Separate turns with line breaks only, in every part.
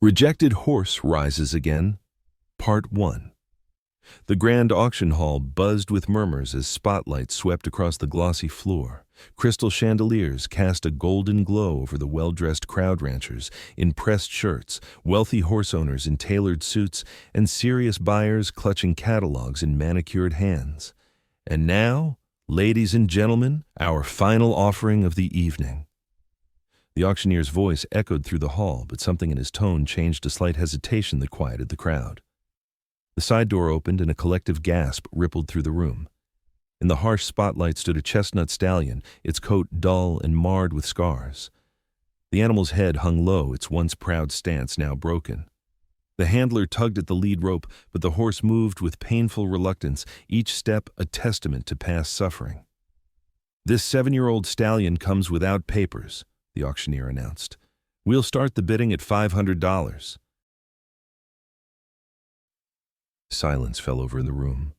Rejected Horse Rises Again, Part 1. The grand auction hall buzzed with murmurs as spotlights swept across the glossy floor. Crystal chandeliers cast a golden glow over the well-dressed crowd ranchers in pressed shirts, wealthy horse owners in tailored suits, and serious buyers clutching catalogs in manicured hands. And now, ladies and gentlemen, our final offering of the evening. The auctioneer's voice echoed through the hall, but something in his tone changed to slight hesitation that quieted the crowd. The side door opened and a collective gasp rippled through the room. In the harsh spotlight stood a chestnut stallion, its coat dull and marred with scars. The animal's head hung low, its once proud stance now broken. The handler tugged at the lead rope, but the horse moved with painful reluctance, each step a testament to past suffering. "This 7-year-old stallion comes without papers," the auctioneer announced. "We'll start the bidding at $500. Silence fell over the room.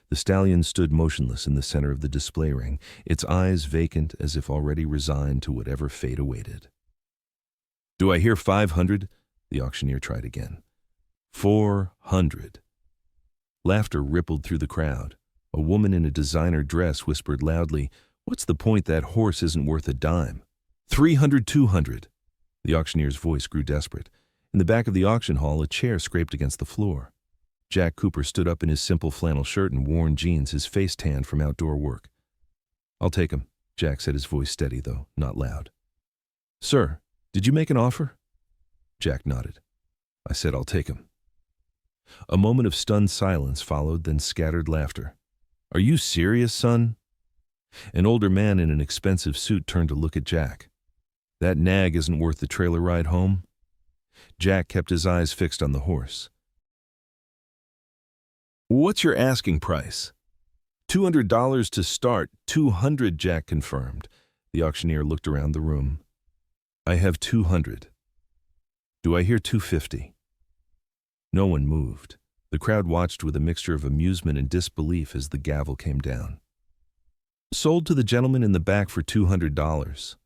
The stallion stood motionless in the center of the display ring, its eyes vacant as if already resigned to whatever fate awaited. "Do I hear 500? The auctioneer tried again. 400. Laughter rippled through the crowd. A woman in a designer dress whispered loudly, "What's the point? That horse isn't worth a dime." 300, 200. The auctioneer's voice grew desperate. In the back of the auction hall, a chair scraped against the floor. Jack Cooper stood up in his simple flannel shirt and worn jeans, his face tanned from outdoor work. "I'll take him," Jack said, his voice steady, though not loud. "Sir, did you make an offer?" Jack nodded. "I said I'll take him." A moment of stunned silence followed, then scattered laughter. "Are you serious, son?" An older man in an expensive suit turned to look at Jack. "That nag isn't worth the trailer ride home?" Jack kept his eyes fixed on the horse. "What's your asking price?" $200 to start. 200, Jack confirmed. The auctioneer looked around the room. "I have 200. Do I hear 250? No one moved. The crowd watched with a mixture of amusement and disbelief as the gavel came down. "Sold to the gentleman in the back for $200.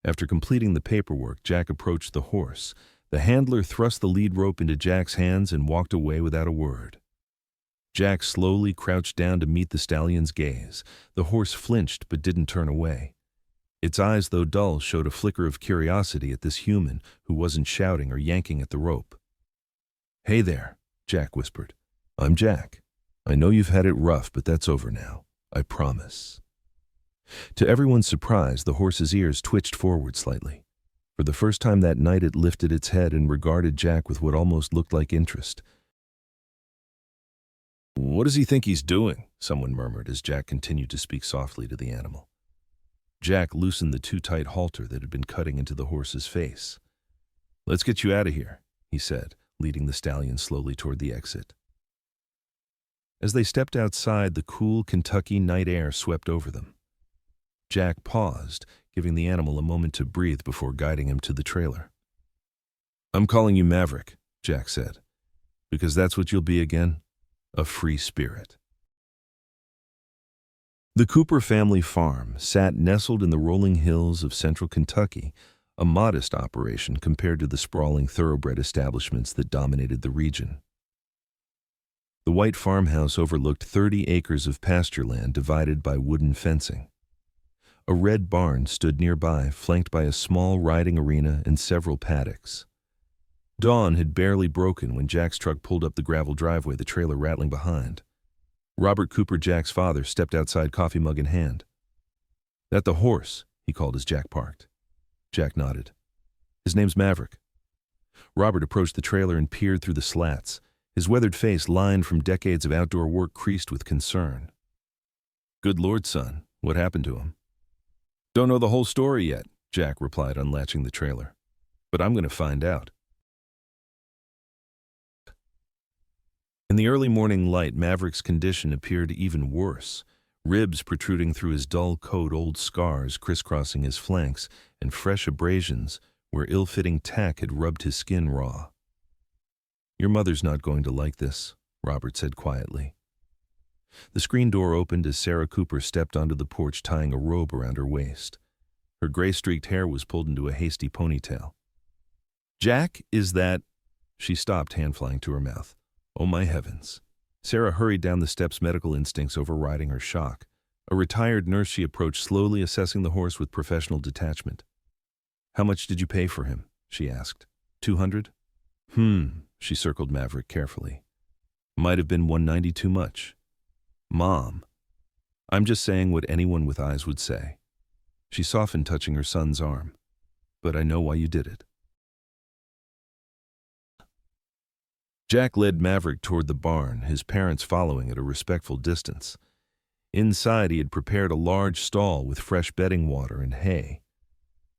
After completing the paperwork, Jack approached the horse. The handler thrust the lead rope into Jack's hands and walked away without a word. Jack slowly crouched down to meet the stallion's gaze. The horse flinched but didn't turn away. Its eyes, though dull, showed a flicker of curiosity at this human who wasn't shouting or yanking at the rope. "Hey there," Jack whispered. "I'm Jack. I know you've had it rough, but that's over now. I promise." To everyone's surprise, the horse's ears twitched forward slightly. For the first time that night, it lifted its head and regarded Jack with what almost looked like interest. "What does he think he's doing?" someone murmured as Jack continued to speak softly to the animal. Jack loosened the too tight halter that had been cutting into the horse's face. "Let's get you out of here," he said, leading the stallion slowly toward the exit. As they stepped outside, the cool Kentucky night air swept over them. Jack paused, giving the animal a moment to breathe before guiding him to the trailer. "I'm calling you Maverick," Jack said, "because that's what you'll be again, a free spirit." The Cooper family farm sat nestled in the rolling hills of central Kentucky, a modest operation compared to the sprawling thoroughbred establishments that dominated the region. The white farmhouse overlooked 30 acres of pasture land divided by wooden fencing. A red barn stood nearby, flanked by a small riding arena and several paddocks. Dawn had barely broken when Jack's truck pulled up the gravel driveway, the trailer rattling behind. Robert Cooper, Jack's father, stepped outside, coffee mug in hand. "That the horse?" he called as Jack parked. Jack nodded. "His name's Maverick." Robert approached the trailer and peered through the slats, his weathered face, lined from decades of outdoor work, creased with concern. "Good Lord, son, what happened to him?" "Don't know the whole story yet," Jack replied, unlatching the trailer. "But I'm going to find out." In the early morning light, Maverick's condition appeared even worse. Ribs protruding through his dull coat, old scars crisscrossing his flanks, and fresh abrasions where ill-fitting tack had rubbed his skin raw. "Your mother's not going to like this," Robert said quietly. The screen door opened as Sarah Cooper stepped onto the porch, tying a robe around her waist. Her gray-streaked hair was pulled into a hasty ponytail. Jack, is that— She stopped, hand flying to her mouth. Oh my heavens. Sarah hurried down the steps, medical instincts overriding her shock. A retired nurse, she approached, slowly assessing the horse with professional detachment. How much did you pay for him? She asked. 200? She circled Maverick carefully. Might have been 190 too much. Mom. I'm just saying what anyone with eyes would say. She softened, touching her son's arm. But I know why you did it. Jack led Maverick toward the barn, his parents following at a respectful distance. Inside, he had prepared a large stall with fresh bedding water and hay.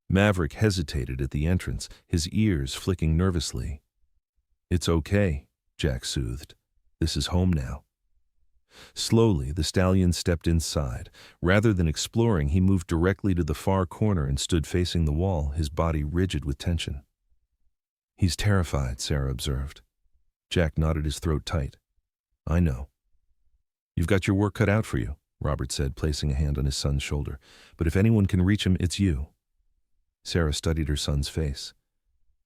Maverick hesitated at the entrance, his ears flicking nervously. It's okay, Jack soothed. This is home now. Slowly, the stallion stepped inside. Rather than exploring, he moved directly to the far corner and stood facing the wall, his body rigid with tension. He's terrified, Sarah observed. Jack nodded, his throat tight. I know. You've got your work cut out for you, Robert said, placing a hand on his son's shoulder. But if anyone can reach him, it's you. Sarah studied her son's face.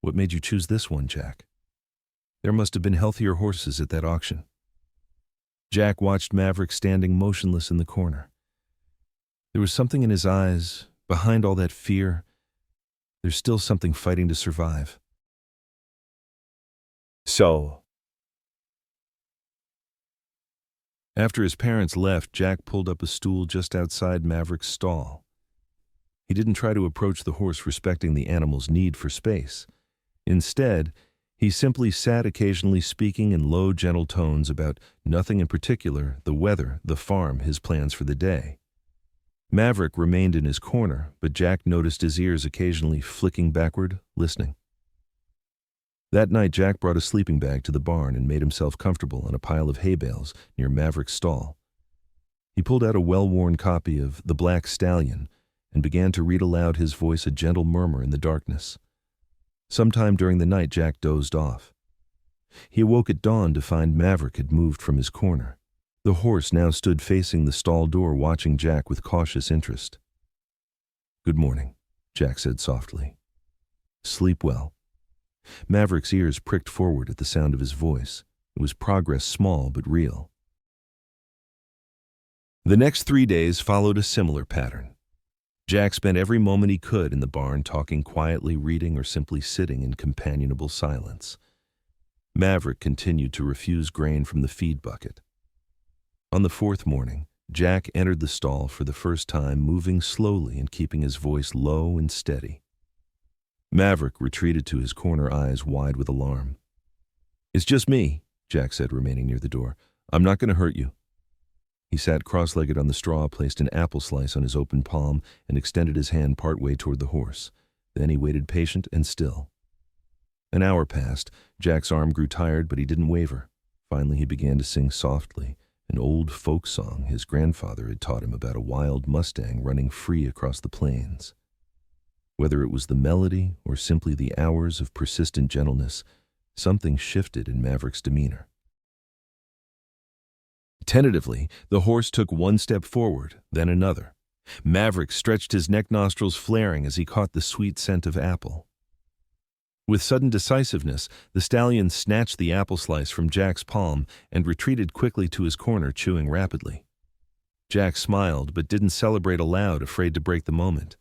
What made you choose this one, Jack? There must have been healthier horses at that auction. Jack watched Maverick standing motionless in the corner. There was something in his eyes, behind all that fear. There's still something fighting to survive. So, after his parents left, Jack pulled up a stool just outside Maverick's stall. He didn't try to approach the horse, respecting the animal's need for space. Instead, he simply sat, occasionally speaking in low, gentle tones about nothing in particular, the weather, the farm, his plans for the day. Maverick remained in his corner, but Jack noticed his ears occasionally flicking backward, listening. That night, Jack brought a sleeping bag to the barn and made himself comfortable on a pile of hay bales near Maverick's stall. He pulled out a well-worn copy of The Black Stallion and began to read aloud, his voice a gentle murmur in the darkness. Sometime during the night, Jack dozed off. He awoke at dawn to find Maverick had moved from his corner. The horse now stood facing the stall door, watching Jack with cautious interest. Good morning, Jack said softly. Sleep well. Maverick's ears pricked forward at the sound of his voice. It was progress, small but real. The next 3 days followed a similar pattern. Jack spent every moment he could in the barn, talking quietly, reading, or simply sitting in companionable silence. Maverick continued to refuse grain from the feed bucket. On the 4th morning, Jack entered the stall for the first time, moving slowly and keeping his voice low and steady. Maverick retreated to his corner, eyes wide with alarm. It's just me, Jack said, remaining near the door. I'm not going to hurt you. He sat cross-legged on the straw, placed an apple slice on his open palm, and extended his hand partway toward the horse. Then he waited, patient and still. An hour passed. Jack's arm grew tired, but he didn't waver. Finally, he began to sing softly, an old folk song his grandfather had taught him about a wild Mustang running free across the plains. Whether it was the melody or simply the hours of persistent gentleness, something shifted in Maverick's demeanor. Tentatively, the horse took one step forward, then another. Maverick stretched his neck, nostrils flaring as he caught the sweet scent of apple. With sudden decisiveness, the stallion snatched the apple slice from Jack's palm and retreated quickly to his corner, chewing rapidly. Jack smiled but didn't celebrate aloud, afraid to break the moment.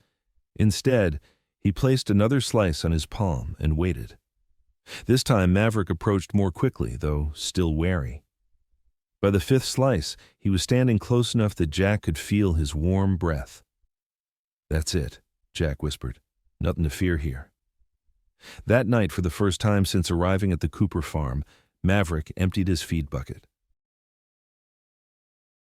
Instead, he placed another slice on his palm and waited. This time, Maverick approached more quickly, though still wary. By the 5th slice, he was standing close enough that Jack could feel his warm breath. That's it, Jack whispered. Nothing to fear here. That night, for the first time since arriving at the Cooper farm, Maverick emptied his feed bucket.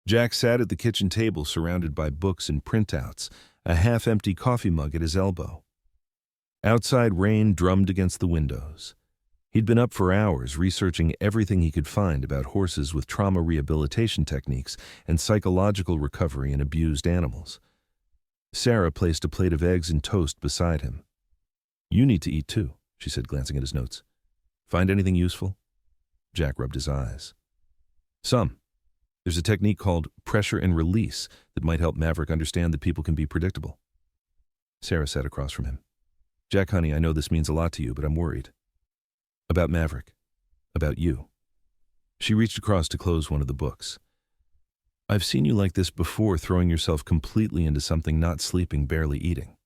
Jack sat at the kitchen table, surrounded by books and printouts, a half-empty coffee mug at his elbow. Outside, rain drummed against the windows. He'd been up for hours, researching everything he could find about horses with trauma rehabilitation techniques and psychological recovery in abused animals. Sarah placed a plate of eggs and toast beside him. You need to eat too, she said, glancing at his notes. Find anything useful? Jack rubbed his eyes. Some. There's a technique called pressure and release that might help Maverick understand that people can be predictable. Sarah sat across from him. Jack, honey, I know this means a lot to you, but I'm worried. About Maverick. About you. She reached across to close one of the books. I've seen you like this before, throwing yourself completely into something, not sleeping, barely eating.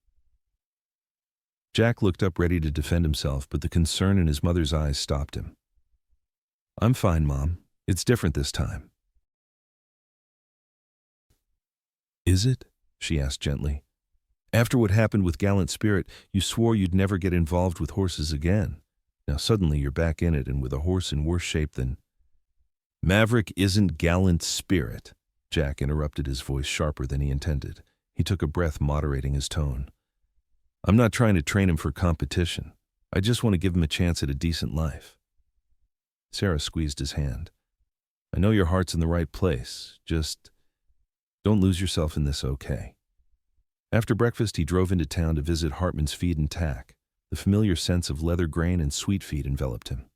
Jack looked up ready to defend himself, but the concern in his mother's eyes stopped him. I'm fine, Mom. It's different this time. Is it? She asked gently. After what happened with Gallant Spirit, you swore you'd never get involved with horses again. Now suddenly you're back in it, and with a horse in worse shape than... Maverick isn't Gallant Spirit, Jack interrupted, his voice sharper than he intended. He took a breath, moderating his tone. I'm not trying to train him for competition. I just want to give him a chance at a decent life. Sarah squeezed his hand. I know your heart's in the right place. Just don't lose yourself in this, okay? After breakfast, he drove into town to visit Hartman's Feed and Tack. The familiar sense of leather grain and sweet feed enveloped him.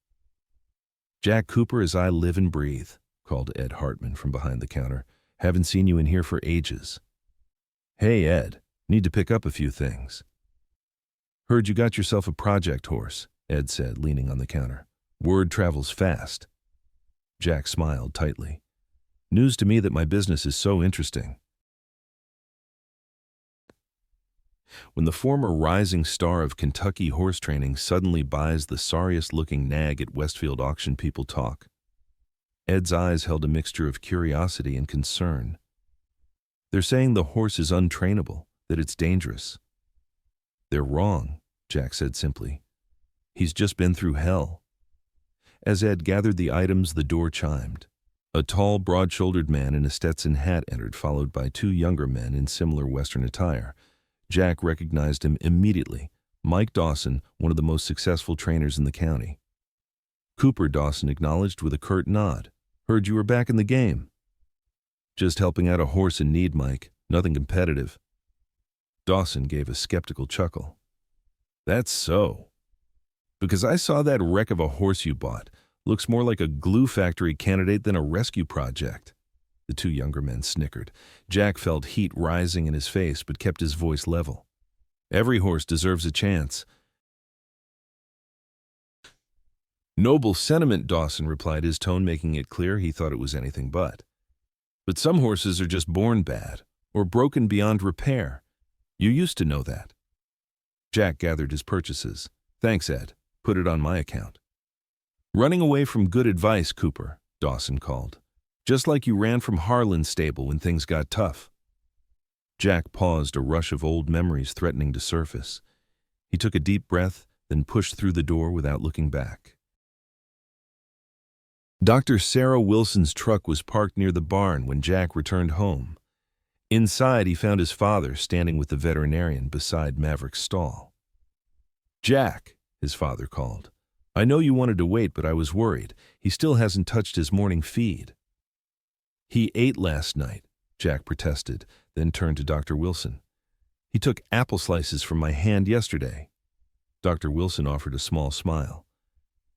Jack Cooper, as I live and breathe, called Ed Hartman from behind the counter. Haven't seen you in here for ages. Hey, Ed, need to pick up a few things. Heard you got yourself a project horse, Ed said, leaning on the counter. Word travels fast. Jack smiled tightly. News to me that my business is so interesting. When the former rising star of Kentucky horse training suddenly buys the sorriest-looking nag at Westfield auction, people talk. Ed's eyes held a mixture of curiosity and concern. They're saying the horse is untrainable, that it's dangerous. They're wrong, Jack said simply. He's just been through hell. As Ed gathered the items, the door chimed. A tall, broad-shouldered man in a Stetson hat entered, followed by two younger men in similar Western attire. Jack recognized him immediately. Mike Dawson, one of the most successful trainers in the county. Cooper, Dawson acknowledged with a curt nod. Heard you were back in the game. Just helping out a horse in need, Mike. Nothing competitive. Dawson gave a skeptical chuckle. That's so. Because I saw that wreck of a horse you bought. Looks more like a glue factory candidate than a rescue project. The two younger men snickered. Jack felt heat rising in his face, but kept his voice level. Every horse deserves a chance. Noble sentiment, Dawson replied, his tone making it clear he thought it was anything but. But some horses are just born bad, or broken beyond repair. You used to know that. Jack gathered his purchases. Thanks, Ed. Put it on my account. Running away from good advice, Cooper, Dawson called. Just like you ran from Harlan's stable when things got tough. Jack paused, a rush of old memories threatening to surface. He took a deep breath, then pushed through the door without looking back. Dr. Sarah Wilson's truck was parked near the barn when Jack returned home. Inside, he found his father standing with the veterinarian beside Maverick's stall. Jack, his father called. I know you wanted to wait, but I was worried. He still hasn't touched his morning feed. He ate last night, Jack protested, then turned to Dr. Wilson. He took apple slices from my hand yesterday. Dr. Wilson offered a small smile.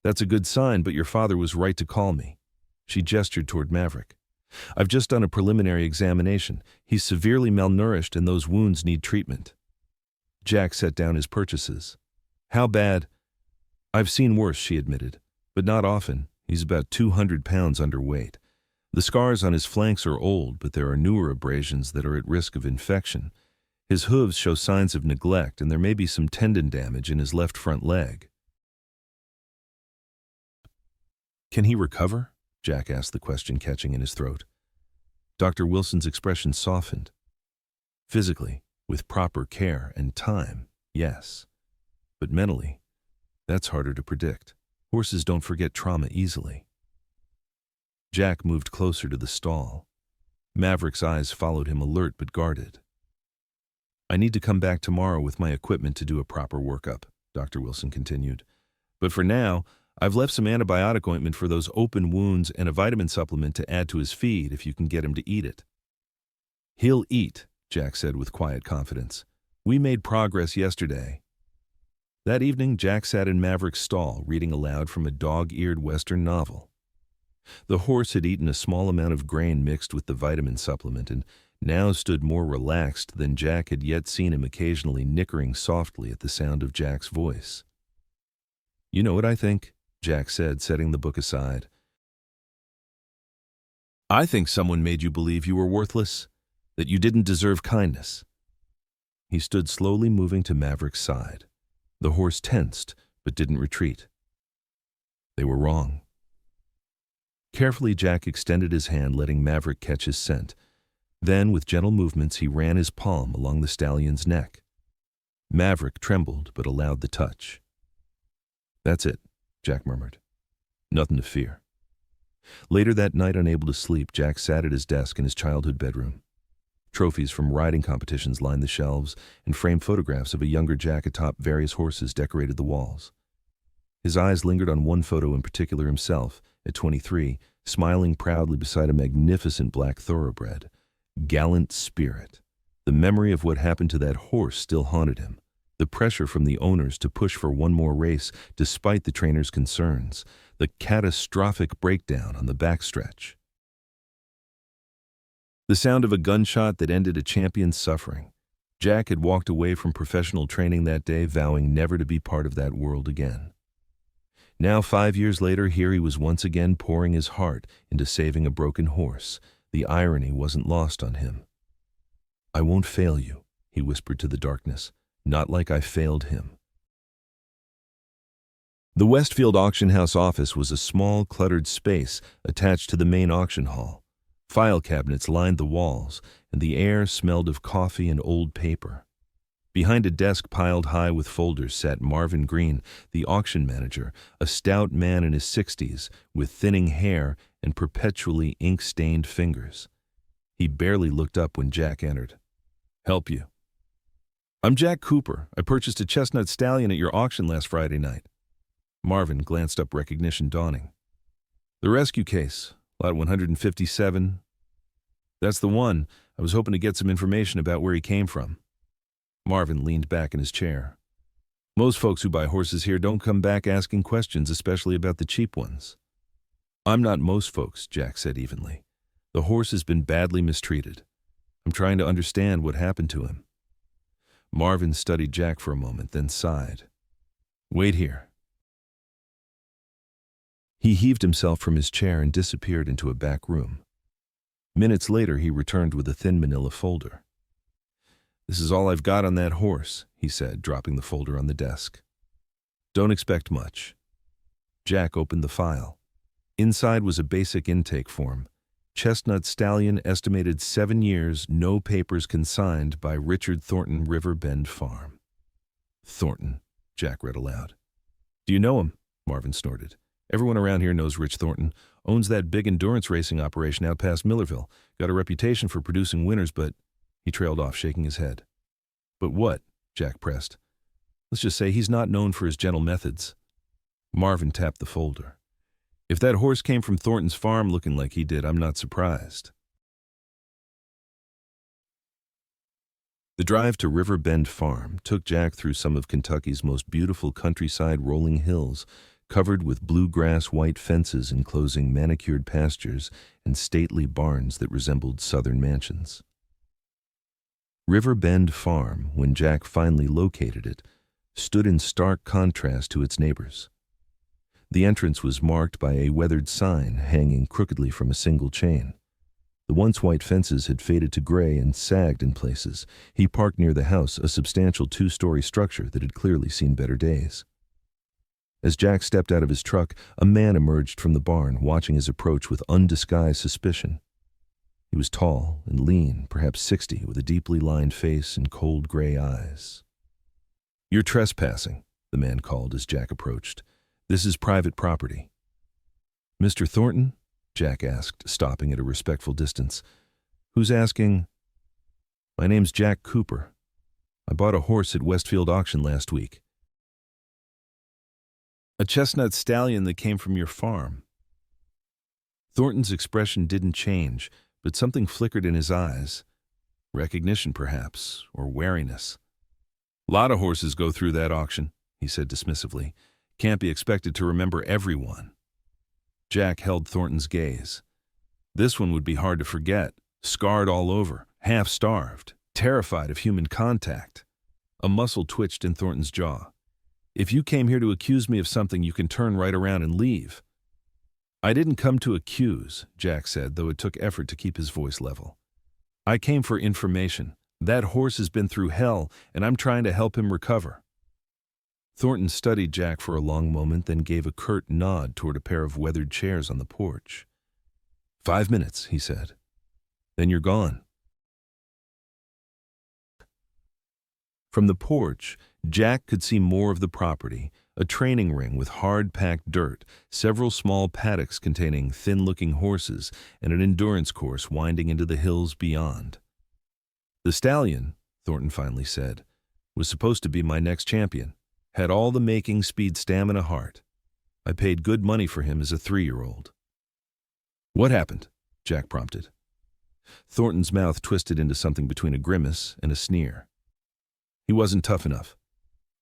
That's a good sign, but your father was right to call me. She gestured toward Maverick. I've just done a preliminary examination. He's severely malnourished and those wounds need treatment. Jack set down his purchases. How bad? I've seen worse, she admitted, but not often. He's about 200 pounds underweight. The scars on his flanks are old, but there are newer abrasions that are at risk of infection. His hooves show signs of neglect, and there may be some tendon damage in his left front leg. Can he recover? Jack asked, the question catching in his throat. Dr. Wilson's expression softened. Physically, with proper care and time, yes. But mentally, that's harder to predict. Horses don't forget trauma easily. Jack moved closer to the stall. Maverick's eyes followed him, alert but guarded. I need to come back tomorrow with my equipment to do a proper workup, Dr. Wilson continued. But for now, I've left some antibiotic ointment for those open wounds and a vitamin supplement to add to his feed if you can get him to eat it. He'll eat, Jack said with quiet confidence. We made progress yesterday. That evening, Jack sat in Maverick's stall, reading aloud from a dog-eared Western novel. The horse had eaten a small amount of grain mixed with the vitamin supplement, and now stood more relaxed than Jack had yet seen him, occasionally nickering softly at the sound of Jack's voice. "You know what I think?" Jack said, setting the book aside. "I think someone made you believe you were worthless, that you didn't deserve kindness." He stood slowly moving to Maverick's side. The horse tensed, but didn't retreat. They were wrong. Carefully, Jack extended his hand, letting Maverick catch his scent. Then, with gentle movements, he ran his palm along the stallion's neck. Maverick trembled, but allowed the touch. "That's it," Jack murmured. "Nothing to fear." Later that night, unable to sleep, Jack sat at his desk in his childhood bedroom. Trophies from riding competitions lined the shelves, and framed photographs of a younger Jack atop various horses decorated the walls. His eyes lingered on one photo in particular, himself, at 23, smiling proudly beside a magnificent black thoroughbred. Gallant spirit. The memory of what happened to that horse still haunted him. The pressure from the owners to push for one more race, despite the trainer's concerns. The catastrophic breakdown on the backstretch. The sound of a gunshot that ended a champion's suffering. Jack had walked away from professional training that day, vowing never to be part of that world again. Now, 5 years later, here he was once again pouring his heart into saving a broken horse. The irony wasn't lost on him. "I won't fail you," he whispered to the darkness, "not like I failed him." The Westfield auction house office was a small, cluttered space attached to the main auction hall. File cabinets lined the walls, and the air smelled of coffee and old paper. Behind a desk piled high with folders sat Marvin Green, the auction manager, a stout man in his 60s, with thinning hair and perpetually ink-stained fingers. He barely looked up when Jack entered. "Help you?" "I'm Jack Cooper. I purchased a chestnut stallion at your auction last Friday night." Marvin glanced up, recognition dawning. "The rescue case, lot 157. That's the one. I was hoping to get some information about where he came from." Marvin leaned back in his chair. "Most folks who buy horses here don't come back asking questions, especially about the cheap ones." "I'm not most folks," Jack said evenly. "The horse has been badly mistreated. I'm trying to understand what happened to him." Marvin studied Jack for a moment, then sighed. "Wait here." He heaved himself from his chair and disappeared into a back room. Minutes later, he returned with a thin manila folder. "This is all I've got on that horse," he said, dropping the folder on the desk. "Don't expect much." Jack opened the file. Inside was a basic intake form. Chestnut stallion, estimated 7 years, no papers, consigned by Richard Thornton, River Bend Farm. "Thornton," Jack read aloud. "Do you know him?" Marvin snorted. "Everyone around here knows Rich Thornton. Owns that big endurance racing operation out past Millerville. Got a reputation for producing winners, but—" He trailed off, shaking his head. "But what?" Jack pressed. "Let's just say he's not known for his gentle methods." Marvin tapped the folder. "If that horse came from Thornton's farm looking like he did, I'm not surprised." The drive to River Bend Farm took Jack through some of Kentucky's most beautiful countryside rolling hills, covered with bluegrass white fences enclosing manicured pastures and stately barns that resembled southern mansions. River Bend Farm, when Jack finally located it, stood in stark contrast to its neighbors. The entrance was marked by a weathered sign hanging crookedly from a single chain. The once white fences had faded to gray and sagged in places. He parked near the house, a substantial 2-story structure that had clearly seen better days. As Jack stepped out of his truck, a man emerged from the barn, watching his approach with undisguised suspicion. He was tall and lean, perhaps 60, with a deeply lined face and cold gray eyes. "You're trespassing," the man called as Jack approached. "This is private property." "Mr. Thornton?" Jack asked, stopping at a respectful distance. "Who's asking?" "My name's Jack Cooper. I bought a horse at Westfield auction last week." "A chestnut stallion that came from your farm." Thornton's expression didn't change, but something flickered in his eyes. Recognition, perhaps, or wariness. "Lot of horses go through that auction," he said dismissively. "Can't be expected to remember everyone." Jack held Thornton's gaze. This one would be hard to forget, scarred all over, half-starved, terrified of human contact. A muscle twitched in Thornton's jaw. "If you came here to accuse me of something, you can turn right around and leave." "I didn't come to accuse," Jack said, though it took effort to keep his voice level. "I came for information. That horse has been through hell, and I'm trying to help him recover." Thornton studied Jack for a long moment, then gave a curt nod toward a pair of weathered chairs on the porch. "5 minutes," he said. "Then you're gone." From the porch, Jack could see more of the property, a training ring with hard-packed dirt, several small paddocks containing thin-looking horses, and an endurance course winding into the hills beyond. "The stallion," Thornton finally said, "was supposed to be my next champion. Had all the making, speed, stamina, heart. I paid good money for him as a 3-year-old. "What happened?" Jack prompted. Thornton's mouth twisted into something between a grimace and a sneer. "He wasn't tough enough.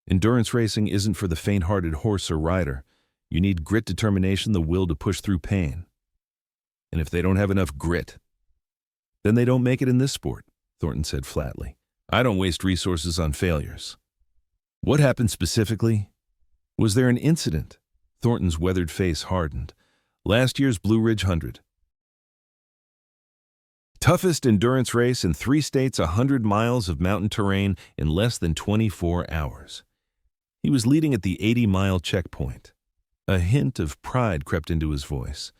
Endurance racing isn't for the faint-hearted horse or rider. You need grit, determination, the will to push through pain. And if they don't have enough grit, then they don't make it in this sport," Thornton said flatly. "I don't waste resources on failures." "What happened specifically? Was there an incident?" Thornton's weathered face hardened. "Last year's Blue Ridge 100. Toughest endurance race in 3 states, 100 miles of mountain terrain in less than 24 hours. He was leading at the 80-mile checkpoint. A hint of pride crept into his voice.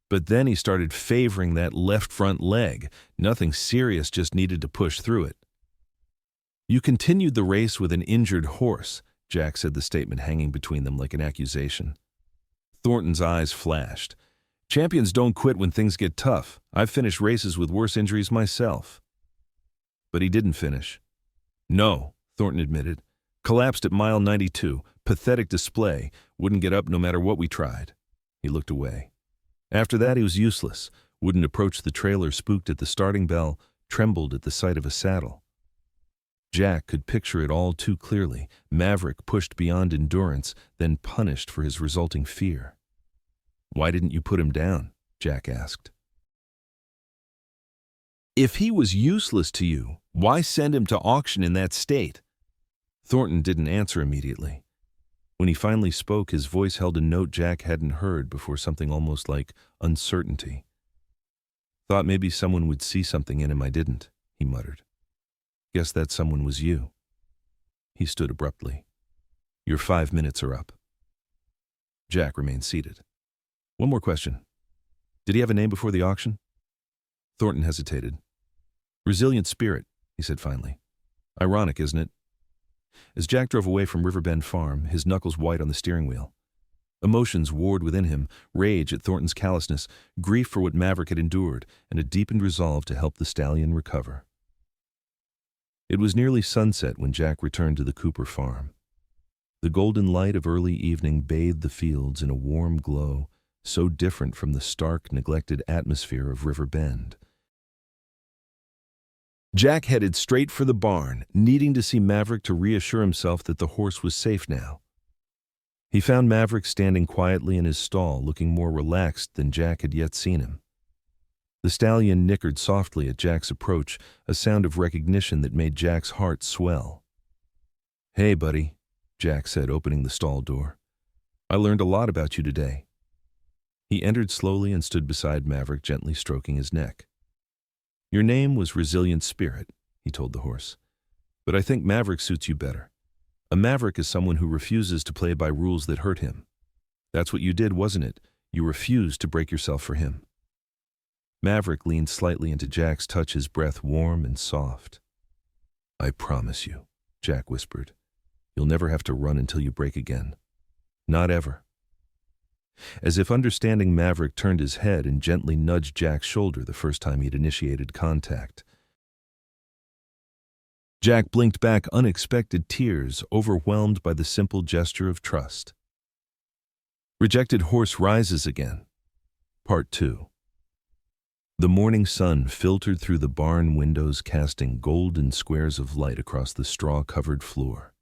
But then he started favoring that left front leg. Nothing serious, just needed to push through it. "You continued the race with an injured horse," Jack said, the statement hanging between them like an accusation. Thornton's eyes flashed. "Champions don't quit when things get tough. I've finished races with worse injuries myself." But he didn't finish. "No," Thornton admitted. "Collapsed at mile 92. Pathetic display. Wouldn't get up no matter what we tried." He looked away. After that, he was useless. Wouldn't approach the trailer, spooked at the starting bell, trembled at the sight of a saddle. Jack could picture it all too clearly. Maverick pushed beyond endurance, then punished for his resulting fear. "Why didn't you put him down?" Jack asked. "If he was useless to you, why send him to auction in that state?" Thornton didn't answer immediately. When he finally spoke, his voice held a note Jack hadn't heard before, something almost like uncertainty. "Thought maybe someone would see something in him I didn't," he muttered. "Guess that someone was you." He stood abruptly. "Your 5 minutes are up." Jack remained seated. "One more question. Did he have a name before the auction?" Thornton hesitated. "Resilient Spirit," he said finally. "Ironic, isn't it?" As Jack drove away from Riverbend Farm, his knuckles white on the steering wheel, emotions warred within him, rage at Thornton's callousness, grief for what Maverick had endured, and a deepened resolve to help the stallion recover. It was nearly sunset when Jack returned to the Cooper farm. The golden light of early evening bathed the fields in a warm glow, so different from the stark, neglected atmosphere of River Bend. Jack headed straight for the barn, needing to see Maverick to reassure himself that the horse was safe now. He found Maverick standing quietly in his stall, looking more relaxed than Jack had yet seen him. The stallion nickered softly at Jack's approach, a sound of recognition that made Jack's heart swell. "Hey, buddy," Jack said, opening the stall door. "I learned a lot about you today." He entered slowly and stood beside Maverick, gently stroking his neck. "Your name was Resilient Spirit," he told the horse. "But I think Maverick suits you better. A maverick is someone who refuses to play by rules that hurt him. That's what you did, wasn't it? You refused to break yourself for him." Maverick leaned slightly into Jack's touch, his breath warm and soft. "I promise you," Jack whispered, "you'll never have to run until you break again. Not ever." As if understanding, Maverick turned his head and gently nudged Jack's shoulder the first time he'd initiated contact. Jack blinked back, unexpected tears, overwhelmed by the simple gesture of trust. Rejected Horse rises again. Part 2. The morning sun filtered through the barn windows, casting golden squares of light across the straw-covered floor.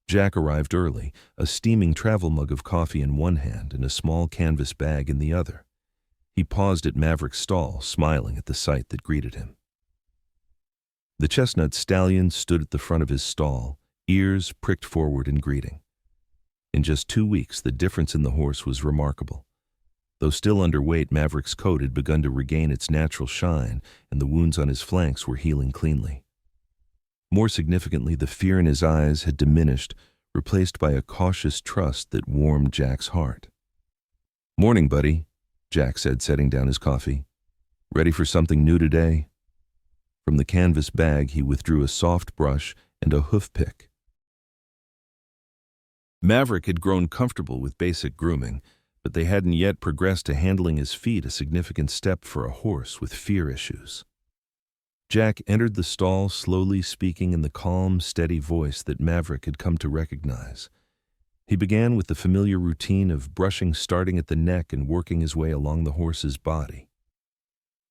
Jack arrived early, a steaming travel mug of coffee in one hand and a small canvas bag in the other. He paused at Maverick's stall, smiling at the sight that greeted him. The chestnut stallion stood at the front of his stall, ears pricked forward in greeting. In just 2 weeks, the difference in the horse was remarkable. Though still underweight, Maverick's coat had begun to regain its natural shine, and the wounds on his flanks were healing cleanly. More significantly, the fear in his eyes had diminished, replaced by a cautious trust that warmed Jack's heart. "Morning, buddy," Jack said, setting down his coffee. "Ready for something new today?" From the canvas bag, he withdrew a soft brush and a hoof pick. Maverick had grown comfortable with basic grooming, but they hadn't yet progressed to handling his feet, a significant step for a horse with fear issues. Jack entered the stall, slowly speaking in the calm, steady voice that Maverick had come to recognize. He began with the familiar routine of brushing starting at the neck and working his way along the horse's body.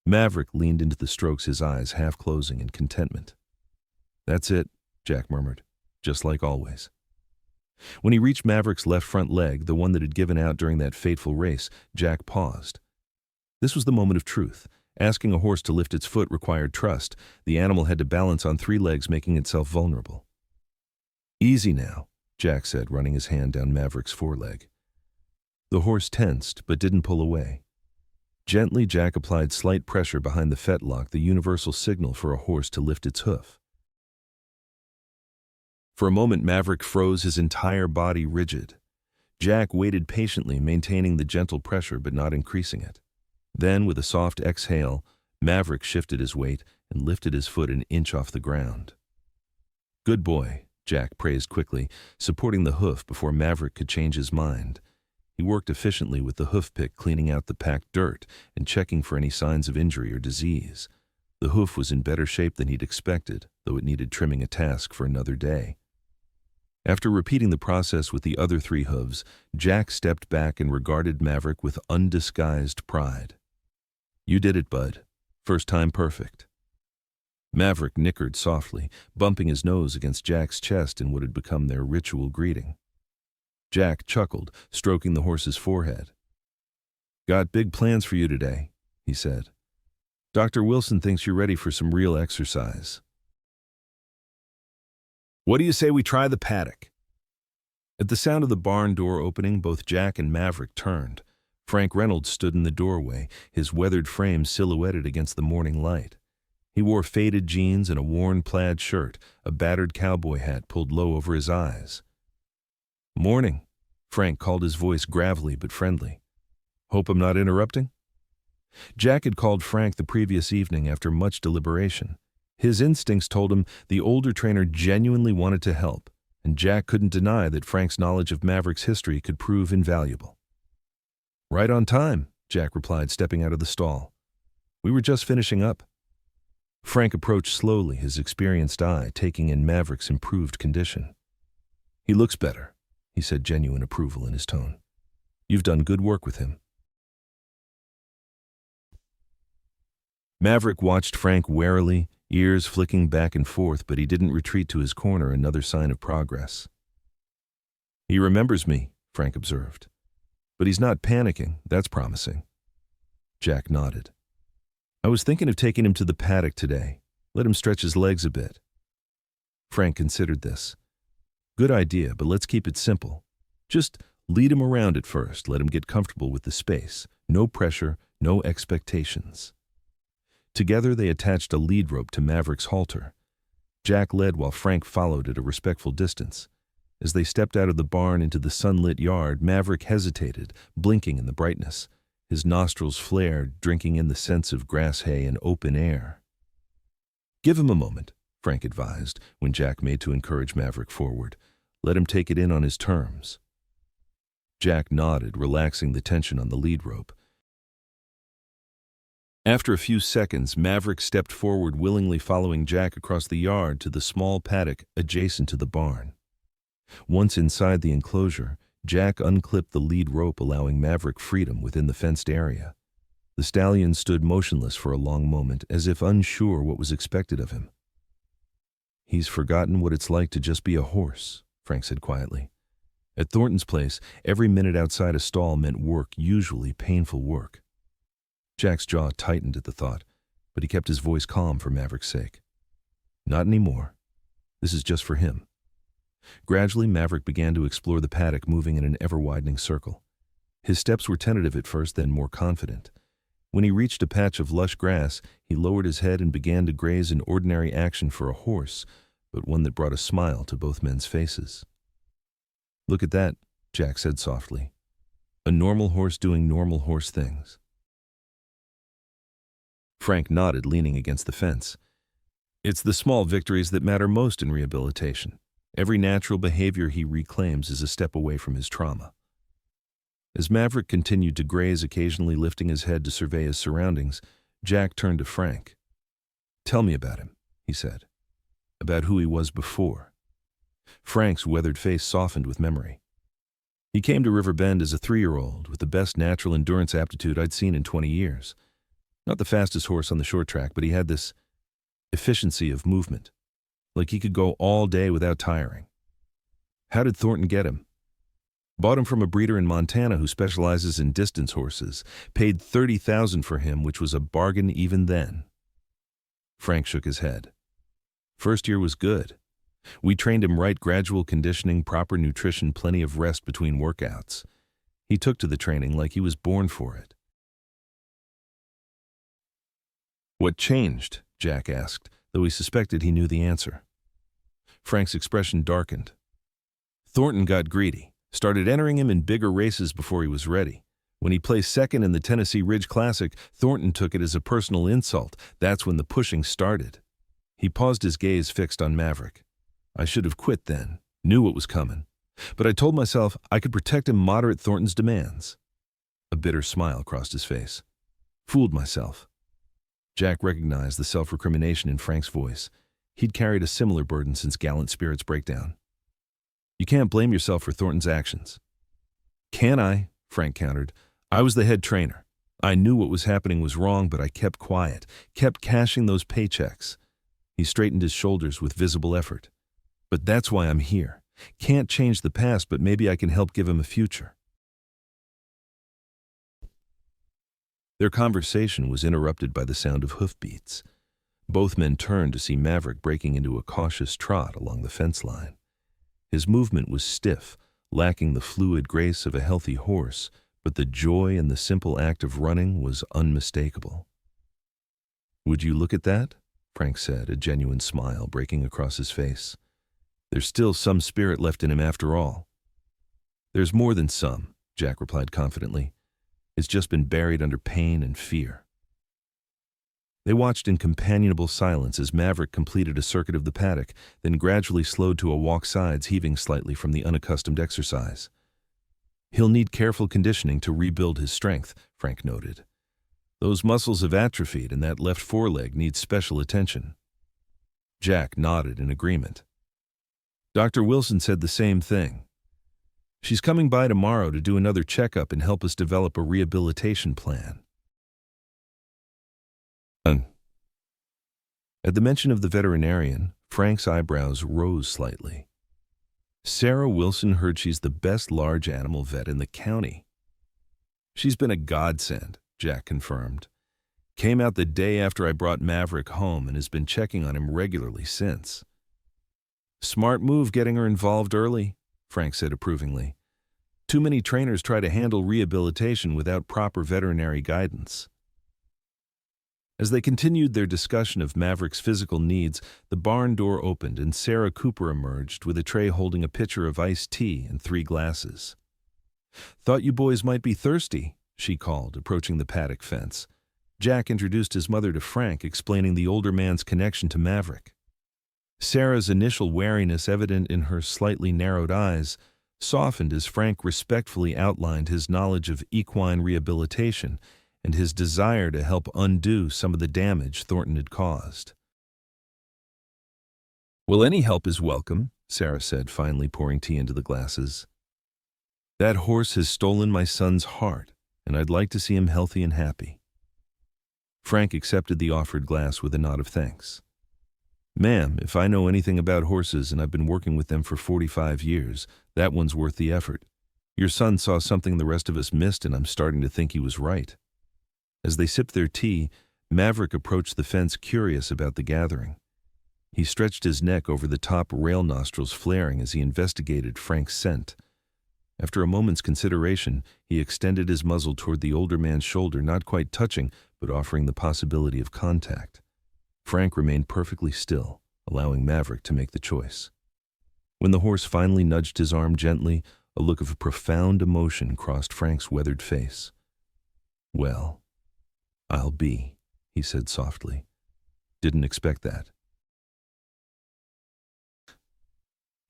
Maverick leaned into the strokes, his eyes half closing in contentment. "That's it," Jack murmured, "just like always." When he reached Maverick's left front leg, the one that had given out during that fateful race, Jack paused. This was the moment of truth. Asking a horse to lift its foot required trust. The animal had to balance on 3 legs, making itself vulnerable. "Easy now," Jack said, running his hand down Maverick's foreleg. The horse tensed, but didn't pull away. Gently, Jack applied slight pressure behind the fetlock, the universal signal for a horse to lift its hoof. For a moment, Maverick froze, his entire body rigid. Jack waited patiently, maintaining the gentle pressure but not increasing it. Then, with a soft exhale, Maverick shifted his weight and lifted his foot an inch off the ground. "Good boy," Jack praised quickly, supporting the hoof before Maverick could change his mind. He worked efficiently with the hoof pick, cleaning out the packed dirt and checking for any signs of injury or disease. The hoof was in better shape than he'd expected, though it needed trimming, a task for another day. After repeating the process with the other 3 hooves, Jack stepped back and regarded Maverick with undisguised pride. "You did it, bud. First time perfect." Maverick nickered softly, bumping his nose against Jack's chest in what had become their ritual greeting. Jack chuckled, stroking the horse's forehead. "Got big plans for you today," he said. "Dr. Wilson thinks you're ready for some real exercise. What do you say we try the paddock?" At the sound of the barn door opening, both Jack and Maverick turned. Frank Reynolds stood in the doorway, his weathered frame silhouetted against the morning light. He wore faded jeans and a worn plaid shirt, a battered cowboy hat pulled low over his eyes. "Morning," Frank called, his voice gravelly but friendly. "Hope I'm not interrupting?" Jack had called Frank the previous evening after much deliberation. His instincts told him the older trainer genuinely wanted to help, and Jack couldn't deny that Frank's knowledge of Maverick's history could prove invaluable. "Right on time," Jack replied, stepping out of the stall. "We were just finishing up." Frank approached slowly, his experienced eye taking in Maverick's improved condition. "He looks better," he said, genuine approval in his tone. "You've done good work with him." Maverick watched Frank warily, ears flicking back and forth, but he didn't retreat to his corner, another sign of progress. "He remembers me," Frank observed. "But he's not panicking. That's promising." Jack nodded. "I was thinking of taking him to the paddock today. Let him stretch his legs a bit." Frank considered this. "Good idea, but let's keep it simple. Just lead him around at first. Let him get comfortable with the space. No pressure, no expectations." Together, they attached a lead rope to Maverick's halter. Jack led while Frank followed at a respectful distance. As they stepped out of the barn into the sunlit yard, Maverick hesitated, blinking in the brightness. His nostrils flared, drinking in the scents of grass hay and open air. "Give him a moment," Frank advised, when Jack made to encourage Maverick forward. "Let him take it in on his terms." Jack nodded, relaxing the tension on the lead rope. After a few seconds, Maverick stepped forward, willingly following Jack across the yard to the small paddock adjacent to the barn. Once inside the enclosure, Jack unclipped the lead rope, allowing Maverick freedom within the fenced area. The stallion stood motionless for a long moment, as if unsure what was expected of him. "He's forgotten what it's like to just be a horse," Frank said quietly. At Thornton's place, every minute outside a stall meant work, usually painful work. Jack's jaw tightened at the thought, but he kept his voice calm for Maverick's sake. Not anymore. This is just for him. Gradually, Maverick began to explore the paddock, moving in an ever-widening circle. His steps were tentative at first, then more confident. When he reached a patch of lush grass, he lowered his head and began to graze, an ordinary action for a horse, but one that brought a smile to both men's faces. "Look at that," Jack said softly. "A normal horse doing normal horse things." Frank nodded, leaning against the fence. "It's the small victories that matter most in rehabilitation. Every natural behavior he reclaims is a step away from his trauma." As Maverick continued to graze, occasionally lifting his head to survey his surroundings, Jack turned to Frank. "Tell me about him," he said. "About who he was before." Frank's weathered face softened with memory. "He came to River Bend as a 3-year-old with the best natural endurance aptitude I'd seen in 20 years. Not the fastest horse on the short track, but he had this efficiency of movement, like he could go all day without tiring." "How did Thornton get him?" "Bought him from a breeder in Montana who specializes in distance horses. Paid $30,000 for him, which was a bargain even then." Frank shook his head. "First year was good. We trained him right, gradual conditioning, proper nutrition, plenty of rest between workouts. He took to the training like he was born for it." "What changed?" Jack asked, though he suspected he knew the answer. Frank's expression darkened. "Thornton got greedy. Started entering him in bigger races before he was ready. When he placed second in the Tennessee Ridge Classic, Thornton took it as a personal insult. That's when the pushing started." He paused, his gaze fixed on Maverick. "I should have quit then. Knew what was coming. But I told myself I could protect him, moderate Thornton's demands." A bitter smile crossed his face. "Fooled myself." Jack recognized the self-recrimination in Frank's voice. He'd carried a similar burden since Gallant Spirit's breakdown. "You can't blame yourself for Thornton's actions." "Can I?" Frank countered. "I was the head trainer. I knew what was happening was wrong, but I kept quiet, kept cashing those paychecks." He straightened his shoulders with visible effort. "But that's why I'm here. Can't change the past, but maybe I can help give him a future." Their conversation was interrupted by the sound of hoofbeats. Both men turned to see Maverick breaking into a cautious trot along the fence line. His movement was stiff, lacking the fluid grace of a healthy horse, but the joy in the simple act of running was unmistakable. "Would you look at that?" Frank said, a genuine smile breaking across his face. "There's still some spirit left in him after all." "There's more than some," Jack replied confidently. "It's just been buried under pain and fear." They watched in companionable silence as Maverick completed a circuit of the paddock, then gradually slowed to a walk, sides heaving slightly from the unaccustomed exercise. "He'll need careful conditioning to rebuild his strength," Frank noted. "Those muscles have atrophied and that left foreleg needs special attention." Jack nodded in agreement. "Dr. Wilson said the same thing. She's coming by tomorrow to do another checkup and help us develop a rehabilitation plan." At the mention of the veterinarian, Frank's eyebrows rose slightly. "Sarah Wilson heard she's the best large animal vet in the county." "She's been a godsend," Jack confirmed. "Came out the day after I brought Maverick home and has been checking on him regularly since." "Smart move getting her involved early," Frank said approvingly. "Too many trainers try to handle rehabilitation without proper veterinary guidance." As they continued their discussion of Maverick's physical needs, the barn door opened and Sarah Cooper emerged with a tray holding a pitcher of iced tea and 3 glasses. "Thought you boys might be thirsty," she called, approaching the paddock fence. Jack introduced his mother to Frank, explaining the older man's connection to Maverick. Sarah's initial wariness, evident in her slightly narrowed eyes, softened as Frank respectfully outlined his knowledge of equine rehabilitation and his desire to help undo some of the damage Thornton had caused. "Well, any help is welcome," Sarah said, finally pouring tea into the glasses. "That horse has stolen my son's heart, and I'd like to see him healthy and happy." Frank accepted the offered glass with a nod of thanks. "Ma'am, if I know anything about horses, and I've been working with them for 45 years, that one's worth the effort. Your son saw something the rest of us missed, and I'm starting to think he was right." As they sipped their tea, Maverick approached the fence, curious about the gathering. He stretched his neck over the top rail, nostrils flaring as he investigated Frank's scent. After a moment's consideration, he extended his muzzle toward the older man's shoulder, not quite touching, but offering the possibility of contact. Frank remained perfectly still, allowing Maverick to make the choice. When the horse finally nudged his arm gently, a look of profound emotion crossed Frank's weathered face. "Well, I'll be," he said softly. "Didn't expect that."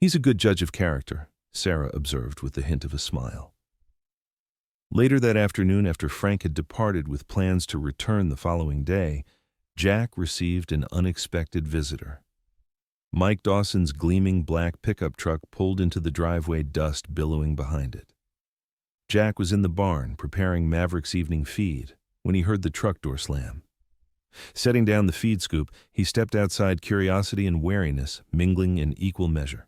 "He's a good judge of character," Sarah observed with the hint of a smile. Later that afternoon, after Frank had departed with plans to return the following day, Jack received an unexpected visitor. Mike Dawson's gleaming black pickup truck pulled into the driveway, dust billowing behind it. Jack was in the barn preparing Maverick's evening feed when he heard the truck door slam. Setting down the feed scoop, he stepped outside, curiosity and wariness mingling in equal measure.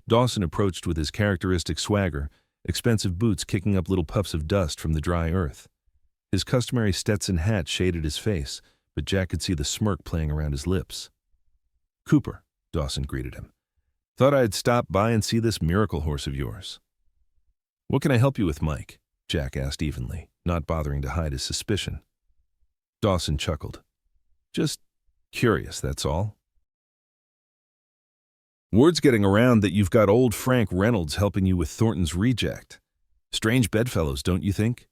Dawson approached with his characteristic swagger, expensive boots kicking up little puffs of dust from the dry earth. His customary Stetson hat shaded his face, but Jack could see the smirk playing around his lips. "Cooper," Dawson greeted him. "Thought I'd stop by and see this miracle horse of yours." "What can I help you with, Mike?" Jack asked evenly, not bothering to hide his suspicion. Dawson chuckled. "Just curious, that's all." "Word's getting around that you've got old Frank Reynolds helping you with Thornton's reject. Strange bedfellows, don't you think?"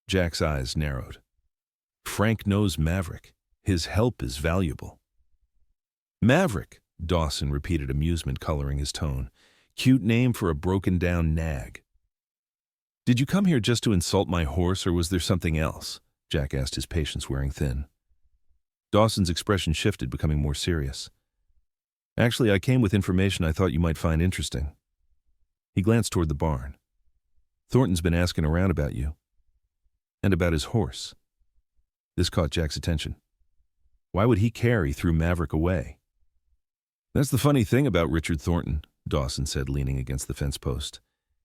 Jack's eyes narrowed. "Frank knows Maverick. His help is valuable." "Maverick," Dawson repeated, amusement coloring his tone. "Cute name for a broken-down nag." "Did you come here just to insult my horse, or was there something else?" Jack asked, his patience wearing thin. Dawson's expression shifted, becoming more serious. "Actually, I came with information I thought you might find interesting." He glanced toward the barn. "Thornton's been asking around about you. And about his horse." This caught Jack's attention. Why would he care? He threw Maverick away. "That's the funny thing about Richard Thornton," Dawson said, leaning against the fence post.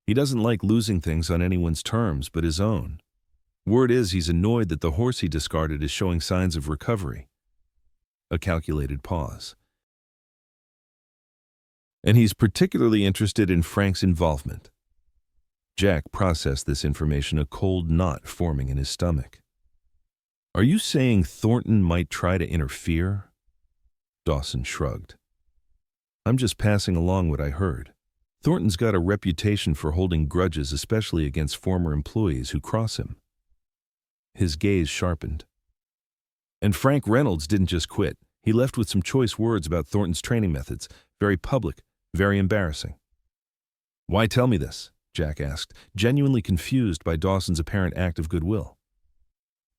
"He doesn't like losing things on anyone's terms but his own. Word is he's annoyed that the horse he discarded is showing signs of recovery." A calculated pause. "And he's particularly interested in Frank's involvement." Jack processed this information, a cold knot forming in his stomach. "Are you saying Thornton might try to interfere?" Dawson shrugged. "I'm just passing along what I heard. Thornton's got a reputation for holding grudges, especially against former employees who cross him." His gaze sharpened. "And Frank Reynolds didn't just quit. He left with some choice words about Thornton's training methods. Very public, very embarrassing." "Why tell me this?" Jack asked, genuinely confused by Dawson's apparent act of goodwill.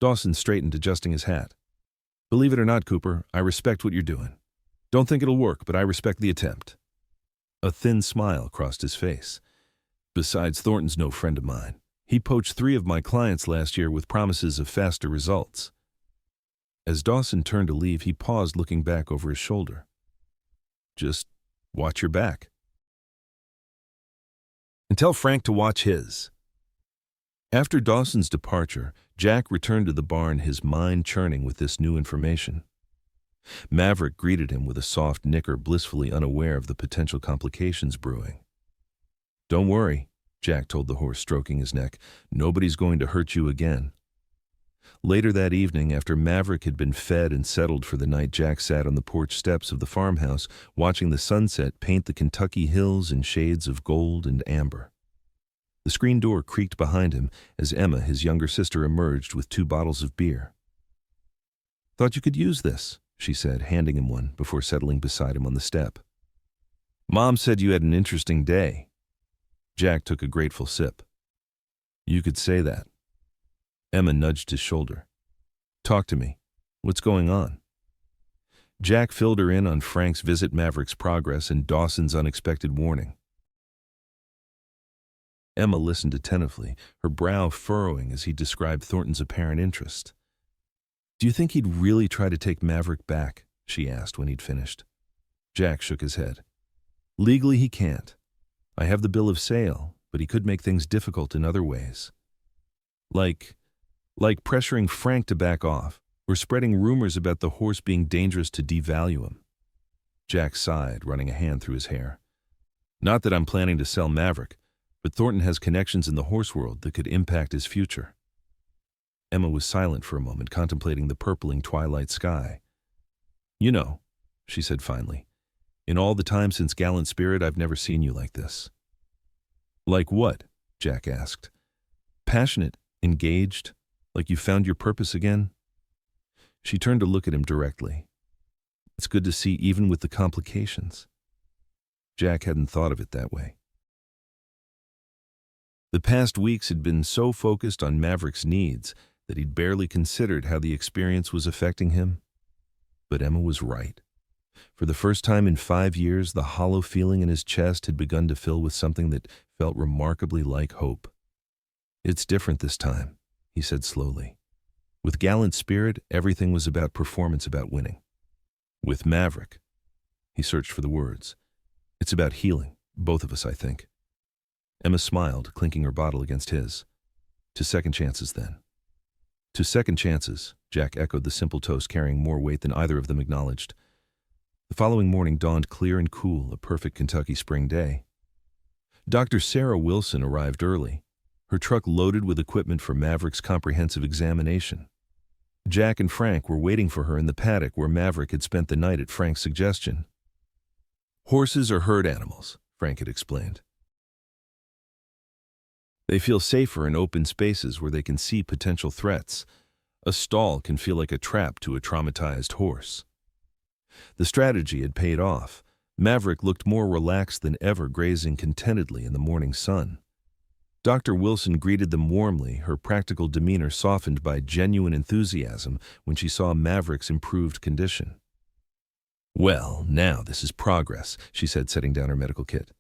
Dawson straightened, adjusting his hat. "Believe it or not, Cooper, I respect what you're doing. Don't think it'll work, but I respect the attempt." A thin smile crossed his face. "Besides, Thornton's no friend of mine. He poached 3 of my clients last year with promises of faster results." As Dawson turned to leave, he paused, looking back over his shoulder. "Just watch your back. And tell Frank to watch his." After Dawson's departure, Jack returned to the barn, his mind churning with this new information. Maverick greeted him with a soft nicker, blissfully unaware of the potential complications brewing. "Don't worry," Jack told the horse, stroking his neck. "Nobody's going to hurt you again." Later that evening, after Maverick had been fed and settled for the night, Jack sat on the porch steps of the farmhouse, watching the sunset paint the Kentucky hills in shades of gold and amber. The screen door creaked behind him as Emma, his younger sister, emerged with 2 bottles of beer. "Thought you could use this," she said, handing him one before settling beside him on the step. "Mom said you had an interesting day." Jack took a grateful sip. "You could say that." Emma nudged his shoulder. "Talk to me. What's going on?" Jack filled her in on Frank's visit, Maverick's progress, and Dawson's unexpected warning. Emma listened attentively, her brow furrowing as he described Thornton's apparent interest. "Do you think he'd really try to take Maverick back?" she asked when he'd finished. Jack shook his head. "Legally he can't. I have the bill of sale, but he could make things difficult in other ways. Like pressuring Frank to back off, or spreading rumors about the horse being dangerous to devalue him." Jack sighed, running a hand through his hair. Not that I'm planning to sell Maverick, but Thornton has connections in the horse world that could impact his future. Emma was silent for a moment, contemplating the purpling twilight sky. You know, she said finally, in all the time since Gallant Spirit, I've never seen you like this. Like what? Jack asked. Passionate, engaged, like you found your purpose again? She turned to look at him directly. It's good to see even with the complications. Jack hadn't thought of it that way. The past weeks had been so focused on Maverick's needs that he'd barely considered how the experience was affecting him. But Emma was right. For the first time in 5 years, the hollow feeling in his chest had begun to fill with something that felt remarkably like hope. It's different this time, he said slowly. With Gallant Spirit, everything was about performance, about winning. With Maverick, he searched for the words, it's about healing, both of us, I think. Emma smiled, clinking her bottle against his. To second chances, then. To second chances, Jack echoed the simple toast, carrying more weight than either of them acknowledged. The following morning dawned clear and cool, a perfect Kentucky spring day. Dr. Sarah Wilson arrived early, her truck loaded with equipment for Maverick's comprehensive examination. Jack and Frank were waiting for her in the paddock where Maverick had spent the night at Frank's suggestion. Horses are herd animals, Frank had explained. They feel safer in open spaces where they can see potential threats. A stall can feel like a trap to a traumatized horse. The strategy had paid off. Maverick looked more relaxed than ever, grazing contentedly in the morning sun. Dr. Wilson greeted them warmly, her practical demeanor softened by genuine enthusiasm when she saw Maverick's improved condition. Well, now this is progress, she said, setting down her medical kit.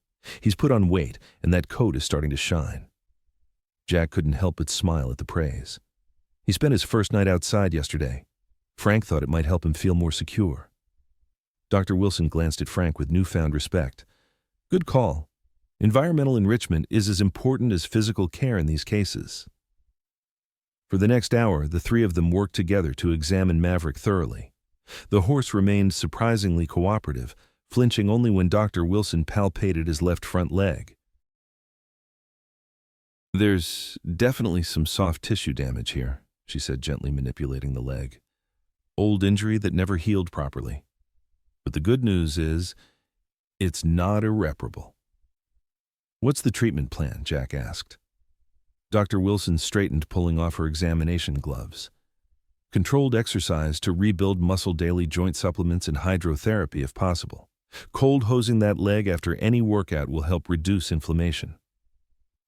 He's put on weight, and that coat is starting to shine. Jack couldn't help but smile at the praise. He spent his first night outside yesterday. Frank thought it might help him feel more secure. Dr. Wilson glanced at Frank with newfound respect. Good call. Environmental enrichment is as important as physical care in these cases. For the next hour, the three of them worked together to examine Maverick thoroughly. The horse remained surprisingly cooperative, flinching only when Dr. Wilson palpated his left front leg. There's definitely some soft tissue damage here, she said, gently manipulating the leg. Old injury that never healed properly. But the good news is, it's not irreparable. What's the treatment plan? Jack asked. Dr. Wilson straightened, pulling off her examination gloves. Controlled exercise to rebuild muscle, daily joint supplements, and hydrotherapy if possible. Cold hosing that leg after any workout will help reduce inflammation.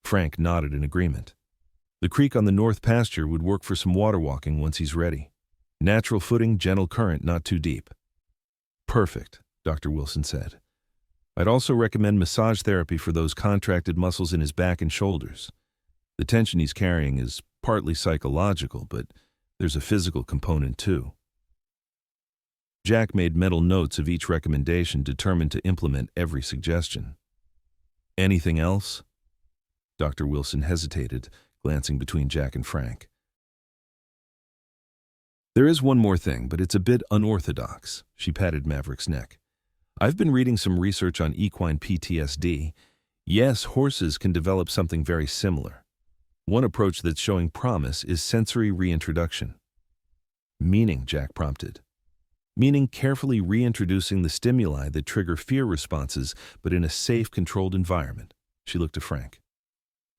Frank nodded in agreement. The creek on the north pasture would work for some water walking once he's ready. Natural footing, gentle current, not too deep. Perfect, Dr. Wilson said. I'd also recommend massage therapy for those contracted muscles in his back and shoulders. The tension he's carrying is partly psychological, but there's a physical component too. Jack made mental notes of each recommendation, determined to implement every suggestion. Anything else? Dr. Wilson hesitated, glancing between Jack and Frank. There is one more thing, but it's a bit unorthodox. She patted Maverick's neck. I've been reading some research on equine PTSD. Yes, horses can develop something very similar. One approach that's showing promise is sensory reintroduction. Meaning, Jack prompted. Meaning carefully reintroducing the stimuli that trigger fear responses, but in a safe, controlled environment. She looked to Frank.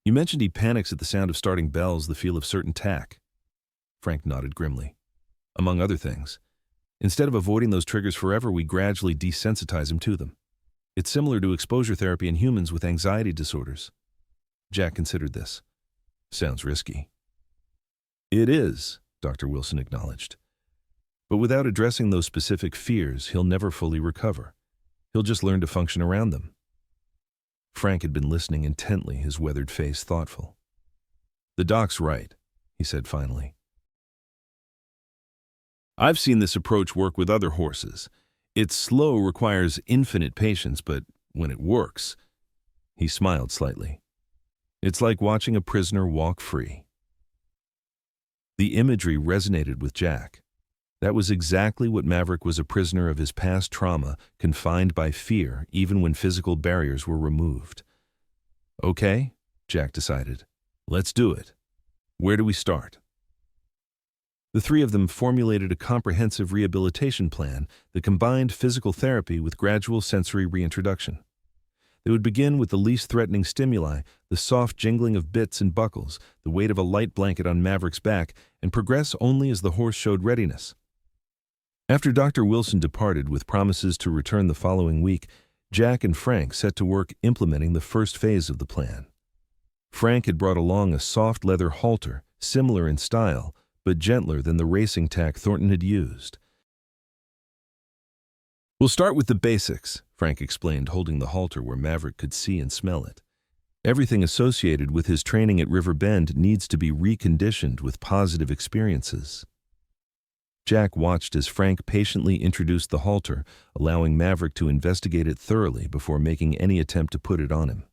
You mentioned he panics at the sound of starting bells, the feel of certain tack. Frank nodded grimly. Among other things. Instead of avoiding those triggers forever, we gradually desensitize him to them. It's similar to exposure therapy in humans with anxiety disorders. Jack considered this. Sounds risky. It is, Dr. Wilson acknowledged. But without addressing those specific fears, he'll never fully recover. He'll just learn to function around them. Frank had been listening intently, his weathered face thoughtful. The doc's right, he said finally. I've seen this approach work with other horses. It's slow, requires infinite patience, but when it works, he smiled slightly. It's like watching a prisoner walk free. The imagery resonated with Jack. That was exactly what Maverick was, a prisoner of his past trauma, confined by fear even when physical barriers were removed. Okay, Jack decided. Let's do it. Where do we start? The three of them formulated a comprehensive rehabilitation plan that combined physical therapy with gradual sensory reintroduction. They would begin with the least threatening stimuli, the soft jingling of bits and buckles, the weight of a light blanket on Maverick's back, and progress only as the horse showed readiness. After Dr. Wilson departed with promises to return the following week, Jack and Frank set to work implementing the first phase of the plan. Frank had brought along a soft leather halter, similar in style, but gentler than the racing tack Thornton had used. "We'll start with the basics," Frank explained, holding the halter where Maverick could see and smell it. "Everything associated with his training at River Bend needs to be reconditioned with positive experiences." Jack watched as Frank patiently introduced the halter, allowing Maverick to investigate it thoroughly before making any attempt to put it on him.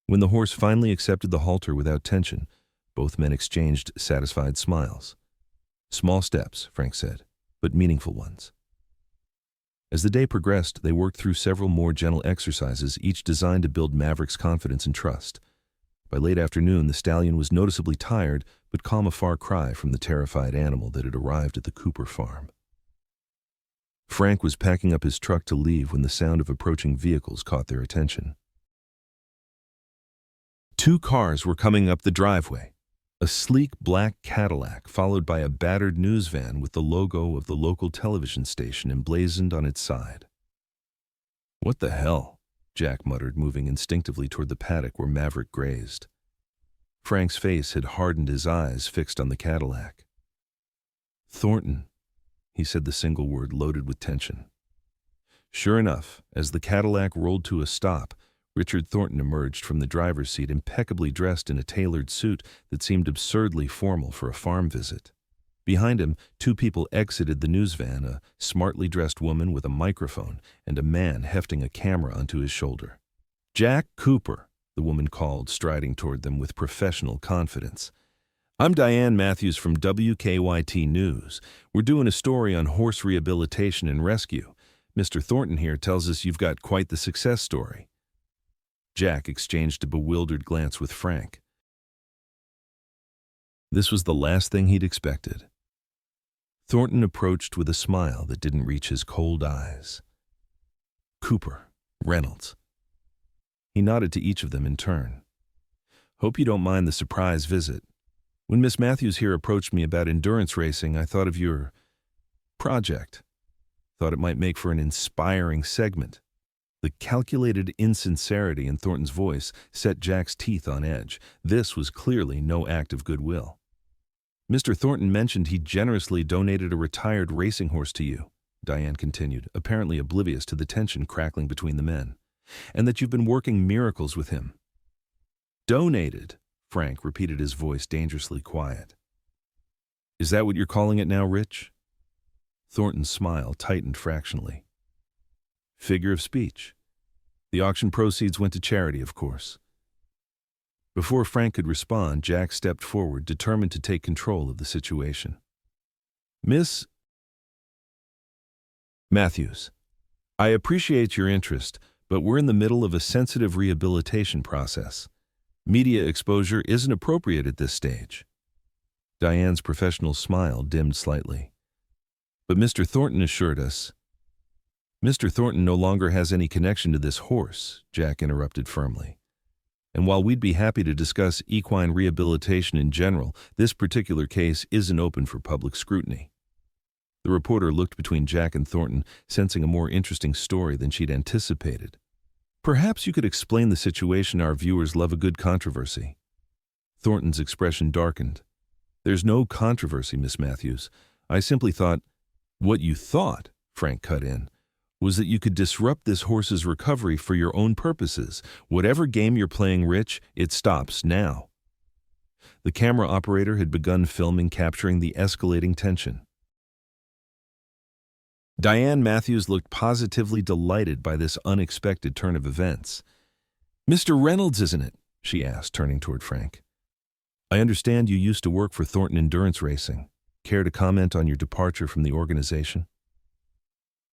When the horse finally accepted the halter without tension, both men exchanged satisfied smiles. "Small steps," Frank said, "but meaningful ones." As the day progressed, they worked through several more gentle exercises, each designed to build Maverick's confidence and trust. By late afternoon, the stallion was noticeably tired, but calm, a far cry from the terrified animal that had arrived at the Cooper farm. Frank was packing up his truck to leave when the sound of approaching vehicles caught their attention. Two cars were coming up the driveway. A sleek black Cadillac, followed by a battered news van with the logo of the local television station emblazoned on its side. "What the hell?" Jack muttered, moving instinctively toward the paddock where Maverick grazed. Frank's face had hardened, his eyes fixed on the Cadillac. "Thornton," he said, the single word loaded with tension. Sure enough, as the Cadillac rolled to a stop, Richard Thornton emerged from the driver's seat, impeccably dressed in a tailored suit that seemed absurdly formal for a farm visit. Behind him, two people exited the news van, a smartly dressed woman with a microphone and a man hefting a camera onto his shoulder. "Jack Cooper," the woman called, striding toward them with professional confidence. "I'm Diane Matthews from WKYT News. We're doing a story on horse rehabilitation and rescue. Mr. Thornton here tells us you've got quite the success story." Jack exchanged a bewildered glance with Frank. This was the last thing he'd expected. Thornton approached with a smile that didn't reach his cold eyes. "Cooper, Reynolds." He nodded to each of them in turn. "Hope you don't mind the surprise visit. When Miss Matthews here approached me about endurance racing, I thought of your project. Thought it might make for an inspiring segment." The calculated insincerity in Thornton's voice set Jack's teeth on edge. This was clearly no act of goodwill. "Mr. Thornton mentioned he generously donated a retired racing horse to you," Diane continued, apparently oblivious to the tension crackling between the men, "and that you've been working miracles with him." "Donated," Frank repeated, his voice dangerously quiet. "Is that what you're calling it now, Rich?" Thornton's smile tightened fractionally. "Figure of speech. The auction proceeds went to charity, of course." Before Frank could respond, Jack stepped forward, determined to take control of the situation. "Miss Matthews, I appreciate your interest, but we're in the middle of a sensitive rehabilitation process. Media exposure isn't appropriate at this stage." Diane's professional smile dimmed slightly. "But Mr. Thornton assured us—" "Mr. Thornton no longer has any connection to this horse," Jack interrupted firmly. "And while we'd be happy to discuss equine rehabilitation in general, this particular case isn't open for public scrutiny." The reporter looked between Jack and Thornton, sensing a more interesting story than she'd anticipated. "Perhaps you could explain the situation. Our viewers love a good controversy." Thornton's expression darkened. "There's no controversy, Miss Matthews. I simply thought—" "What you thought," Frank cut in, "was that you could disrupt this horse's recovery for your own purposes. Whatever game you're playing, Rich, it stops now." The camera operator had begun filming, capturing the escalating tension. Diane Matthews looked positively delighted by this unexpected turn of events. "Mr. Reynolds, isn't it?" she asked, turning toward Frank. "I understand you used to work for Thornton Endurance Racing. Care to comment on your departure from the organization?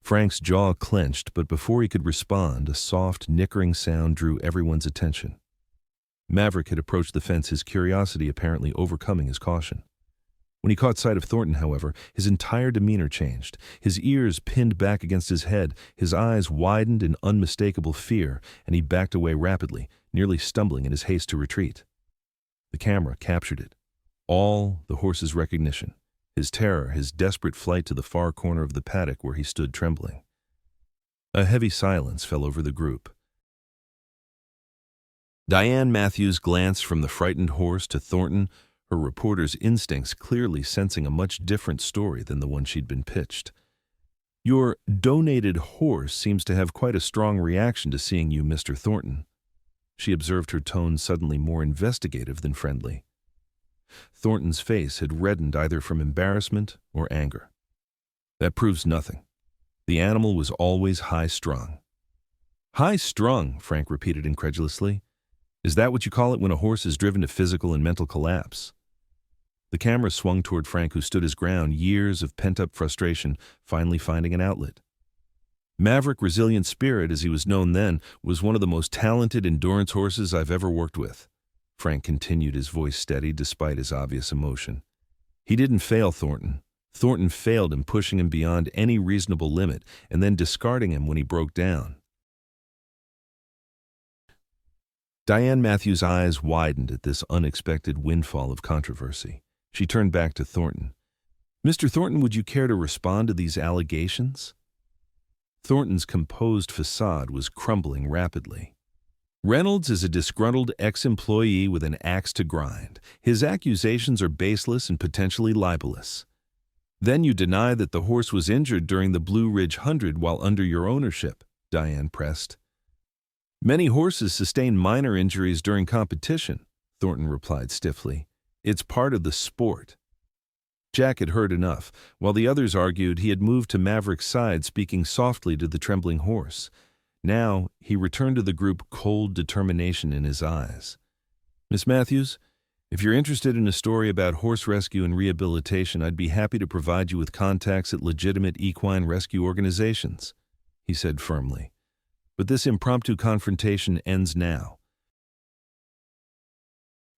Frank's jaw clenched, but before he could respond, a soft, nickering sound drew everyone's attention. Maverick had approached the fence, his curiosity apparently overcoming his caution. When he caught sight of Thornton, however, his entire demeanor changed. His ears pinned back against his head, his eyes widened in unmistakable fear, and he backed away rapidly, nearly stumbling in his haste to retreat. The camera captured it. All the horse's recognition, his terror, his desperate flight to the far corner of the paddock where he stood trembling. A heavy silence fell over the group. Diane Matthews glanced from the frightened horse to Thornton, her reporter's instincts clearly sensing a much different story than the one she'd been pitched. "Your donated horse seems to have quite a strong reaction to seeing you, Mr. Thornton." She observed, her tone suddenly more investigative than friendly. Thornton's face had reddened either from embarrassment or anger. "That proves nothing. The animal was always high-strung." "High-strung," Frank repeated incredulously. "Is that what you call it when a horse is driven to physical and mental collapse?" The camera swung toward Frank, who stood his ground, years of pent-up frustration finally finding an outlet. "Maverick Resilient Spirit, as he was known then, was one of the most talented endurance horses I've ever worked with." Frank continued, his voice steady despite his obvious emotion. "He didn't fail Thornton. Thornton failed him, pushing him beyond any reasonable limit and then discarding him when he broke down." Diane Matthews' eyes widened at this unexpected windfall of controversy. She turned back to Thornton. "Mr. Thornton, would you care to respond to these allegations?" Thornton's composed facade was crumbling rapidly. "Reynolds is a disgruntled ex-employee with an axe to grind. His accusations are baseless and potentially libelous. Then you deny that the horse was injured during the Blue Ridge 100 while under your ownership," Diane pressed. "Many horses sustain minor injuries during competition," Thornton replied stiffly. "It's part of the sport." Jack had heard enough. While the others argued, he had moved to Maverick's side, speaking softly to the trembling horse. Now, he returned to the group, cold determination in his eyes. "Miss Matthews, if you're interested in a story about horse rescue and rehabilitation, I'd be happy to provide you with contacts at legitimate equine rescue organizations," he said firmly. "But this impromptu confrontation ends now.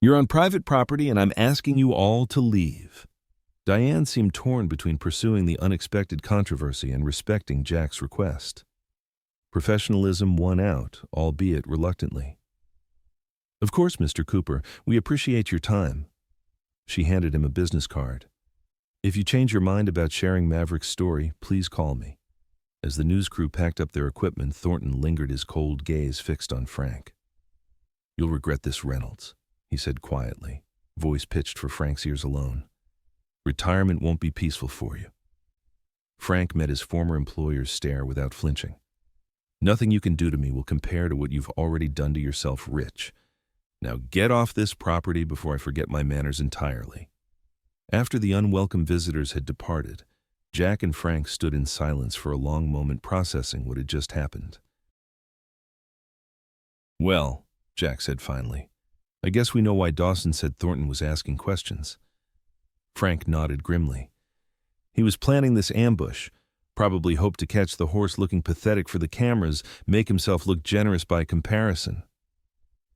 You're on private property, and I'm asking you all to leave." Diane seemed torn between pursuing the unexpected controversy and respecting Jack's request. Professionalism won out, albeit reluctantly. "Of course, Mr. Cooper, we appreciate your time." She handed him a business card. "If you change your mind about sharing Maverick's story, please call me." As the news crew packed up their equipment, Thornton lingered, his cold gaze fixed on Frank. "You'll regret this, Reynolds," he said quietly, voice pitched for Frank's ears alone. "Retirement won't be peaceful for you." Frank met his former employer's stare without flinching. "Nothing you can do to me will compare to what you've already done to yourself, Rich. Now get off this property before I forget my manners entirely." After the unwelcome visitors had departed, Jack and Frank stood in silence for a long moment, processing what had just happened. "Well," Jack said finally, "I guess we know why Dawson said Thornton was asking questions." Frank nodded grimly. "He was planning this ambush, probably hoped to catch the horse looking pathetic for the cameras, make himself look generous by comparison."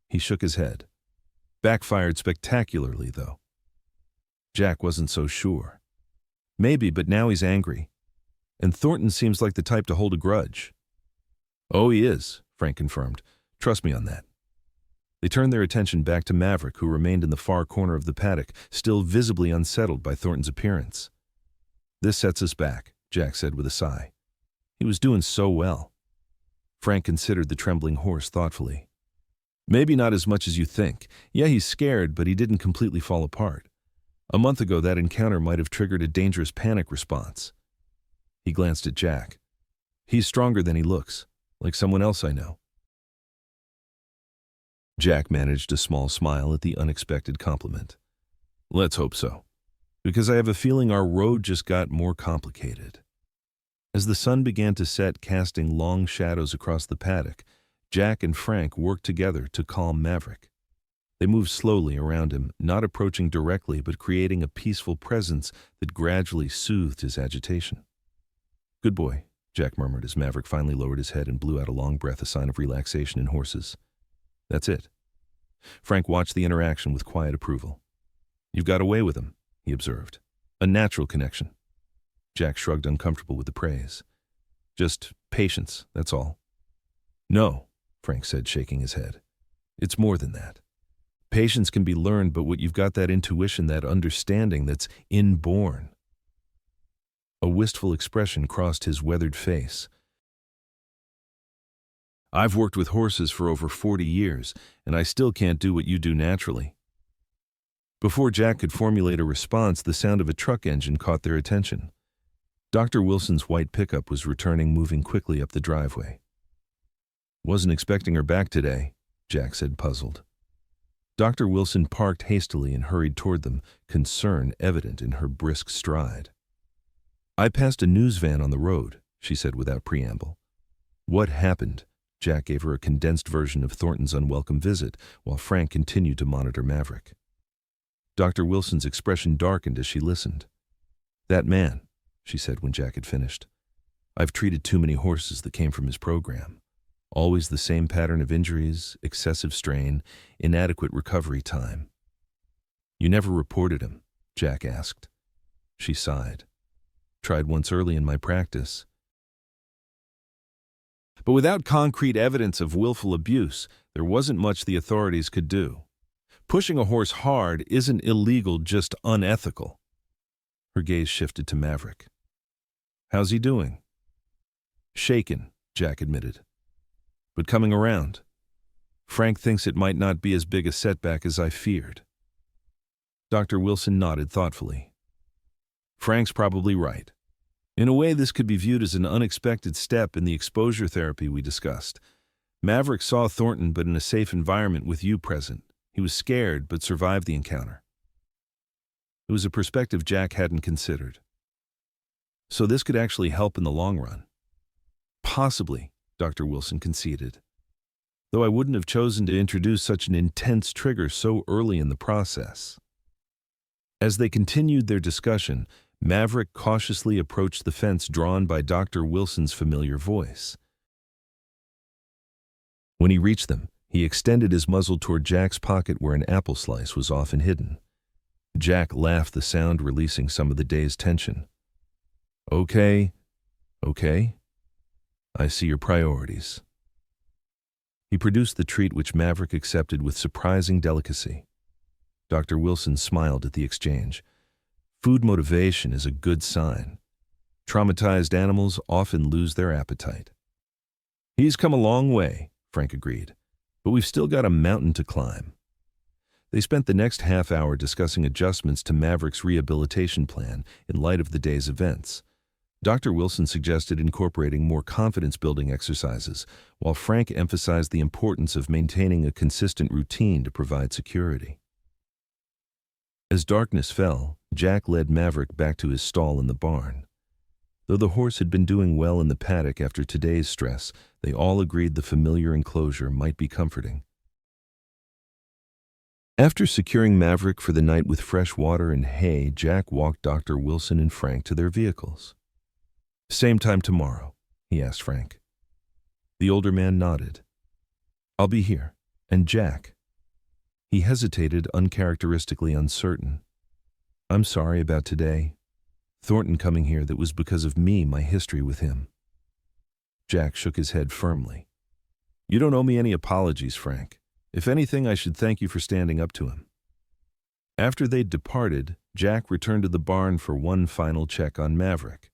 He shook his head. "Backfired spectacularly, though." Jack wasn't so sure. "Maybe, but now he's angry. And Thornton seems like the type to hold a grudge." "Oh, he is," Frank confirmed. "Trust me on that." They turned their attention back to Maverick, who remained in the far corner of the paddock, still visibly unsettled by Thornton's appearance. "This sets us back," Jack said with a sigh. "He was doing so well." Frank considered the trembling horse thoughtfully. "Maybe not as much as you think. Yeah, he's scared, but he didn't completely fall apart. A month ago, that encounter might have triggered a dangerous panic response." He glanced at Jack. "He's stronger than he looks, like someone else I know." Jack managed a small smile at the unexpected compliment. "Let's hope so, because I have a feeling our road just got more complicated." As the sun began to set, casting long shadows across the paddock, Jack and Frank worked together to calm Maverick. They moved slowly around him, not approaching directly but creating a peaceful presence that gradually soothed his agitation. "Good boy," Jack murmured as Maverick finally lowered his head and blew out a long breath, a sign of relaxation in horses. "That's it." Frank watched the interaction with quiet approval. "You've got away with him," he observed. "A natural connection." Jack shrugged, uncomfortable with the praise. "Just patience, that's all." "No," Frank said, shaking his head. "It's more than that. Patience can be learned, but what you've got, that intuition, that understanding that's inborn." A wistful expression crossed his weathered face. "I've worked with horses for over 40 years, and I still can't do what you do naturally." Before Jack could formulate a response, the sound of a truck engine caught their attention. Dr. Wilson's white pickup was returning, moving quickly up the driveway. "Wasn't expecting her back today," Jack said, puzzled. Dr. Wilson parked hastily and hurried toward them, concern evident in her brisk stride. "I passed a news van on the road," she said without preamble. "What happened?" Jack gave her a condensed version of Thornton's unwelcome visit, while Frank continued to monitor Maverick. Dr. Wilson's expression darkened as she listened. "That man," she said when Jack had finished. "I've treated too many horses that came from his program. Always the same pattern of injuries, excessive strain, inadequate recovery time." "You never reported him?" Jack asked. She sighed. "Tried once early in my practice. But without concrete evidence of willful abuse, there wasn't much the authorities could do. Pushing a horse hard isn't illegal, just unethical." Her gaze shifted to Maverick. "How's he doing?" "Shaken," Jack admitted. "But coming around. Frank thinks it might not be as big a setback as I feared." Dr. Wilson nodded thoughtfully. "Frank's probably right. In a way, this could be viewed as an unexpected step in the exposure therapy we discussed. Maverick saw Thornton, but in a safe environment with you present. He was scared, but survived the encounter." It was a perspective Jack hadn't considered. "So this could actually help in the long run." "Possibly," Dr. Wilson conceded. "Though I wouldn't have chosen to introduce such an intense trigger so early in the process." As they continued their discussion, Maverick cautiously approached the fence drawn by Dr. Wilson's familiar voice. When he reached them, he extended his muzzle toward Jack's pocket where an apple slice was often hidden. Jack laughed, the sound releasing some of the day's tension. Okay. I see your priorities." He produced the treat, which Maverick accepted with surprising delicacy. Dr. Wilson smiled at the exchange. "Food motivation is a good sign. Traumatized animals often lose their appetite." "He's come a long way," Frank agreed, "but we've still got a mountain to climb." They spent the next half hour discussing adjustments to Maverick's rehabilitation plan in light of the day's events. Dr. Wilson suggested incorporating more confidence-building exercises, while Frank emphasized the importance of maintaining a consistent routine to provide security. As darkness fell, Jack led Maverick back to his stall in the barn. Though the horse had been doing well in the paddock after today's stress, they all agreed the familiar enclosure might be comforting. After securing Maverick for the night with fresh water and hay, Jack walked Dr. Wilson and Frank to their vehicles. "Same time tomorrow?" he asked Frank. The older man nodded. "I'll be here. And Jack?" He hesitated, uncharacteristically uncertain. "I'm sorry about today. Thornton coming here, that was because of me, my history with him." Jack shook his head firmly. "You don't owe me any apologies, Frank. If anything, I should thank you for standing up to him." After they'd departed, Jack returned to the barn for one final check on Maverick.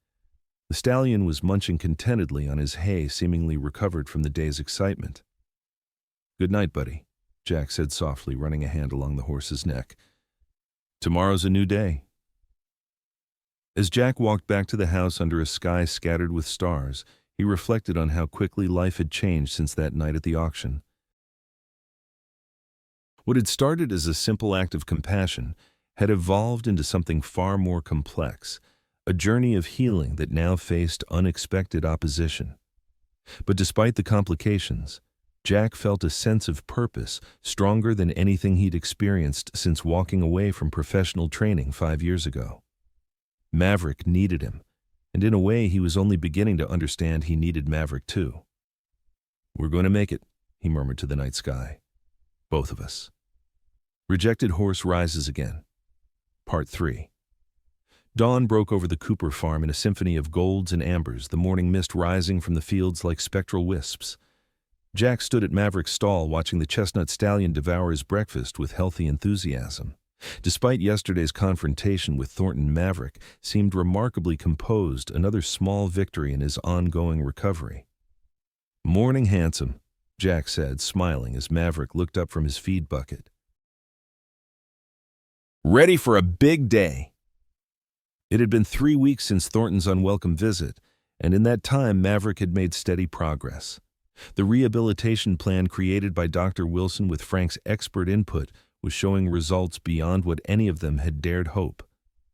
The stallion was munching contentedly on his hay, seemingly recovered from the day's excitement. "Good night, buddy," Jack said softly, running a hand along the horse's neck. "Tomorrow's a new day." As Jack walked back to the house under a sky scattered with stars, he reflected on how quickly life had changed since that night at the auction. What had started as a simple act of compassion had evolved into something far more complex, a journey of healing that now faced unexpected opposition. But despite the complications, Jack felt a sense of purpose, stronger than anything he'd experienced since walking away from professional training 5 years ago. Maverick needed him, and in a way he was only beginning to understand he needed Maverick too. "We're going to make it," he murmured to the night sky. "Both of us." Rejected Horse rises again. Part 3. Dawn broke over the Cooper farm in a symphony of golds and ambers, the morning mist rising from the fields like spectral wisps. Jack stood at Maverick's stall watching the chestnut stallion devour his breakfast with healthy enthusiasm. Despite yesterday's confrontation with Thornton, Maverick seemed remarkably composed, another small victory in his ongoing recovery. "Morning, handsome," Jack said, smiling as Maverick looked up from his feed bucket. "Ready for a big day." It had been 3 weeks since Thornton's unwelcome visit, and in that time Maverick had made steady progress. The rehabilitation plan created by Dr. Wilson with Frank's expert input was showing results beyond what any of them had dared hope.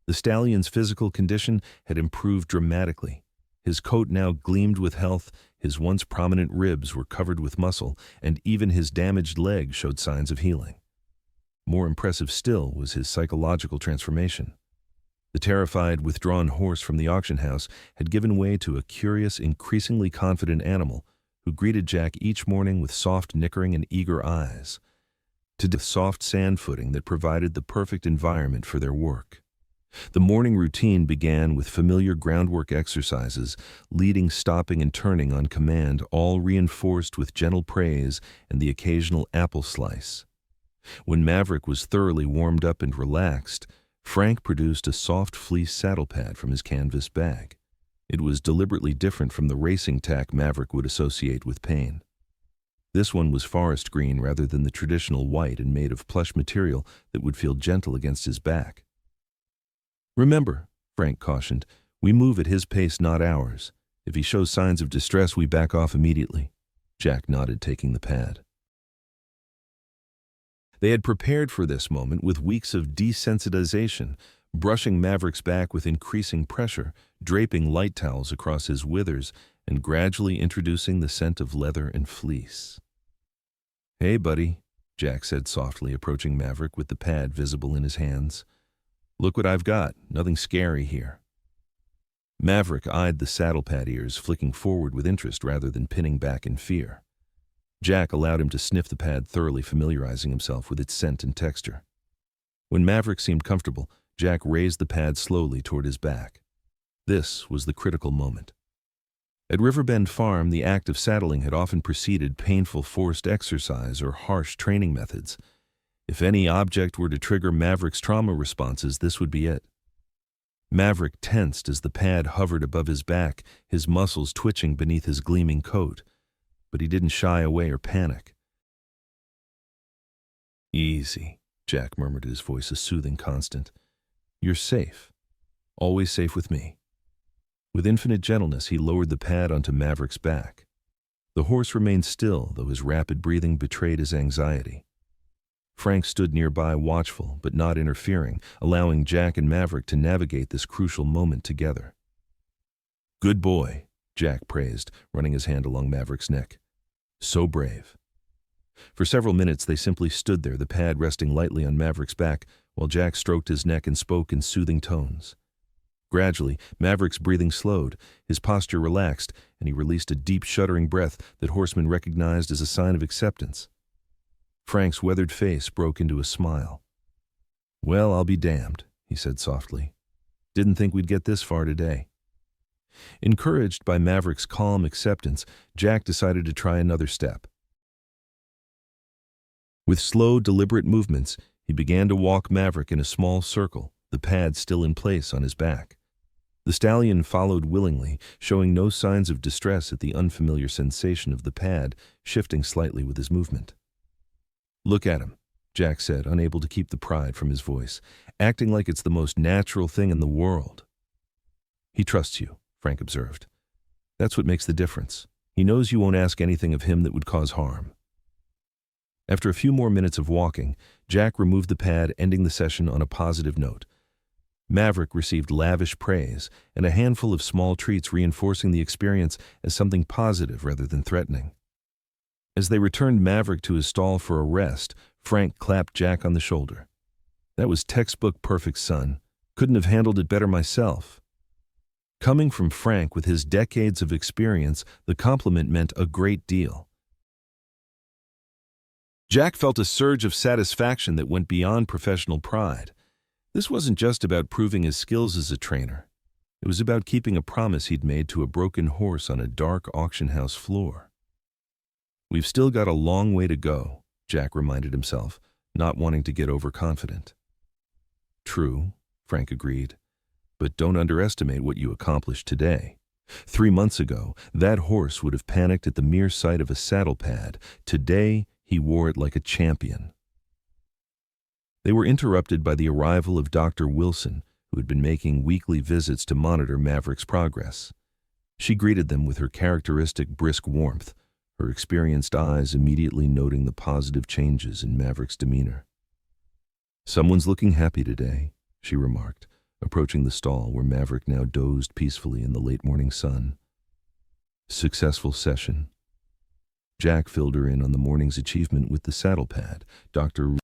The stallion's physical condition had improved dramatically. His coat now gleamed with health, his once prominent ribs were covered with muscle, and even his damaged leg showed signs of healing. More impressive still was his psychological transformation. The terrified, withdrawn horse from the auction house had given way to a curious, increasingly confident animal who greeted Jack each morning with soft nickering and eager eyes, to the soft sand footing that provided the perfect environment for their work. The morning routine began with familiar groundwork exercises, leading, stopping, and turning on command, all reinforced with gentle praise and the occasional apple slice. When Maverick was thoroughly warmed up and relaxed, Frank produced a soft fleece saddle pad from his canvas bag. It was deliberately different from the racing tack Maverick would associate with pain. This one was forest green rather than the traditional white and made of plush material that would feel gentle against his back. "Remember," Frank cautioned, "we move at his pace, not ours. If he shows signs of distress, we back off immediately." Jack nodded, taking the pad. They had prepared for this moment with weeks of desensitization, brushing Maverick's back with increasing pressure, draping light towels across his withers, and gradually introducing the scent of leather and fleece. "Hey, buddy," Jack said softly, approaching Maverick with the pad visible in his hands. "Look what I've got. Nothing scary here." Maverick eyed the saddle pad ears, flicking forward with interest rather than pinning back in fear. Jack allowed him to sniff the pad, thoroughly familiarizing himself with its scent and texture. When Maverick seemed comfortable, Jack raised the pad slowly toward his back. This was the critical moment. At Riverbend Farm, the act of saddling had often preceded painful forced exercise or harsh training methods. If any object were to trigger Maverick's trauma responses, this would be it. Maverick tensed as the pad hovered above his back, his muscles twitching beneath his gleaming coat. But he didn't shy away or panic. "Easy," Jack murmured, his voice a soothing constant. "You're safe. Always safe with me." With infinite gentleness, he lowered the pad onto Maverick's back. The horse remained still, though his rapid breathing betrayed his anxiety. Frank stood nearby, watchful but not interfering, allowing Jack and Maverick to navigate this crucial moment together. "Good boy," Jack praised, running his hand along Maverick's neck. "So brave." For several minutes they simply stood there, the pad resting lightly on Maverick's back, while Jack stroked his neck and spoke in soothing tones. Gradually, Maverick's breathing slowed, his posture relaxed, and he released a deep, shuddering breath that horsemen recognized as a sign of acceptance. Frank's weathered face broke into a smile. "Well, I'll be damned," he said softly. "Didn't think we'd get this far today." Encouraged by Maverick's calm acceptance, Jack decided to try another step. With slow, deliberate movements, he began to walk Maverick in a small circle, the pad still in place on his back. The stallion followed willingly, showing no signs of distress at the unfamiliar sensation of the pad shifting slightly with his movement. "Look at him," Jack said, unable to keep the pride from his voice, "acting like it's the most natural thing in the world." "He trusts you," Frank observed. "That's what makes the difference. He knows you won't ask anything of him that would cause harm." After a few more minutes of walking, Jack removed the pad, ending the session on a positive note. Maverick received lavish praise and a handful of small treats, reinforcing the experience as something positive rather than threatening. As they returned Maverick to his stall for a rest, Frank clapped Jack on the shoulder. "That was textbook perfect, son. Couldn't have handled it better myself." Coming from Frank with his decades of experience, the compliment meant a great deal. Jack felt a surge of satisfaction that went beyond professional pride. This wasn't just about proving his skills as a trainer. It was about keeping a promise he'd made to a broken horse on a dark auction house floor. "We've still got a long way to go," Jack reminded himself, not wanting to get overconfident. "True," Frank agreed, "but don't underestimate what you accomplished today. 3 months ago, that horse would have panicked at the mere sight of a saddle pad. Today, he wore it like a champion." They were interrupted by the arrival of Dr. Wilson, who had been making weekly visits to monitor Maverick's progress. She greeted them with her characteristic brisk warmth, her experienced eyes immediately noting the positive changes in Maverick's demeanor. "Someone's looking happy today," she remarked, approaching the stall where Maverick now dozed peacefully in the late morning sun. "Successful session." Jack filled her in on the morning's achievement with the saddle pad. Dr.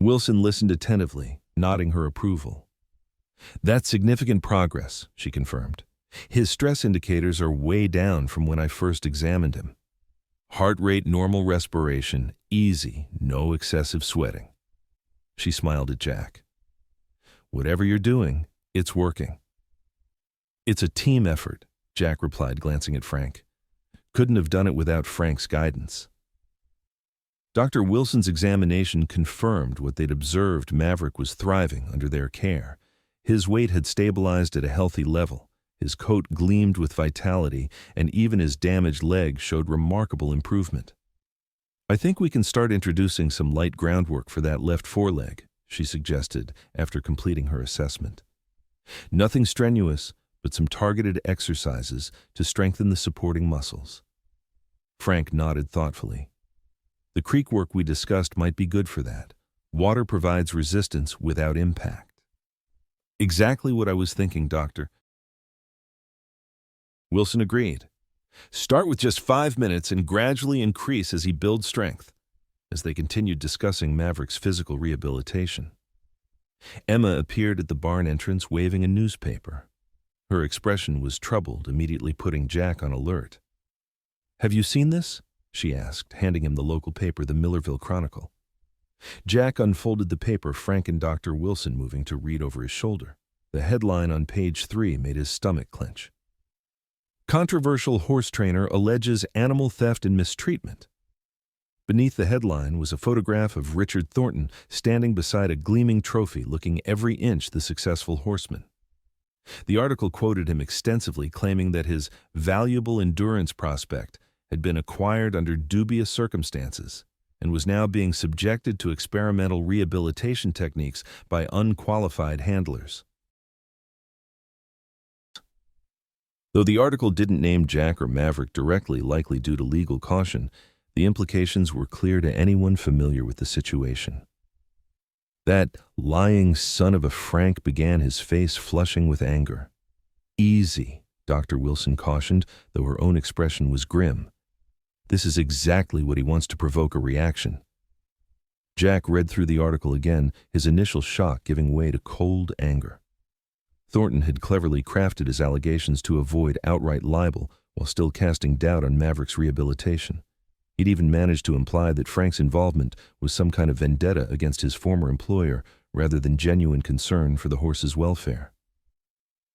Wilson listened attentively, nodding her approval. "That's significant progress," she confirmed. "His stress indicators are way down from when I first examined him. Heart rate, normal respiration, easy, no excessive sweating." She smiled at Jack. "Whatever you're doing, it's working." "It's a team effort," Jack replied, glancing at Frank. "Couldn't have done it without Frank's guidance." Dr. Wilson's examination confirmed what they'd observed. Maverick was thriving under their care. His weight had stabilized at a healthy level. His coat gleamed with vitality, and even his damaged leg showed remarkable improvement. "I think we can start introducing some light groundwork for that left foreleg," she suggested after completing her assessment. "Nothing strenuous, but some targeted exercises to strengthen the supporting muscles." Frank nodded thoughtfully. "The creek work we discussed might be good for that. Water provides resistance without impact." "Exactly what I was thinking, Doctor." Wilson agreed. "Start with just 5 minutes and gradually increase as he builds strength." As they continued discussing Maverick's physical rehabilitation, Emma appeared at the barn entrance waving a newspaper. Her expression was troubled, immediately putting Jack on alert. "Have you seen this?" she asked, handing him the local paper, the Millerville Chronicle. Jack unfolded the paper, Frank and Dr. Wilson moving to read over his shoulder. The headline on page 3 made his stomach clench. "Controversial horse trainer alleges animal theft and mistreatment." Beneath the headline was a photograph of Richard Thornton standing beside a gleaming trophy, looking every inch the successful horseman. The article quoted him extensively, claiming that his valuable endurance prospect had been acquired under dubious circumstances and was now being subjected to experimental rehabilitation techniques by unqualified handlers. Though the article didn't name Jack or Maverick directly, likely due to legal caution, the implications were clear to anyone familiar with the situation. That lying son of a Frank began, his face flushing with anger. "Easy," Dr. Wilson cautioned, though her own expression was grim. "This is exactly what he wants to provoke a reaction." Jack read through the article again, his initial shock giving way to cold anger. Thornton had cleverly crafted his allegations to avoid outright libel while still casting doubt on Maverick's rehabilitation. He'd even managed to imply that Frank's involvement was some kind of vendetta against his former employer rather than genuine concern for the horse's welfare.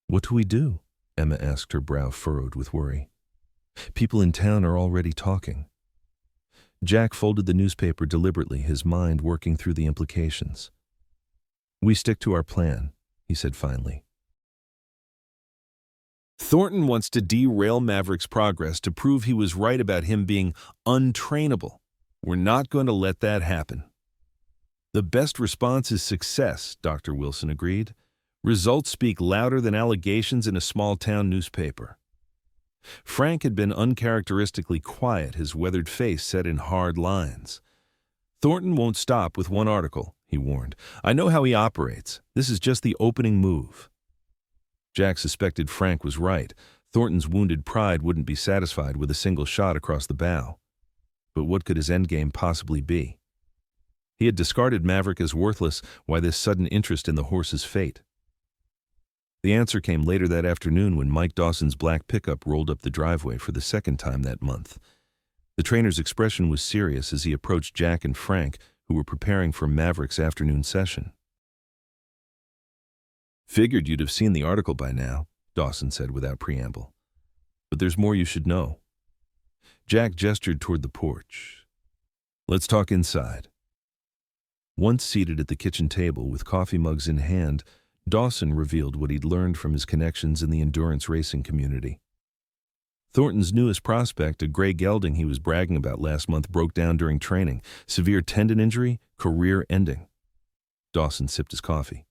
"What do we do?" Emma asked, her brow furrowed with worry. "People in town are already talking." Jack folded the newspaper deliberately, his mind working through the implications. "We stick to our plan," he said finally. "Thornton wants to derail Maverick's progress to prove he was right about him being untrainable. We're not going to let that happen." "The best response is success," Dr. Wilson agreed. "Results speak louder than allegations in a small-town newspaper." Frank had been uncharacteristically quiet, his weathered face set in hard lines. "Thornton won't stop with one article," he warned. "I know how he operates. This is just the opening move." Jack suspected Frank was right. Thornton's wounded pride wouldn't be satisfied with a single shot across the bow. But what could his endgame possibly be? He had discarded Maverick as worthless. Why this sudden interest in the horse's fate? The answer came later that afternoon when Mike Dawson's black pickup rolled up the driveway for the second time that month. The trainer's expression was serious as he approached Jack and Frank, who were preparing for Maverick's afternoon session. "Figured you'd have seen the article by now," Dawson said without preamble. "But there's more you should know." Jack gestured toward the porch. "Let's talk inside." Once seated at the kitchen table with coffee mugs in hand, Dawson revealed what he'd learned from his connections in the endurance racing community. Thornton's newest prospect, a gray gelding he was bragging about last month, broke down during training. Severe tendon injury, career ending. Dawson sipped his coffee.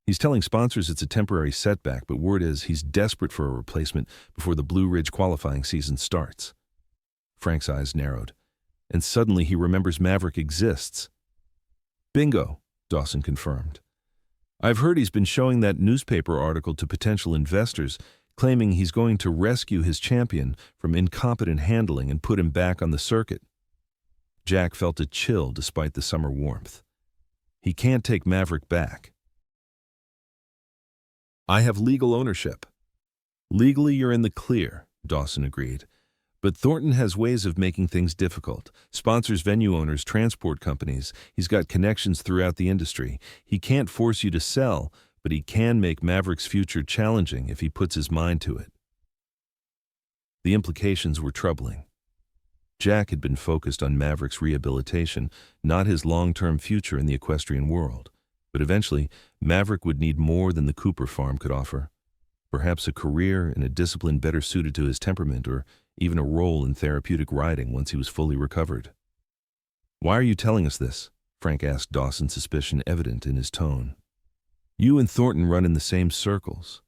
"He's telling sponsors it's a temporary setback, but word is he's desperate for a replacement before the Blue Ridge qualifying season starts." Frank's eyes narrowed, and suddenly he remembers Maverick exists. "Bingo," Dawson confirmed. "I've heard he's been showing that newspaper article to potential investors, claiming he's going to rescue his champion from incompetent handling and put him back on the circuit." Jack felt a chill despite the summer warmth. He can't take Maverick back. "I have legal ownership." "Legally, you're in the clear," Dawson agreed. "But Thornton has ways of making things difficult. Sponsors, venue owners, transport companies. He's got connections throughout the industry. He can't force you to sell, but he can make Maverick's future challenging if he puts his mind to it." The implications were troubling. Jack had been focused on Maverick's rehabilitation, not his long-term future in the equestrian world. But eventually, Maverick would need more than the Cooper farm could offer. Perhaps a career in a discipline better suited to his temperament, or even a role in therapeutic riding once he was fully recovered. "Why are you telling us this?" Frank asked Dawson, suspicion evident in his tone. "You and Thornton run in the same circles."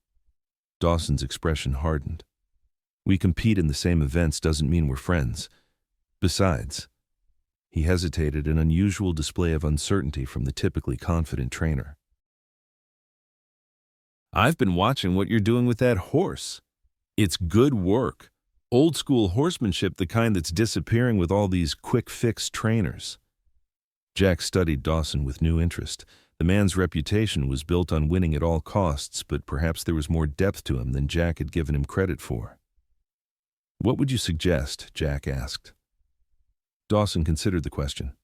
Dawson's expression hardened. "We compete in the same events doesn't mean we're friends. Besides," he hesitated, an unusual display of uncertainty from the typically confident trainer. "I've been watching what you're doing with that horse. It's good work. Old-school horsemanship, the kind that's disappearing with all these quick-fix trainers." Jack studied Dawson with new interest. The man's reputation was built on winning at all costs, but perhaps there was more depth to him than Jack had given him credit for. "What would you suggest?" Jack asked. Dawson considered the question.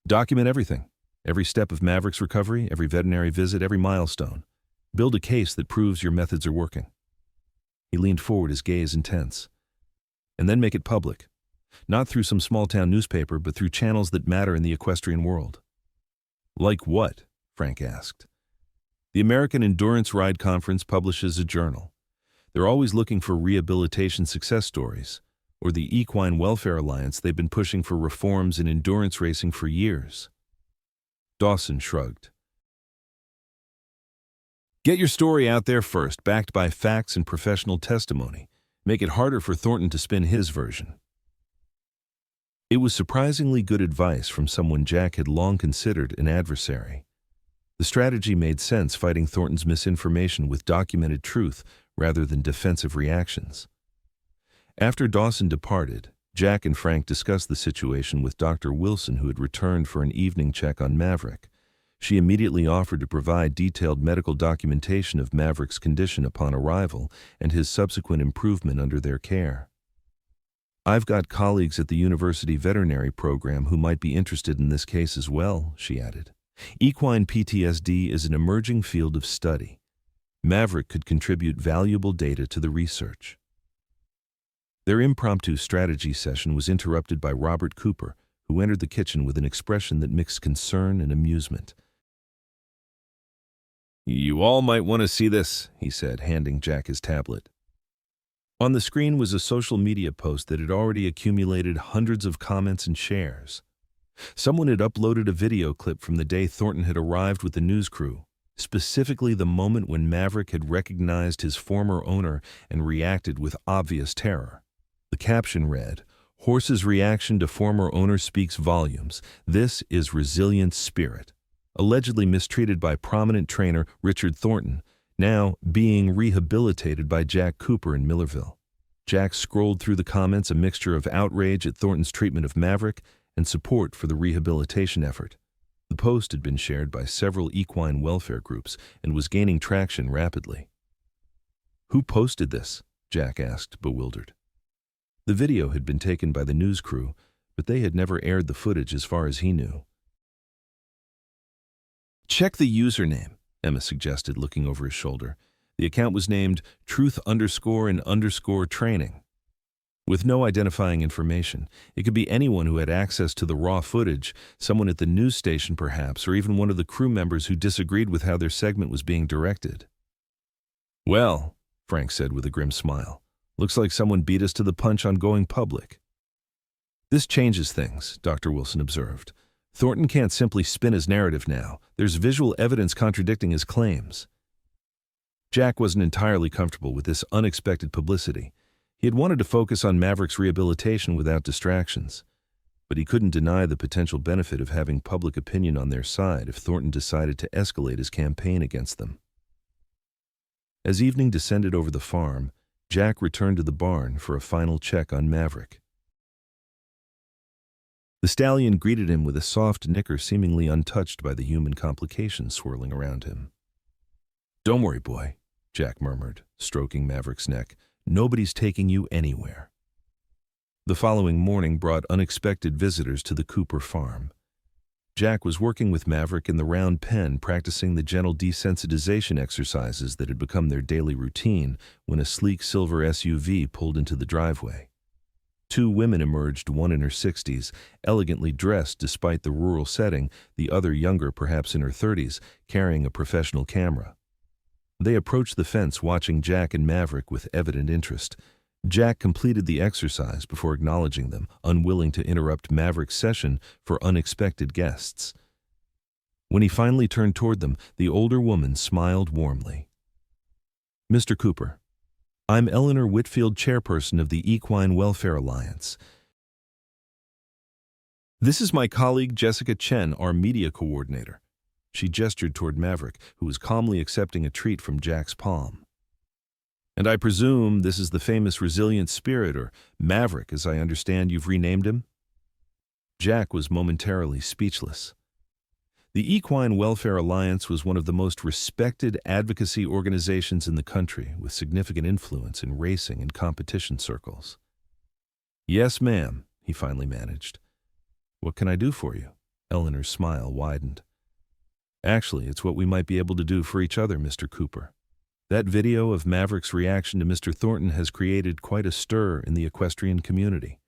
"Document everything. Every step of Maverick's recovery, every veterinary visit, every milestone. Build a case that proves your methods are working." He leaned forward, his gaze intense. "And then make it public. Not through some small-town newspaper, but through channels that matter in the equestrian world." "Like what?" Frank asked. "The American Endurance Ride Conference publishes a journal. They're always looking for rehabilitation success stories. Or the Equine Welfare Alliance, they've been pushing for reforms in endurance racing for years." Dawson shrugged. "Get your story out there first, backed by facts and professional testimony. Make it harder for Thornton to spin his version." It was surprisingly good advice from someone Jack had long considered an adversary. The strategy made sense, fighting Thornton's misinformation with documented truth rather than defensive reactions. After Dawson departed, Jack and Frank discussed the situation with Dr. Wilson, who had returned for an evening check on Maverick. She immediately offered to provide detailed medical documentation of Maverick's condition upon arrival and his subsequent improvement under their care. "I've got colleagues at the university veterinary program who might be interested in this case as well," she added. "Equine PTSD is an emerging field of study. Maverick could contribute valuable data to the research." Their impromptu strategy session was interrupted by Robert Cooper, who entered the kitchen with an expression that mixed concern and amusement. "You all might want to see this," he said, handing Jack his tablet. On the screen was a social media post that had already accumulated hundreds of comments and shares. Someone had uploaded a video clip from the day Thornton had arrived with the news crew, specifically the moment when Maverick had recognized his former owner and reacted with obvious terror. The caption read, "Horse's reaction to former owner speaks volumes. This is resilient spirit." Allegedly mistreated by prominent trainer Richard Thornton, Now being rehabilitated by Jack Cooper in Millerville. Jack scrolled through the comments, a mixture of outrage at Thornton's treatment of Maverick and support for the rehabilitation effort. The post had been shared by several equine welfare groups and was gaining traction rapidly. "Who posted this?" Jack asked, bewildered. The video had been taken by the news crew, but they had never aired the footage as far as he knew. "Check the username," Emma suggested, looking over his shoulder. The account was named truth_and_training. With no identifying information, it could be anyone who had access to the raw footage, someone at the news station perhaps, or even one of the crew members who disagreed with how their segment was being directed. "Well," Frank said with a grim smile, "looks like someone beat us to the punch on going public." "This changes things," Dr. Wilson observed. "Thornton can't simply spin his narrative now. There's visual evidence contradicting his claims." Jack wasn't entirely comfortable with this unexpected publicity. He had wanted to focus on Maverick's rehabilitation without distractions, but he couldn't deny the potential benefit of having public opinion on their side if Thornton decided to escalate his campaign against them. As evening descended over the farm, Jack returned to the barn for a final check on Maverick. The stallion greeted him with a soft nicker seemingly untouched by the human complications swirling around him. "Don't worry, boy," Jack murmured, stroking Maverick's neck. "Nobody's taking you anywhere." The following morning brought unexpected visitors to the Cooper farm. Jack was working with Maverick in the round pen, practicing the gentle desensitization exercises that had become their daily routine when a sleek silver SUV pulled into the driveway. Two women emerged, one in her 60s, elegantly dressed despite the rural setting, the other younger, perhaps in her 30s, carrying a professional camera. They approached the fence, watching Jack and Maverick with evident interest. Jack completed the exercise before acknowledging them, unwilling to interrupt Maverick's session for unexpected guests. When he finally turned toward them, the older woman smiled warmly. "Mr. Cooper, I'm Eleanor Whitfield, chairperson of the Equine Welfare Alliance. This is my colleague Jessica Chen, our media coordinator." She gestured toward Maverick, who was calmly accepting a treat from Jack's palm. "And I presume this is the famous resilient spirit, or Maverick, as I understand you've renamed him?" Jack was momentarily speechless. The Equine Welfare Alliance was one of the most respected advocacy organizations in the country, with significant influence in racing and competition circles. "Yes, ma'am," he finally managed. "What can I do for you?" Eleanor's smile widened. "Actually, it's what we might be able to do for each other, Mr. Cooper. That video of Maverick's reaction to Mr. Thornton has created quite a stir in the equestrian community.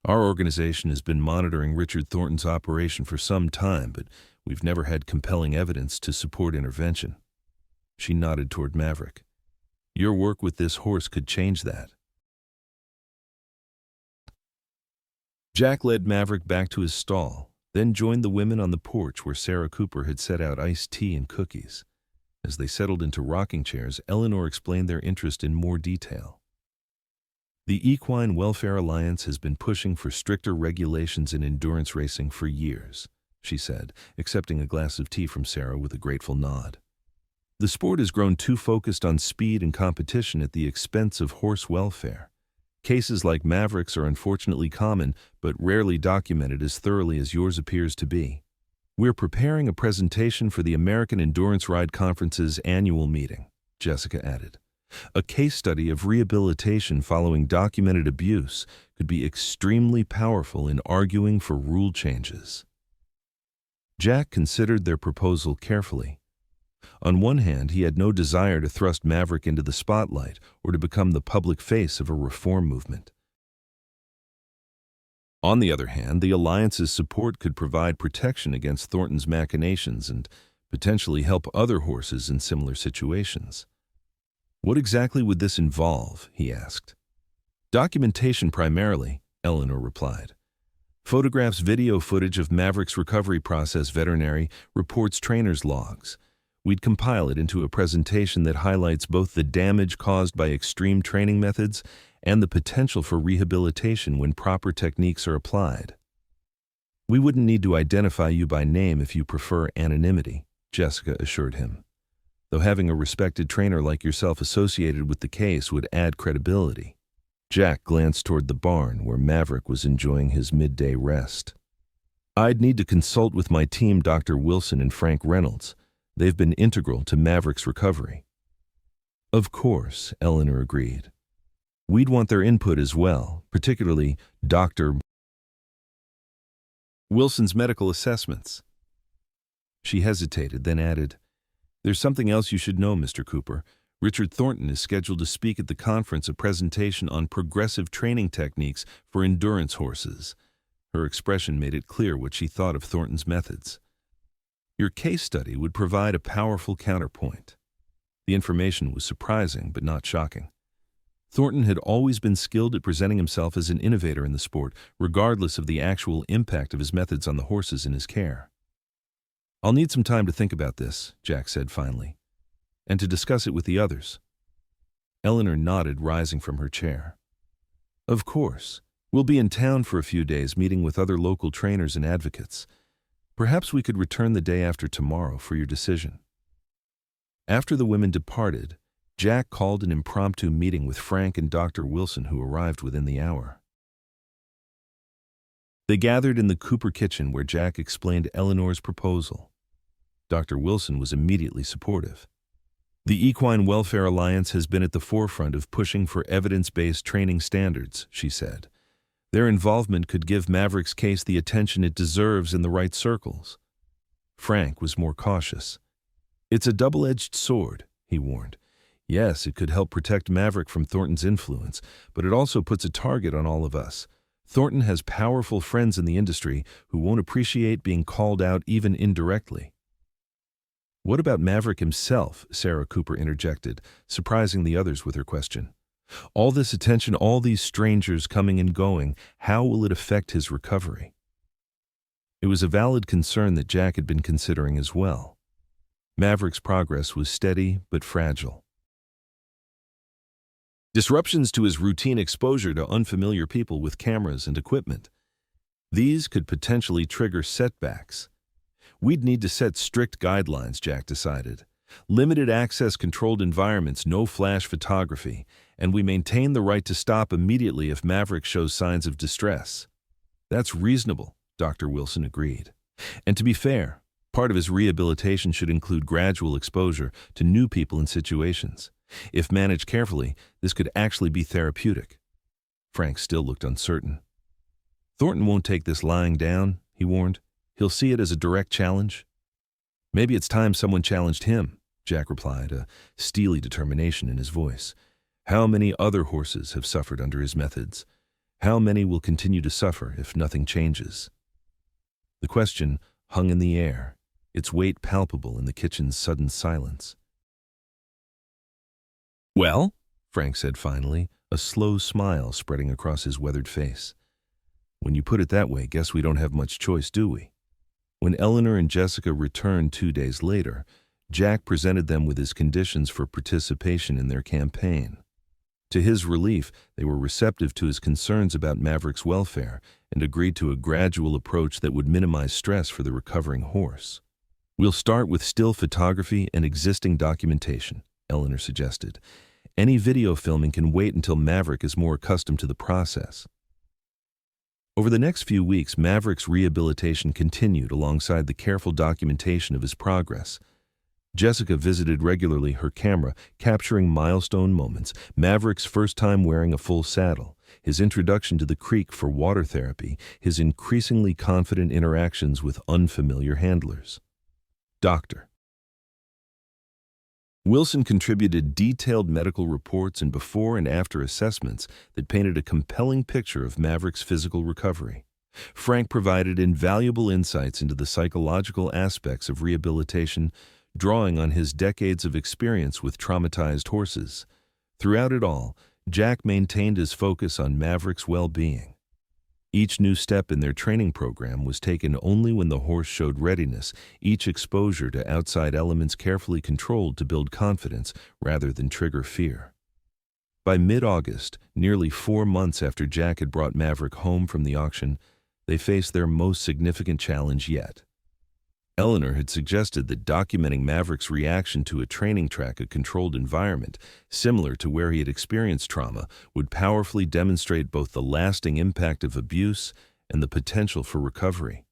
Our organization has been monitoring Richard Thornton's operation for some time, but we've never had compelling evidence to support intervention." She nodded toward Maverick. "Your work with this horse could change that." Jack led Maverick back to his stall, then joined the women on the porch where Sarah Cooper had set out iced tea and cookies. As they settled into rocking chairs, Eleanor explained their interest in more detail. "The Equine Welfare Alliance has been pushing for stricter regulations in endurance racing for years," she said, accepting a glass of tea from Sarah with a grateful nod. "The sport has grown too focused on speed and competition at the expense of horse welfare. Cases like Maverick's are unfortunately common, but rarely documented as thoroughly as yours appears to be. We're preparing a presentation for the American Endurance Ride Conference's annual meeting," Jessica added. "A case study of rehabilitation following documented abuse could be extremely powerful in arguing for rule changes." Jack considered their proposal carefully. On one hand, he had no desire to thrust Maverick into the spotlight or to become the public face of a reform movement. On the other hand, the Alliance's support could provide protection against Thornton's machinations and potentially help other horses in similar situations. "What exactly would this involve?" he asked. "Documentation primarily," Eleanor replied. "Photographs, video footage of Maverick's recovery process, veterinary reports, trainers' logs. We'd compile it into a presentation that highlights both the damage caused by extreme training methods and the potential for rehabilitation when proper techniques are applied." "We wouldn't need to identify you by name if you prefer anonymity," Jessica assured him. though having a respected trainer like yourself associated with the case would add credibility. Jack glanced toward the barn where Maverick was enjoying his midday rest. I'd need to consult with my team, Dr. Wilson and Frank Reynolds. They've been integral to Maverick's recovery. Of course, Eleanor agreed. We'd want their input as well, particularly Dr. Wilson's medical assessments. She hesitated, then added, There's something else you should know, Mr. Cooper. Richard Thornton is scheduled to speak at the conference, a presentation on progressive training techniques for endurance horses. Her expression made it clear what she thought of Thornton's methods. Your case study would provide a powerful counterpoint. The information was surprising, but not shocking. Thornton had always been skilled at presenting himself as an innovator in the sport, regardless of the actual impact of his methods on the horses in his care. I'll need some time to think about this, Jack said finally, and to discuss it with the others. Eleanor nodded, rising from her chair. Of course. We'll be in town for a few days, meeting with other local trainers and advocates. Perhaps we could return the day after tomorrow for your decision. After the women departed, Jack called an impromptu meeting with Frank and Dr. Wilson, who arrived within the hour. They gathered in the Cooper kitchen where Jack explained Eleanor's proposal. Dr. Wilson was immediately supportive. The Equine Welfare Alliance has been at the forefront of pushing for evidence-based training standards, she said. Their involvement could give Maverick's case the attention it deserves in the right circles. Frank was more cautious. It's a double-edged sword, he warned. Yes, it could help protect Maverick from Thornton's influence, but it also puts a target on all of us. Thornton has powerful friends in the industry who won't appreciate being called out even indirectly. What about Maverick himself? Sarah Cooper interjected, surprising the others with her question. All this attention, all these strangers coming and going, how will it affect his recovery? It was a valid concern that Jack had been considering as well. Maverick's progress was steady but fragile. Disruptions to his routine exposure to unfamiliar people with cameras and equipment. These could potentially trigger setbacks. We'd need to set strict guidelines, Jack decided. Limited access controlled environments, no flash photography, and we maintain the right to stop immediately if Maverick shows signs of distress. That's reasonable, Dr. Wilson agreed. And to be fair, part of his rehabilitation should include gradual exposure to new people and situations. If managed carefully, this could actually be therapeutic. Frank still looked uncertain. Thornton won't take this lying down, he warned. He'll see it as a direct challenge. Maybe it's time someone challenged him, Jack replied, a steely determination in his voice. How many other horses have suffered under his methods? How many will continue to suffer if nothing changes? The question hung in the air, its weight palpable in the kitchen's sudden silence. Well, Frank said finally, a slow smile spreading across his weathered face. When you put it that way, guess we don't have much choice, do we? When Eleanor and Jessica returned 2 days later, Jack presented them with his conditions for participation in their campaign. To his relief, they were receptive to his concerns about Maverick's welfare and agreed to a gradual approach that would minimize stress for the recovering horse. We'll start with still photography and existing documentation, Eleanor suggested. Any video filming can wait until Maverick is more accustomed to the process. Over the next few weeks, Maverick's rehabilitation continued alongside the careful documentation of his progress. Jessica visited regularly, her camera capturing milestone moments: Maverick's first time wearing a full saddle, his introduction to the creek for water therapy, his increasingly confident interactions with unfamiliar handlers. Dr. Wilson contributed detailed medical reports and before and after assessments that painted a compelling picture of Maverick's physical recovery. Frank provided invaluable insights into the psychological aspects of rehabilitation, drawing on his decades of experience with traumatized horses. Throughout it all, Jack maintained his focus on Maverick's well-being. Each new step in their training program was taken only when the horse showed readiness, each exposure to outside elements carefully controlled to build confidence rather than trigger fear. By mid-August, nearly 4 months after Jack had brought Maverick home from the auction, they faced their most significant challenge yet. Eleanor had suggested that documenting Maverick's reaction to a training track, a controlled environment, similar to where he had experienced trauma, would powerfully demonstrate both the lasting impact of abuse and the potential for recovery.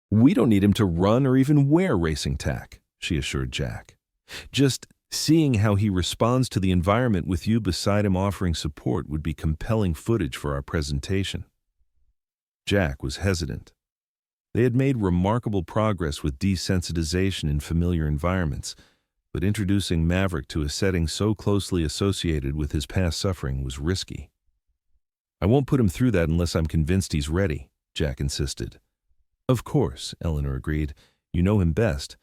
"We don't need him to run or even wear racing tack," she assured Jack. "Just seeing how he responds to the environment with you beside him offering support would be compelling footage for our presentation." Jack was hesitant. They had made remarkable progress with desensitization in familiar environments, but introducing Maverick to a setting so closely associated with his past suffering was risky. "I won't put him through that unless I'm convinced he's ready," Jack insisted. "Of course," Eleanor agreed. "You know him best.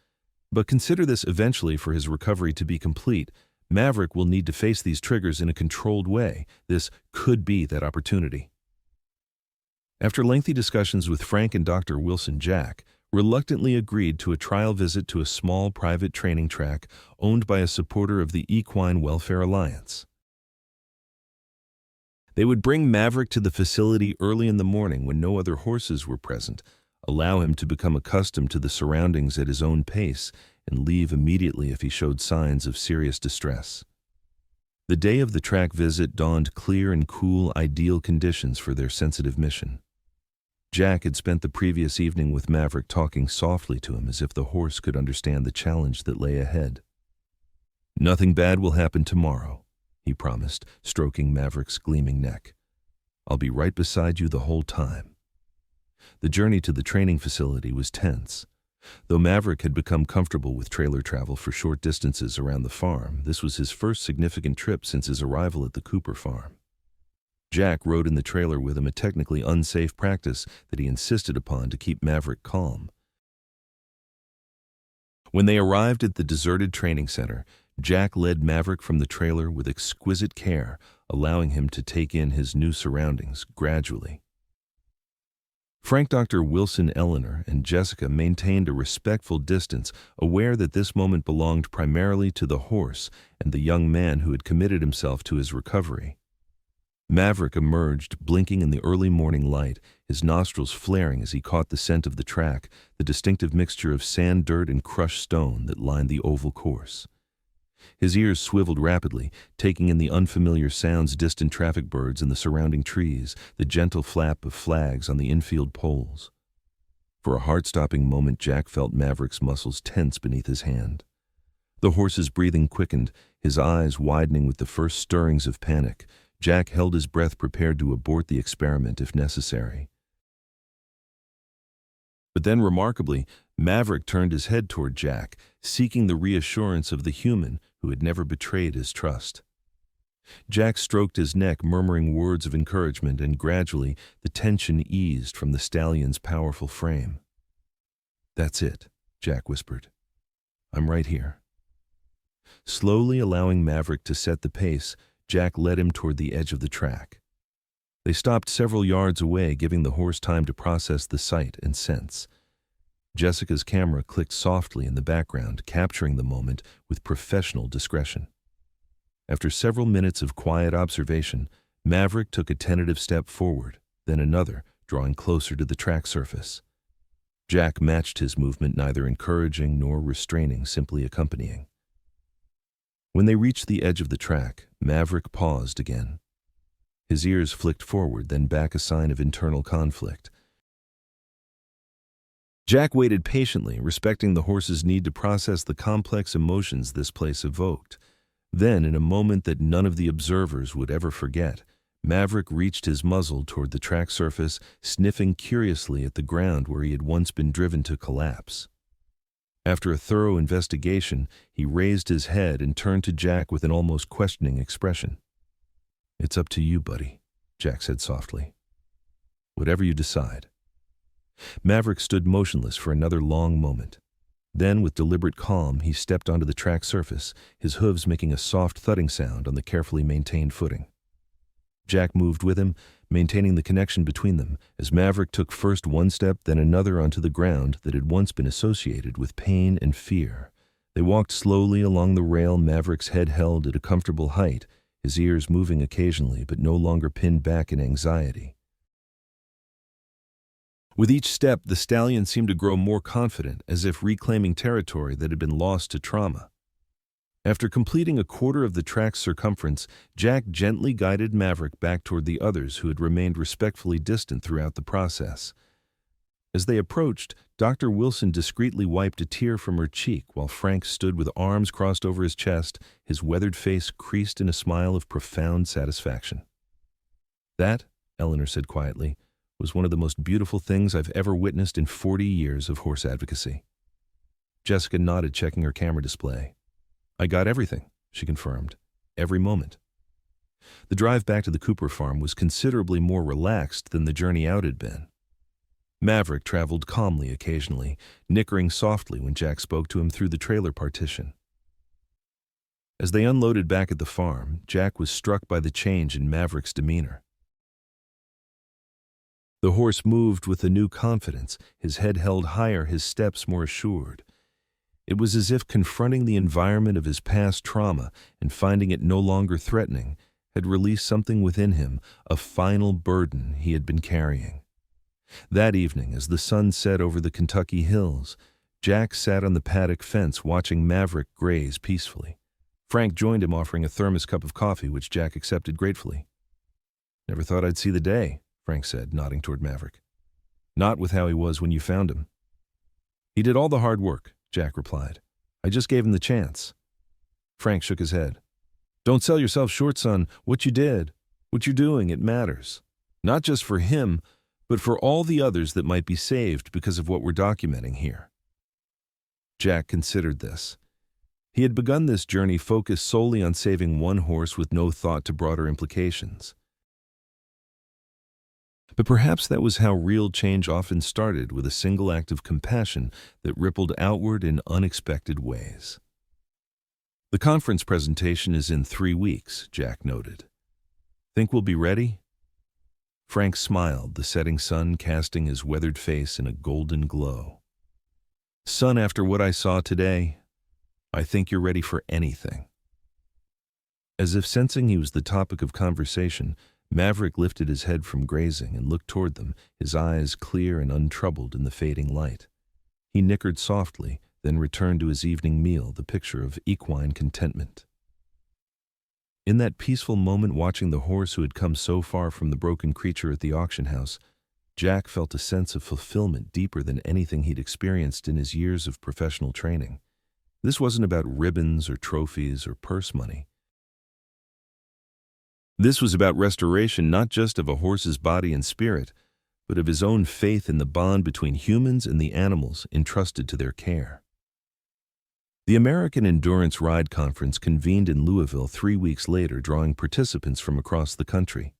But consider this eventually for his recovery to be complete. Maverick will need to face these triggers in a controlled way. This could be that opportunity." After lengthy discussions with Frank and Dr. Wilson, Jack reluctantly agreed to a trial visit to a small private training track owned by a supporter of the Equine Welfare Alliance. They would bring Maverick to the facility early in the morning when no other horses were present, allow him to become accustomed to the surroundings at his own pace, and leave immediately if he showed signs of serious distress. The day of the track visit dawned clear and cool, ideal conditions for their sensitive mission. Jack had spent the previous evening with Maverick, talking softly to him as if the horse could understand the challenge that lay ahead. "Nothing bad will happen tomorrow," he promised, stroking Maverick's gleaming neck. "I'll be right beside you the whole time." The journey to the training facility was tense. Though Maverick had become comfortable with trailer travel for short distances around the farm, this was his first significant trip since his arrival at the Cooper farm. Jack rode in the trailer with him, a technically unsafe practice that he insisted upon to keep Maverick calm. When they arrived at the deserted training center, Jack led Maverick from the trailer with exquisite care, allowing him to take in his new surroundings gradually. Frank, Dr. Wilson, Eleanor, and Jessica maintained a respectful distance, aware that this moment belonged primarily to the horse and the young man who had committed himself to his recovery. Maverick emerged, blinking in the early morning light, his nostrils flaring as he caught the scent of the track, the distinctive mixture of sand, dirt, and crushed stone that lined the oval course. His ears swiveled rapidly, taking in the unfamiliar sounds, distant traffic birds and the surrounding trees, the gentle flap of flags on the infield poles. For a heart-stopping moment, Jack felt Maverick's muscles tense beneath his hand. The horse's breathing quickened, his eyes widening with the first stirrings of panic. Jack held his breath, prepared to abort the experiment if necessary. But then, remarkably, Maverick turned his head toward Jack, seeking the reassurance of the human who had never betrayed his trust. Jack stroked his neck, murmuring words of encouragement, and gradually the tension eased from the stallion's powerful frame. "That's it," Jack whispered. "I'm right here." Slowly allowing Maverick to set the pace, Jack led him toward the edge of the track. They stopped several yards away, giving the horse time to process the sight and sense. Jessica's camera clicked softly in the background, capturing the moment with professional discretion. After several minutes of quiet observation, Maverick took a tentative step forward, then another, drawing closer to the track surface. Jack matched his movement, neither encouraging nor restraining, simply accompanying. When they reached the edge of the track, Maverick paused again. His ears flicked forward, then back, a sign of internal conflict. Jack waited patiently, respecting the horse's need to process the complex emotions this place evoked. Then, in a moment that none of the observers would ever forget, Maverick reached his muzzle toward the track surface, sniffing curiously at the ground where he had once been driven to collapse. After a thorough investigation, he raised his head and turned to Jack with an almost questioning expression. "It's up to you, buddy," Jack said softly. "Whatever you decide." Maverick stood motionless for another long moment. Then, with deliberate calm, he stepped onto the track surface, his hooves making a soft thudding sound on the carefully maintained footing. Jack moved with him, maintaining the connection between them, as Maverick took first one step, then another onto the ground that had once been associated with pain and fear. They walked slowly along the rail, Maverick's head held at a comfortable height, his ears moving occasionally but no longer pinned back in anxiety. With each step, the stallion seemed to grow more confident, as if reclaiming territory that had been lost to trauma. After completing a quarter of the track's circumference, Jack gently guided Maverick back toward the others who had remained respectfully distant throughout the process. As they approached, Dr. Wilson discreetly wiped a tear from her cheek while Frank stood with arms crossed over his chest, his weathered face creased in a smile of profound satisfaction. "That," Eleanor said quietly, "was one of the most beautiful things I've ever witnessed in 40 years of horse advocacy." Jessica nodded, checking her camera display. "I got everything," she confirmed. "Every moment." The drive back to the Cooper farm was considerably more relaxed than the journey out had been. Maverick traveled calmly occasionally, nickering softly when Jack spoke to him through the trailer partition. As they unloaded back at the farm, Jack was struck by the change in Maverick's demeanor. The horse moved with a new confidence, his head held higher, his steps more assured. It was as if confronting the environment of his past trauma and finding it no longer threatening had released something within him, a final burden he had been carrying. That evening, as the sun set over the Kentucky hills, Jack sat on the paddock fence watching Maverick graze peacefully. Frank joined him, offering a thermos cup of coffee, which Jack accepted gratefully. "Never thought I'd see the day," Frank said, nodding toward Maverick. "Not with how he was when you found him." "He did all the hard work," Jack replied. "I just gave him the chance." Frank shook his head. "Don't sell yourself short, son. What you did, what you're doing, it matters. Not just for him, but for all the others that might be saved because of what we're documenting here." Jack considered this. He had begun this journey focused solely on saving one horse with no thought to broader implications. But perhaps that was how real change often started, with a single act of compassion that rippled outward in unexpected ways. "The conference presentation is in 3 weeks, Jack noted. "Think we'll be ready?" Frank smiled, the setting sun casting his weathered face in a golden glow. "Son, after what I saw today, I think you're ready for anything." As if sensing he was the topic of conversation, Maverick lifted his head from grazing and looked toward them, his eyes clear and untroubled in the fading light. He nickered softly, then returned to his evening meal, the picture of equine contentment. In that peaceful moment, watching the horse who had come so far from the broken creature at the auction house, Jack felt a sense of fulfillment deeper than anything he'd experienced in his years of professional training. This wasn't about ribbons or trophies or purse money. This was about restoration, not just of a horse's body and spirit, but of his own faith in the bond between humans and the animals entrusted to their care. The American Endurance Ride Conference convened in Louisville 3 weeks later, drawing participants from across the country.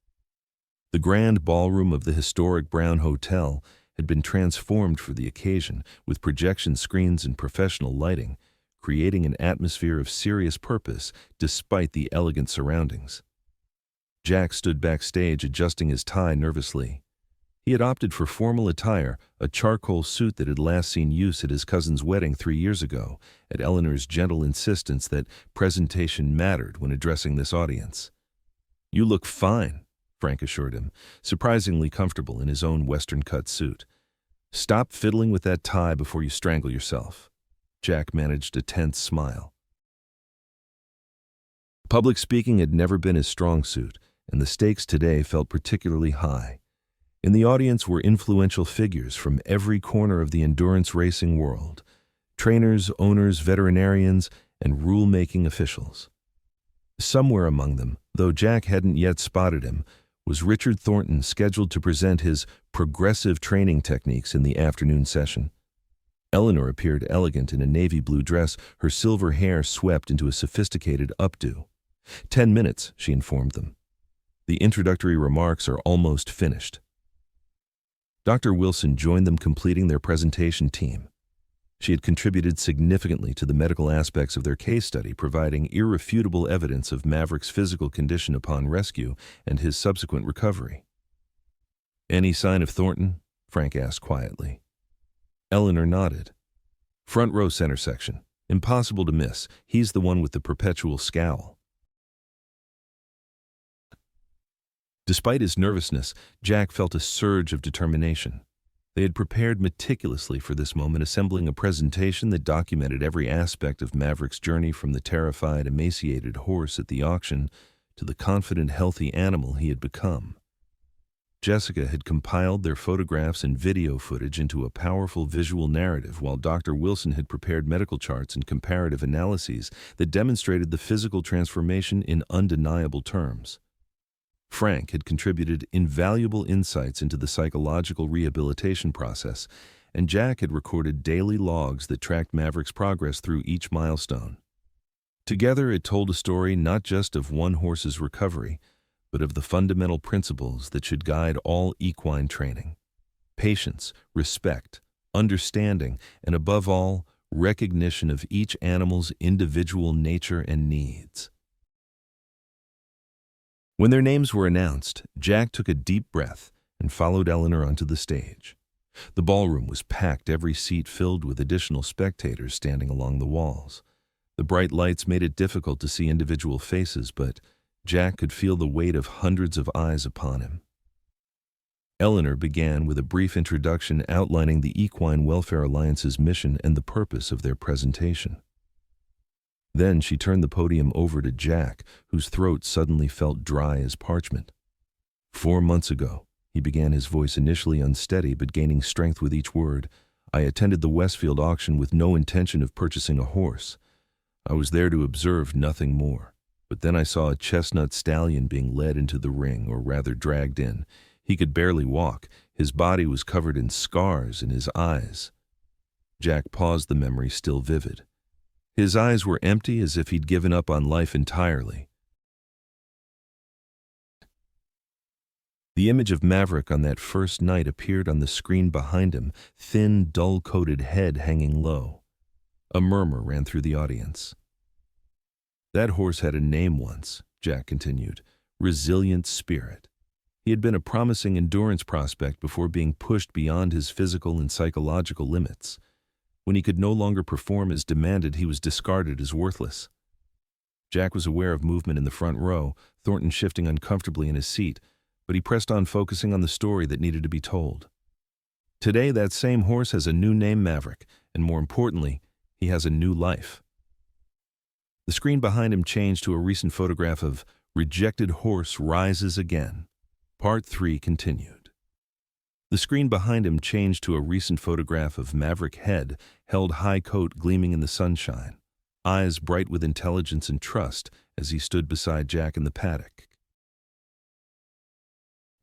The grand ballroom of the historic Brown Hotel had been transformed for the occasion, with projection screens and professional lighting, creating an atmosphere of serious purpose despite the elegant surroundings. Jack stood backstage, adjusting his tie nervously. He had opted for formal attire, a charcoal suit that had last seen use at his cousin's wedding 3 years ago, at Eleanor's gentle insistence that presentation mattered when addressing this audience. "You look fine," Frank assured him, surprisingly comfortable in his own Western-cut suit. "Stop fiddling with that tie before you strangle yourself." Jack managed a tense smile. Public speaking had never been his strong suit, and the stakes today felt particularly high. In the audience were influential figures from every corner of the endurance racing world: trainers, owners, veterinarians, and rule-making officials. Somewhere among them, though Jack hadn't yet spotted him, was Richard Thornton, scheduled to present his progressive training techniques in the afternoon session. Eleanor appeared elegant in a navy blue dress, her silver hair swept into a sophisticated updo. 10 minutes, she informed them. The introductory remarks are almost finished. Dr. Wilson joined them, completing their presentation team. She had contributed significantly to the medical aspects of their case study, providing irrefutable evidence of Maverick's physical condition upon rescue and his subsequent recovery. "Any sign of Thornton?" Frank asked quietly. Eleanor nodded. "Front row, center section. Impossible to miss. He's the one with the perpetual scowl." Despite his nervousness, Jack felt a surge of determination. They had prepared meticulously for this moment, assembling a presentation that documented every aspect of Maverick's journey, from the terrified, emaciated horse at the auction to the confident, healthy animal he had become. Jessica had compiled their photographs and video footage into a powerful visual narrative, while Dr. Wilson had prepared medical charts and comparative analyses that demonstrated the physical transformation in undeniable terms. Frank had contributed invaluable insights into the psychological rehabilitation process, and Jack had recorded daily logs that tracked Maverick's progress through each milestone. Together, it told a story not just of one horse's recovery, but of the fundamental principles that should guide all equine training: patience, respect, understanding, and above all, recognition of each animal's individual nature and needs. When their names were announced, Jack took a deep breath and followed Eleanor onto the stage. The ballroom was packed, every seat filled with additional spectators standing along the walls. The bright lights made it difficult to see individual faces, but Jack could feel the weight of hundreds of eyes upon him. Eleanor began with a brief introduction outlining the Equine Welfare Alliance's mission and the purpose of their presentation. Then she turned the podium over to Jack, whose throat suddenly felt dry as parchment. 4 months ago, he began, his voice initially unsteady but gaining strength with each word, I attended the Westfield auction with no intention of purchasing a horse. I was there to observe, nothing more. But then I saw a chestnut stallion being led into the ring, or rather dragged in. He could barely walk. His body was covered in scars, and his eyes. Jack paused, the memory still vivid. His eyes were empty, as if he'd given up on life entirely. The image of Maverick on that first night appeared on the screen behind him, thin, dull-coated head hanging low. A murmur ran through the audience. That horse had a name once, Jack continued, Resilient Spirit. He had been a promising endurance prospect before being pushed beyond his physical and psychological limits. When he could no longer perform as demanded, he was discarded as worthless. Jack was aware of movement in the front row, Thornton shifting uncomfortably in his seat, but he pressed on, focusing on the story that needed to be told. Today, that same horse has a new name, Maverick, and more importantly, he has a new life. The screen behind him changed to a recent photograph of Rejected Horse Rises Again. Part 3 continued. The screen behind him changed to a recent photograph of Maverick head, held high, coat gleaming in the sunshine, eyes bright with intelligence and trust as he stood beside Jack in the paddock.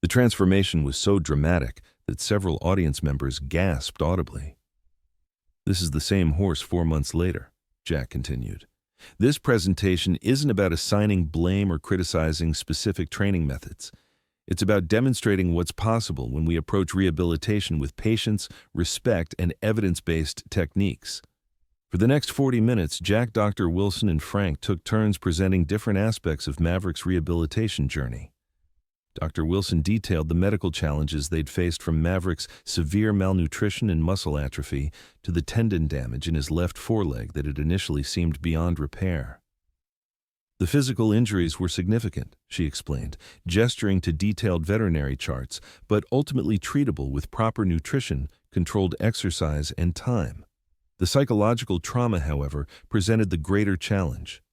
The transformation was so dramatic that several audience members gasped audibly. This is the same horse 4 months later, Jack continued. This presentation isn't about assigning blame or criticizing specific training methods. It's about demonstrating what's possible when we approach rehabilitation with patience, respect, and evidence-based techniques. For the next 40 minutes, Jack, Dr. Wilson, and Frank took turns presenting different aspects of Maverick's rehabilitation journey. Dr. Wilson detailed the medical challenges they'd faced, from Maverick's severe malnutrition and muscle atrophy to the tendon damage in his left foreleg that had initially seemed beyond repair. The physical injuries were significant, she explained, gesturing to detailed veterinary charts, but ultimately treatable with proper nutrition, controlled exercise, and time. The psychological trauma, however, presented the greater challenge.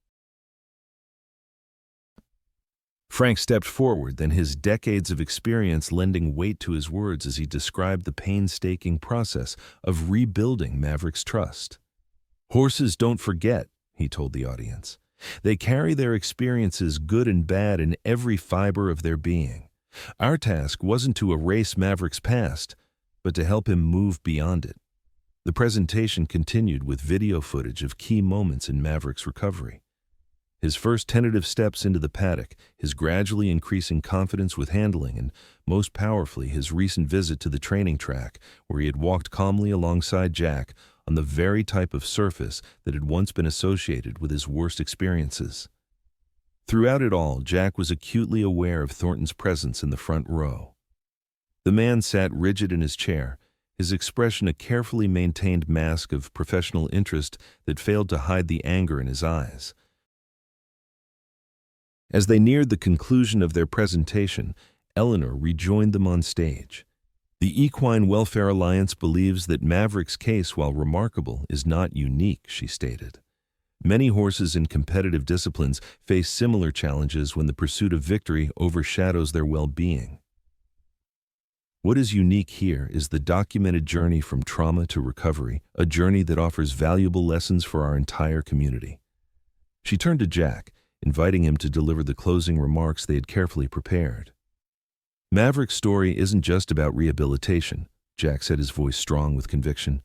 Frank stepped forward, then his decades of experience lending weight to his words as he described the painstaking process of rebuilding Maverick's trust. Horses don't forget, he told the audience. They carry their experiences, good and bad, in every fiber of their being. Our task wasn't to erase Maverick's past, but to help him move beyond it. The presentation continued with video footage of key moments in Maverick's recovery. His first tentative steps into the paddock, his gradually increasing confidence with handling, and most powerfully, his recent visit to the training track, where he had walked calmly alongside Jack on the very type of surface that had once been associated with his worst experiences. Throughout it all, Jack was acutely aware of Thornton's presence in the front row. The man sat rigid in his chair, his expression a carefully maintained mask of professional interest that failed to hide the anger in his eyes. As they neared the conclusion of their presentation, Eleanor rejoined them on stage. The Equine Welfare Alliance believes that Maverick's case, while remarkable, is not unique, she stated. Many horses in competitive disciplines face similar challenges when the pursuit of victory overshadows their well-being. What is unique here is the documented journey from trauma to recovery, a journey that offers valuable lessons for our entire community. She turned to Jack, inviting him to deliver the closing remarks they had carefully prepared. Maverick's story isn't just about rehabilitation, Jack said, his voice strong with conviction.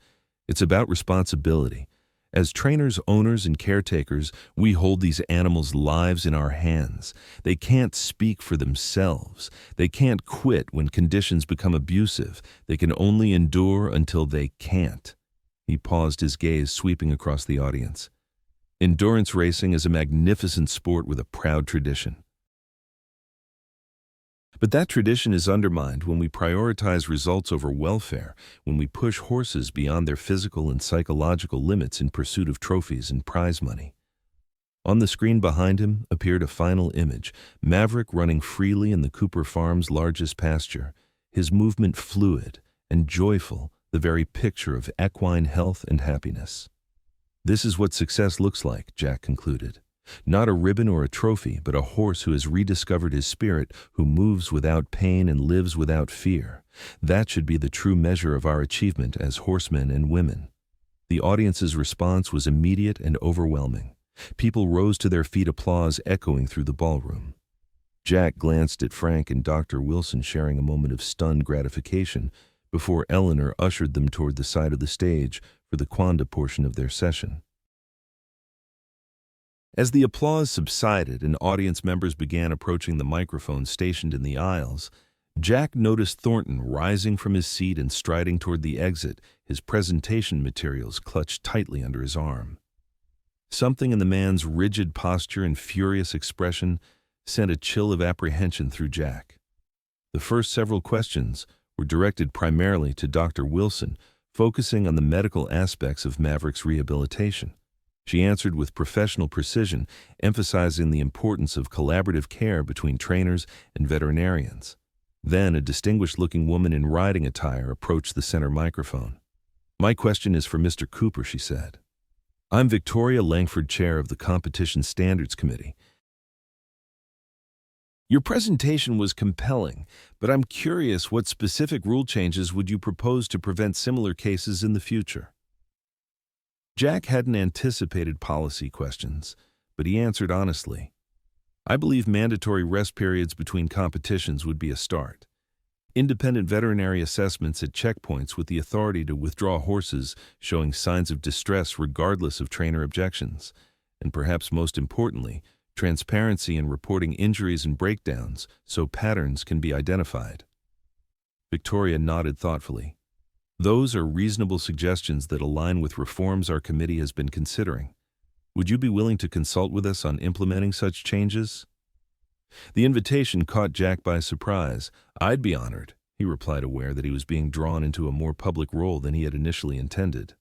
It's about responsibility. As trainers, owners, and caretakers, we hold these animals' lives in our hands. They can't speak for themselves. They can't quit when conditions become abusive. They can only endure until they can't. He paused, his gaze sweeping across the audience. Endurance racing is a magnificent sport with a proud tradition. But that tradition is undermined when we prioritize results over welfare, when we push horses beyond their physical and psychological limits in pursuit of trophies and prize money. On the screen behind him appeared a final image, Maverick running freely in the Cooper Farm's largest pasture, his movement fluid and joyful, the very picture of equine health and happiness. This is what success looks like, Jack concluded. Not a ribbon or a trophy, but a horse who has rediscovered his spirit, who moves without pain and lives without fear. That should be the true measure of our achievement as horsemen and women. The audience's response was immediate and overwhelming. People rose to their feet, applause echoing through the ballroom. Jack glanced at Frank and Dr. Wilson, sharing a moment of stunned gratification before Eleanor ushered them toward the side of the stage for the Quanda portion of their session. As the applause subsided and audience members began approaching the microphones stationed in the aisles, Jack noticed Thornton rising from his seat and striding toward the exit, his presentation materials clutched tightly under his arm. Something in the man's rigid posture and furious expression sent a chill of apprehension through Jack. The first several questions were directed primarily to Dr. Wilson, focusing on the medical aspects of Maverick's rehabilitation. She answered with professional precision, emphasizing the importance of collaborative care between trainers and veterinarians. Then a distinguished-looking woman in riding attire approached the center microphone. "My question is for Mr. Cooper," she said. "I'm Victoria Langford, chair of the Competition Standards Committee. Your presentation was compelling, but I'm curious, what specific rule changes would you propose to prevent similar cases in the future?" Jack hadn't anticipated policy questions, but he answered honestly. "I believe mandatory rest periods between competitions would be a start. Independent veterinary assessments at checkpoints with the authority to withdraw horses showing signs of distress regardless of trainer objections. And perhaps most importantly, transparency in reporting injuries and breakdowns so patterns can be identified." Victoria nodded thoughtfully. "Those are reasonable suggestions that align with reforms our committee has been considering. Would you be willing to consult with us on implementing such changes?" The invitation caught Jack by surprise. "I'd be honored," he replied, aware that he was being drawn into a more public role than he had initially intended.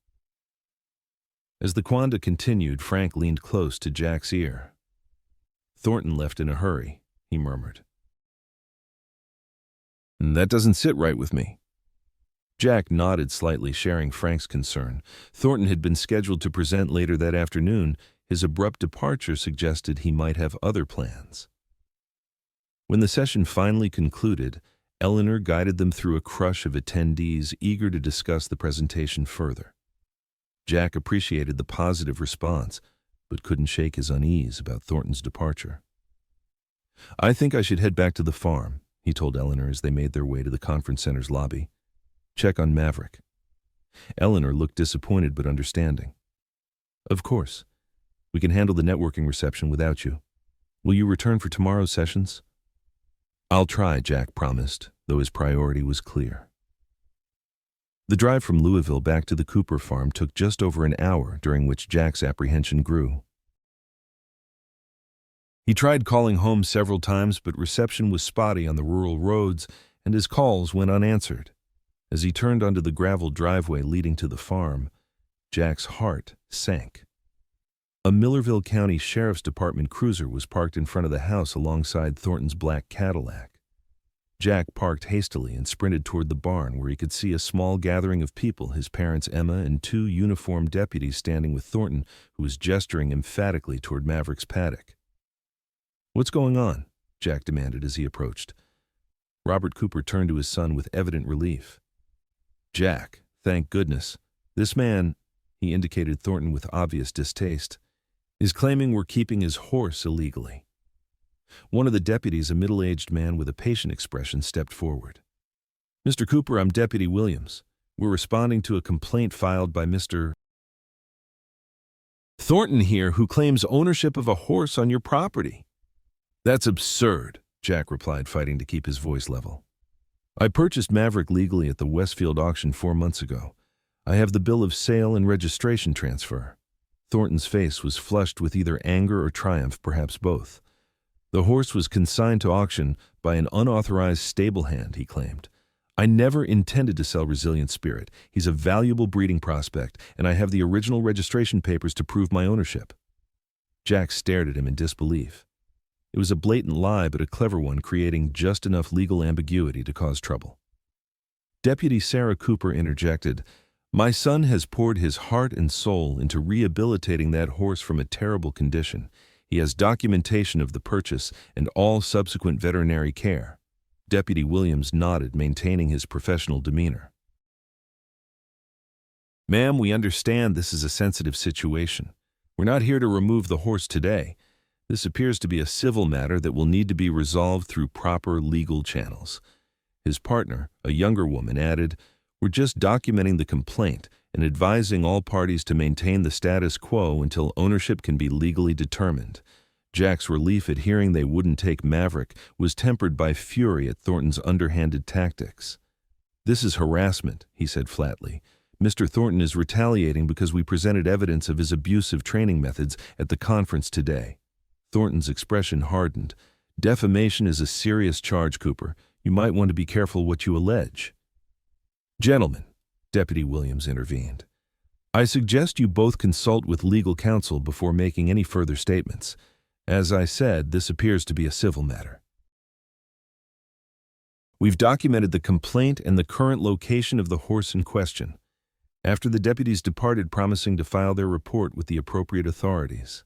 As the quanda continued, Frank leaned close to Jack's ear. "Thornton left in a hurry," he murmured. "That doesn't sit right with me." Jack nodded slightly, sharing Frank's concern. Thornton had been scheduled to present later that afternoon. His abrupt departure suggested he might have other plans. When the session finally concluded, Eleanor guided them through a crush of attendees eager to discuss the presentation further. Jack appreciated the positive response, but couldn't shake his unease about Thornton's departure. "I think I should head back to the farm," he told Eleanor as they made their way to the conference center's lobby. "Check on Maverick." Eleanor looked disappointed but understanding. "Of course. We can handle the networking reception without you. Will you return for tomorrow's sessions?" "I'll try," Jack promised, though his priority was clear. The drive from Louisville back to the Cooper farm took just over an hour, during which Jack's apprehension grew. He tried calling home several times, but reception was spotty on the rural roads, and his calls went unanswered. As he turned onto the gravel driveway leading to the farm, Jack's heart sank. A Millerville County Sheriff's Department cruiser was parked in front of the house alongside Thornton's black Cadillac. Jack parked hastily and sprinted toward the barn where he could see a small gathering of people, his parents Emma and two uniformed deputies standing with Thornton, who was gesturing emphatically toward Maverick's paddock. "What's going on?" Jack demanded as he approached. Robert Cooper turned to his son with evident relief. "Jack, thank goodness. This man," he indicated Thornton with obvious distaste, "is claiming we're keeping his horse illegally." One of the deputies, a middle-aged man with a patient expression, stepped forward. "Mr. Cooper, I'm Deputy Williams. We're responding to a complaint filed by Mr. Thornton here, who claims ownership of a horse on your property." "That's absurd," Jack replied, fighting to keep his voice level. "I purchased Maverick legally at the Westfield auction 4 months ago. I have the bill of sale and registration transfer." Thornton's face was flushed with either anger or triumph, perhaps both. "The horse was consigned to auction by an unauthorized stable hand," he claimed. "I never intended to sell Resilient Spirit. He's a valuable breeding prospect, and I have the original registration papers to prove my ownership." Jack stared at him in disbelief. It was a blatant lie, but a clever one, creating just enough legal ambiguity to cause trouble. Deputy Sarah Cooper interjected, "My son has poured his heart and soul into rehabilitating that horse from a terrible condition. He has documentation of the purchase and all subsequent veterinary care." Deputy Williams nodded, maintaining his professional demeanor. "Ma'am, we understand this is a sensitive situation. We're not here to remove the horse today. This appears to be a civil matter that will need to be resolved through proper legal channels." His partner, a younger woman, added, "We're just documenting the complaint and advising all parties to maintain the status quo until ownership can be legally determined." Jack's relief at hearing they wouldn't take Maverick was tempered by fury at Thornton's underhanded tactics. "This is harassment," he said flatly. "Mr. Thornton is retaliating because we presented evidence of his abusive training methods at the conference today." Thornton's expression hardened. "Defamation is a serious charge, Cooper. You might want to be careful what you allege." "Gentlemen," Deputy Williams intervened, "I suggest you both consult with legal counsel before making any further statements. As I said, this appears to be a civil matter. We've documented the complaint and the current location of the horse in question." After the deputies departed, promising to file their report with the appropriate authorities.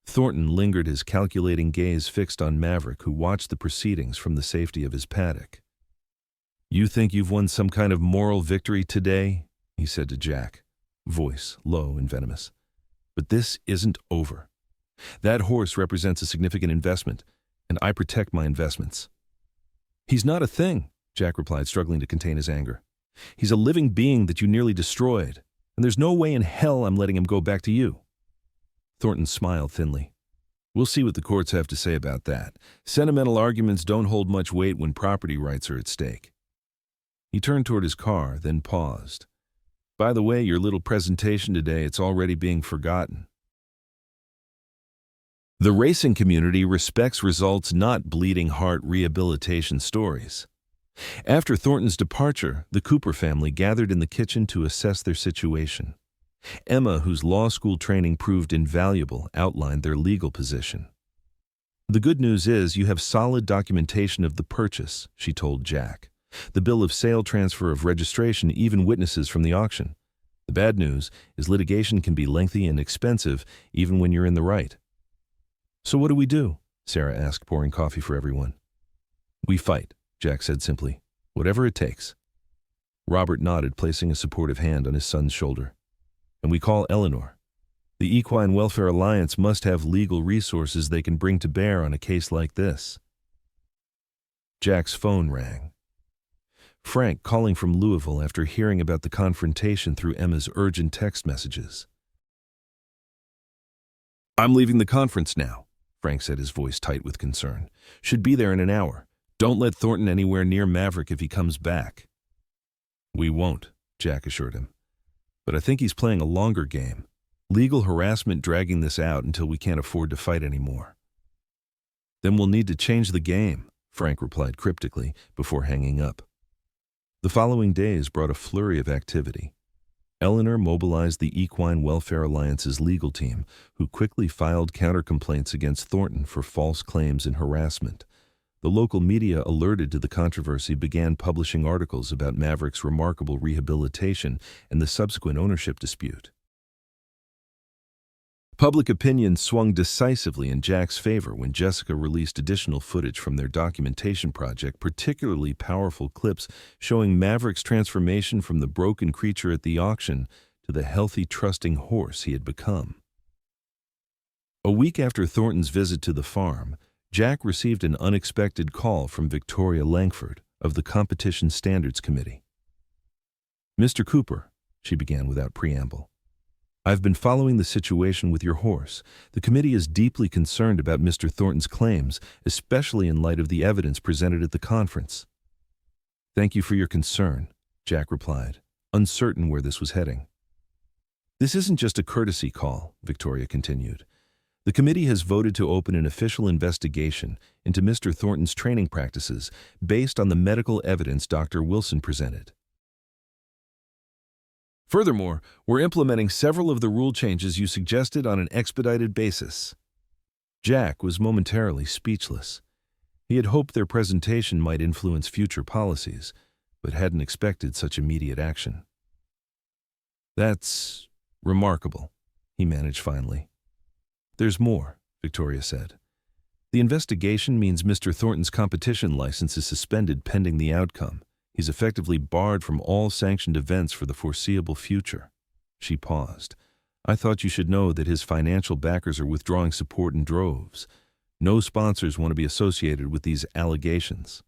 Thornton lingered, his calculating gaze fixed on Maverick, who watched the proceedings from the safety of his paddock. "You think you've won some kind of moral victory today?" he said to Jack, voice low and venomous. "But this isn't over. That horse represents a significant investment, and I protect my investments." "He's not a thing," Jack replied, struggling to contain his anger. "He's a living being that you nearly destroyed, and there's no way in hell I'm letting him go back to you." Thornton smiled thinly. "We'll see what the courts have to say about that. Sentimental arguments don't hold much weight when property rights are at stake." He turned toward his car, then paused. "By the way, your little presentation today, it's already being forgotten." The racing community respects results, not bleeding heart rehabilitation stories. After Thornton's departure, the Cooper family gathered in the kitchen to assess their situation. Emma, whose law school training proved invaluable, outlined their legal position. "The good news is you have solid documentation of the purchase," she told Jack. "The bill of sale, transfer of registration, even witnesses from the auction. The bad news is litigation can be lengthy and expensive even when you're in the right." "So what do we do?" Sarah asked, pouring coffee for everyone. "We fight," Jack said simply. "Whatever it takes." Robert nodded, placing a supportive hand on his son's shoulder. "And we call Eleanor. The Equine Welfare Alliance must have legal resources they can bring to bear on a case like this." Jack's phone rang. Frank, calling from Louisville after hearing about the confrontation through Emma's urgent text messages. "I'm leaving the conference now," Frank said, his voice tight with concern. "Should be there in an hour. Don't let Thornton anywhere near Maverick if he comes back." "We won't," Jack assured him. "But I think he's playing a longer game. Legal harassment, dragging this out until we can't afford to fight anymore." "Then we'll need to change the game," Frank replied cryptically before hanging up. The following days brought a flurry of activity. Eleanor mobilized the Equine Welfare Alliance's legal team, who quickly filed counter-complaints against Thornton for false claims and harassment. The local media, alerted to the controversy, began publishing articles about Maverick's remarkable rehabilitation and the subsequent ownership dispute. Public opinion swung decisively in Jack's favor when Jessica released additional footage from their documentation project, particularly powerful clips showing Maverick's transformation from the broken creature at the auction to the healthy, trusting horse he had become. A week after Thornton's visit to the farm, Jack received an unexpected call from Victoria Langford of the Competition Standards Committee. "Mr. Cooper," she began without preamble, "I've been following the situation with your horse. The committee is deeply concerned about Mr. Thornton's claims, especially in light of the evidence presented at the conference." "Thank you for your concern," Jack replied, uncertain where this was heading. "This isn't just a courtesy call," Victoria continued. "The committee has voted to open an official investigation into Mr. Thornton's training practices based on the medical evidence Dr. Wilson presented. Furthermore, we're implementing several of the rule changes you suggested on an expedited basis." Jack was momentarily speechless. He had hoped their presentation might influence future policies, but hadn't expected such immediate action. "That's remarkable," he managed finally. "There's more," Victoria said. "The investigation means Mr. Thornton's competition license is suspended pending the outcome. He's effectively barred from all sanctioned events for the foreseeable future." She paused. "I thought you should know that his financial backers are withdrawing support in droves. No sponsors want to be associated with these allegations."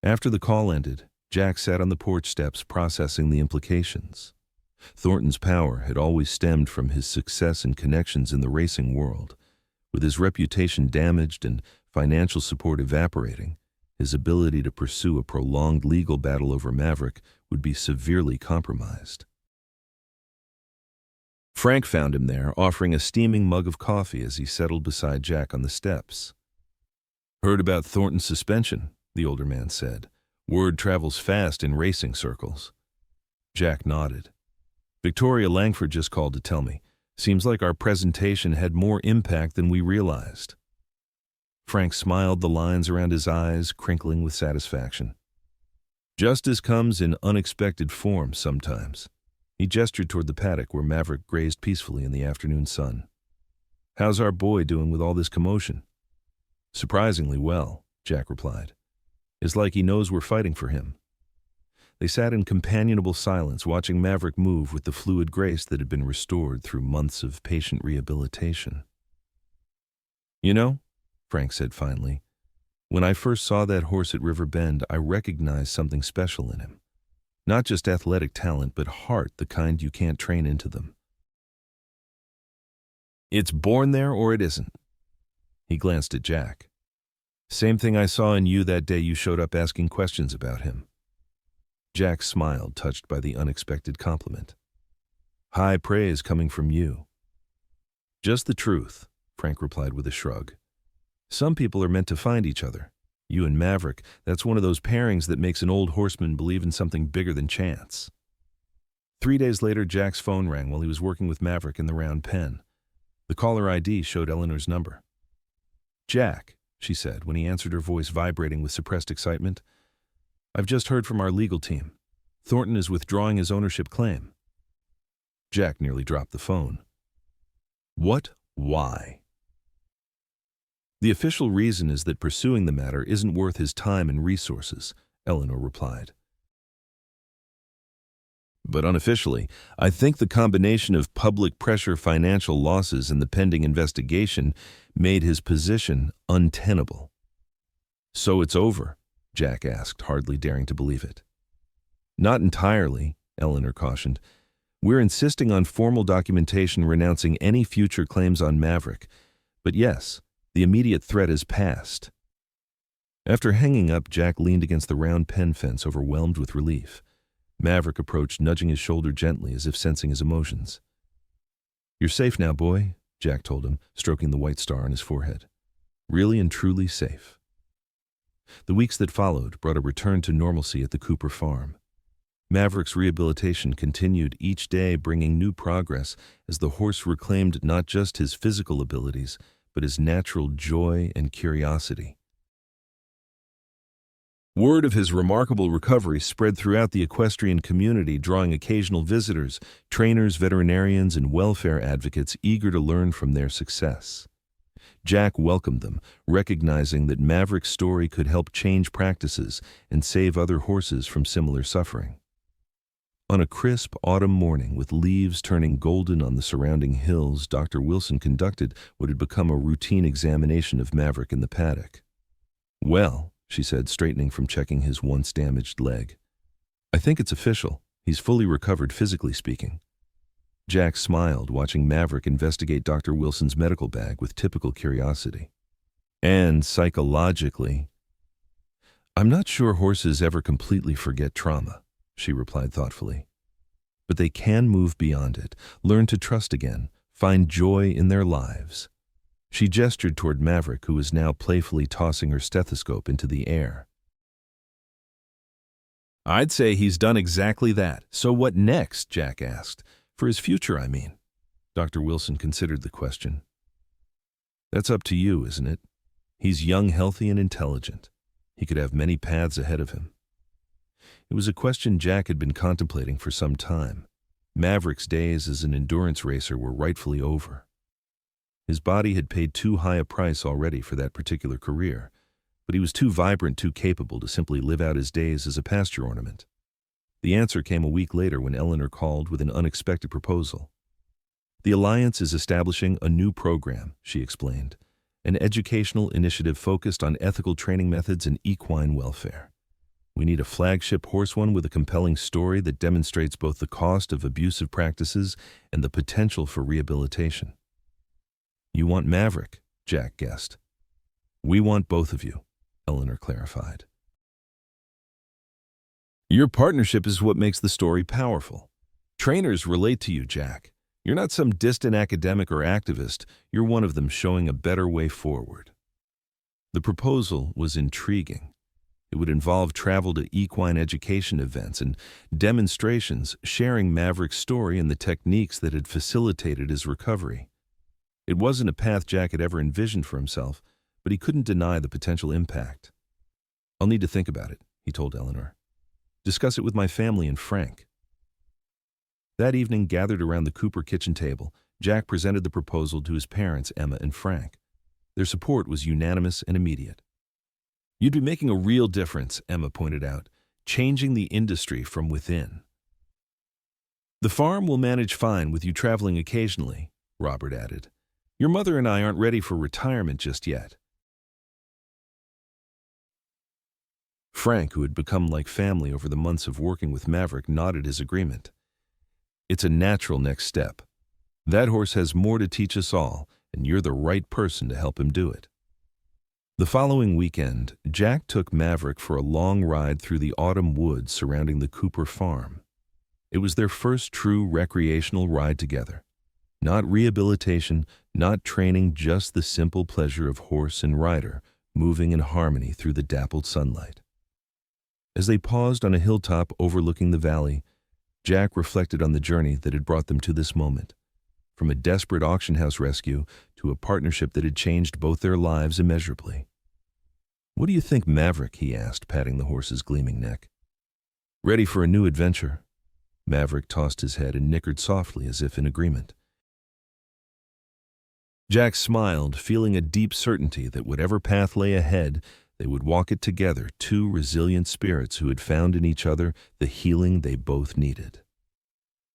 After the call ended, Jack sat on the porch steps processing the implications. Thornton's power had always stemmed from his success and connections in the racing world. With his reputation damaged and financial support evaporating, his ability to pursue a prolonged legal battle over Maverick would be severely compromised. Frank found him there, offering a steaming mug of coffee as he settled beside Jack on the steps. "Heard about Thornton's suspension," the older man said. "Word travels fast in racing circles." Jack nodded. "Victoria Langford just called to tell me. Seems like our presentation had more impact than we realized." Frank smiled, the lines around his eyes crinkling with satisfaction. "Justice comes in unexpected form sometimes." He gestured toward the paddock where Maverick grazed peacefully in the afternoon sun. "How's our boy doing with all this commotion?" "Surprisingly well," Jack replied. "It's like he knows we're fighting for him." They sat in companionable silence, watching Maverick move with the fluid grace that had been restored through months of patient rehabilitation. "You know," Frank said finally, "when I first saw that horse at River Bend, I recognized something special in him. Not just athletic talent, but heart, the kind you can't train into them. It's born there or it isn't." He glanced at Jack. "Same thing I saw in you that day you showed up asking questions about him." Jack smiled, touched by the unexpected compliment. "High praise coming from you." "Just the truth," Frank replied with a shrug. "Some people are meant to find each other. You and Maverick, that's one of those pairings that makes an old horseman believe in something bigger than chance." 3 days later, Jack's phone rang while he was working with Maverick in the round pen. The caller ID showed Eleanor's number. "Jack," she said when he answered, her voice vibrating with suppressed excitement, "I've just heard from our legal team. Thornton is withdrawing his ownership claim." Jack nearly dropped the phone. "What? Why?" "The official reason is that pursuing the matter isn't worth his time and resources," Eleanor replied. "But unofficially, I think the combination of public pressure, financial losses, and the pending investigation made his position untenable." "So it's over?" Jack asked, hardly daring to believe it. "Not entirely," Eleanor cautioned. "We're insisting on formal documentation renouncing any future claims on Maverick. But yes, the immediate threat has passed." After hanging up, Jack leaned against the round pen fence, overwhelmed with relief. Maverick approached, nudging his shoulder gently as if sensing his emotions. "You're safe now, boy," Jack told him, stroking the white star on his forehead. "Really and truly safe." The weeks that followed brought a return to normalcy at the Cooper farm. Maverick's rehabilitation continued, each day bringing new progress as the horse reclaimed not just his physical abilities, but his natural joy and curiosity. Word of his remarkable recovery spread throughout the equestrian community, drawing occasional visitors, trainers, veterinarians, and welfare advocates eager to learn from their success. Jack welcomed them, recognizing that Maverick's story could help change practices and save other horses from similar suffering. On a crisp autumn morning, with leaves turning golden on the surrounding hills, Dr. Wilson conducted what had become a routine examination of Maverick in the paddock. "Well," she said, straightening from checking his once damaged leg, "I think it's official. He's fully recovered, physically speaking." Jack smiled, watching Maverick investigate Dr. Wilson's medical bag with typical curiosity. "And psychologically, I'm not sure horses ever completely forget trauma," she replied thoughtfully. "But they can move beyond it, learn to trust again, find joy in their lives." She gestured toward Maverick, who was now playfully tossing her stethoscope into the air. "I'd say he's done exactly that. So what next?" Jack asked. "For his future, I mean." Dr. Wilson considered the question. "That's up to you, isn't it? He's young, healthy, and intelligent. He could have many paths ahead of him." It was a question Jack had been contemplating for some time. Maverick's days as an endurance racer were rightfully over. His body had paid too high a price already for that particular career, but he was too vibrant, too capable to simply live out his days as a pasture ornament. The answer came a week later when Eleanor called with an unexpected proposal. "The Alliance is establishing a new program," she explained, "an educational initiative focused on ethical training methods and equine welfare. We need a flagship horse one with a compelling story that demonstrates both the cost of abusive practices and the potential for rehabilitation." "You want Maverick," Jack guessed. "We want both of you," Eleanor clarified. "Your partnership is what makes the story powerful. Trainers relate to you, Jack. You're not some distant academic or activist. You're one of them, showing a better way forward." The proposal was intriguing. It would involve travel to equine education events and demonstrations, sharing Maverick's story and the techniques that had facilitated his recovery. It wasn't a path Jack had ever envisioned for himself, but he couldn't deny the potential impact. "I'll need to think about it," he told Eleanor. "Discuss it with my family and Frank." That evening, gathered around the Cooper kitchen table, Jack presented the proposal to his parents, Emma and Frank. Their support was unanimous and immediate. "You'd be making a real difference," Emma pointed out, "changing the industry from within." "The farm will manage fine with you traveling occasionally," Robert added. "Your mother and I aren't ready for retirement just yet." Frank, who had become like family over the months of working with Maverick, nodded his agreement. "It's a natural next step. That horse has more to teach us all, and you're the right person to help him do it." The following weekend, Jack took Maverick for a long ride through the autumn woods surrounding the Cooper farm. It was their first true recreational ride together. Not rehabilitation, not training, just the simple pleasure of horse and rider moving in harmony through the dappled sunlight. As they paused on a hilltop overlooking the valley, Jack reflected on the journey that had brought them to this moment. From a desperate auction house rescue to a partnership that had changed both their lives immeasurably. "What do you think, Maverick?" he asked, patting the horse's gleaming neck. "Ready for a new adventure." Maverick tossed his head and nickered softly as if in agreement. Jack smiled, feeling a deep certainty that whatever path lay ahead, they would walk it together, two resilient spirits who had found in each other the healing they both needed.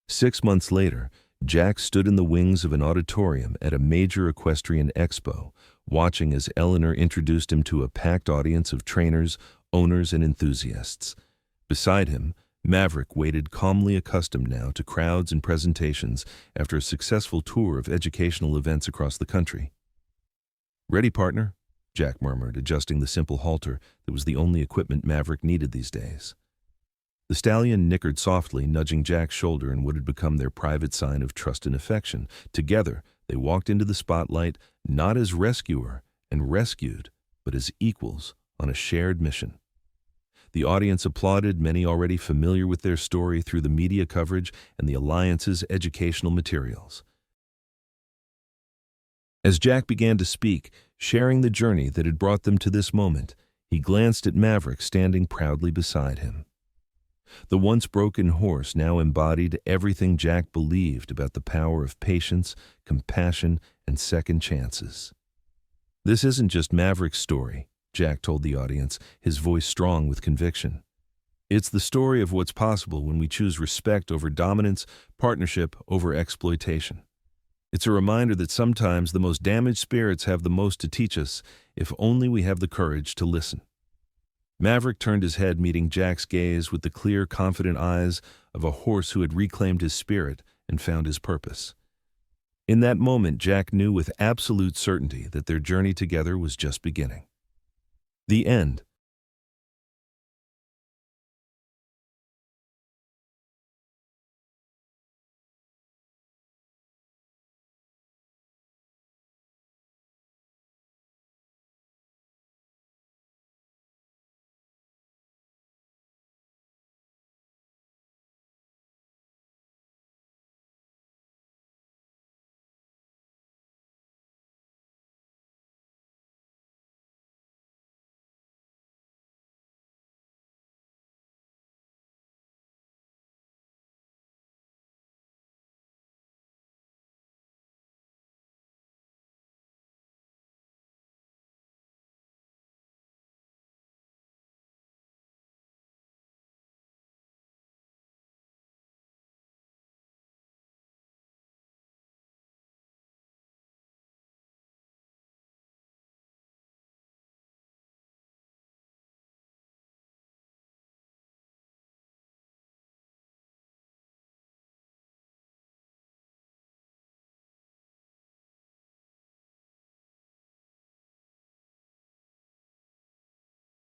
6 months later, Jack stood in the wings of an auditorium at a major equestrian expo, watching as Eleanor introduced him to a packed audience of trainers, owners, and enthusiasts. Beside him, Maverick waited, calmly accustomed now to crowds and presentations after a successful tour of educational events across the country. "Ready, partner?" Jack murmured, adjusting the simple halter that was the only equipment Maverick needed these days. The stallion nickered softly, nudging Jack's shoulder in what had become their private sign of trust and affection. Together, they walked into the spotlight, not as rescuer and rescued, but as equals on a shared mission. The audience applauded, many already familiar with their story through the media coverage and the Alliance's educational materials. As Jack began to speak, sharing the journey that had brought them to this moment, He glanced at Maverick standing proudly beside him. The once broken horse now embodied everything Jack believed about the power of patience, compassion, and second chances. "This isn't just Maverick's story," Jack told the audience, his voice strong with conviction. "It's the story of what's possible when we choose respect over dominance, partnership over exploitation. It's a reminder that sometimes the most damaged spirits have the most to teach us if only we have the courage to listen." Maverick turned his head, meeting Jack's gaze with the clear, confident eyes of a horse who had reclaimed his spirit and found his purpose. In that moment, Jack knew with absolute certainty that their journey together was just beginning. The end.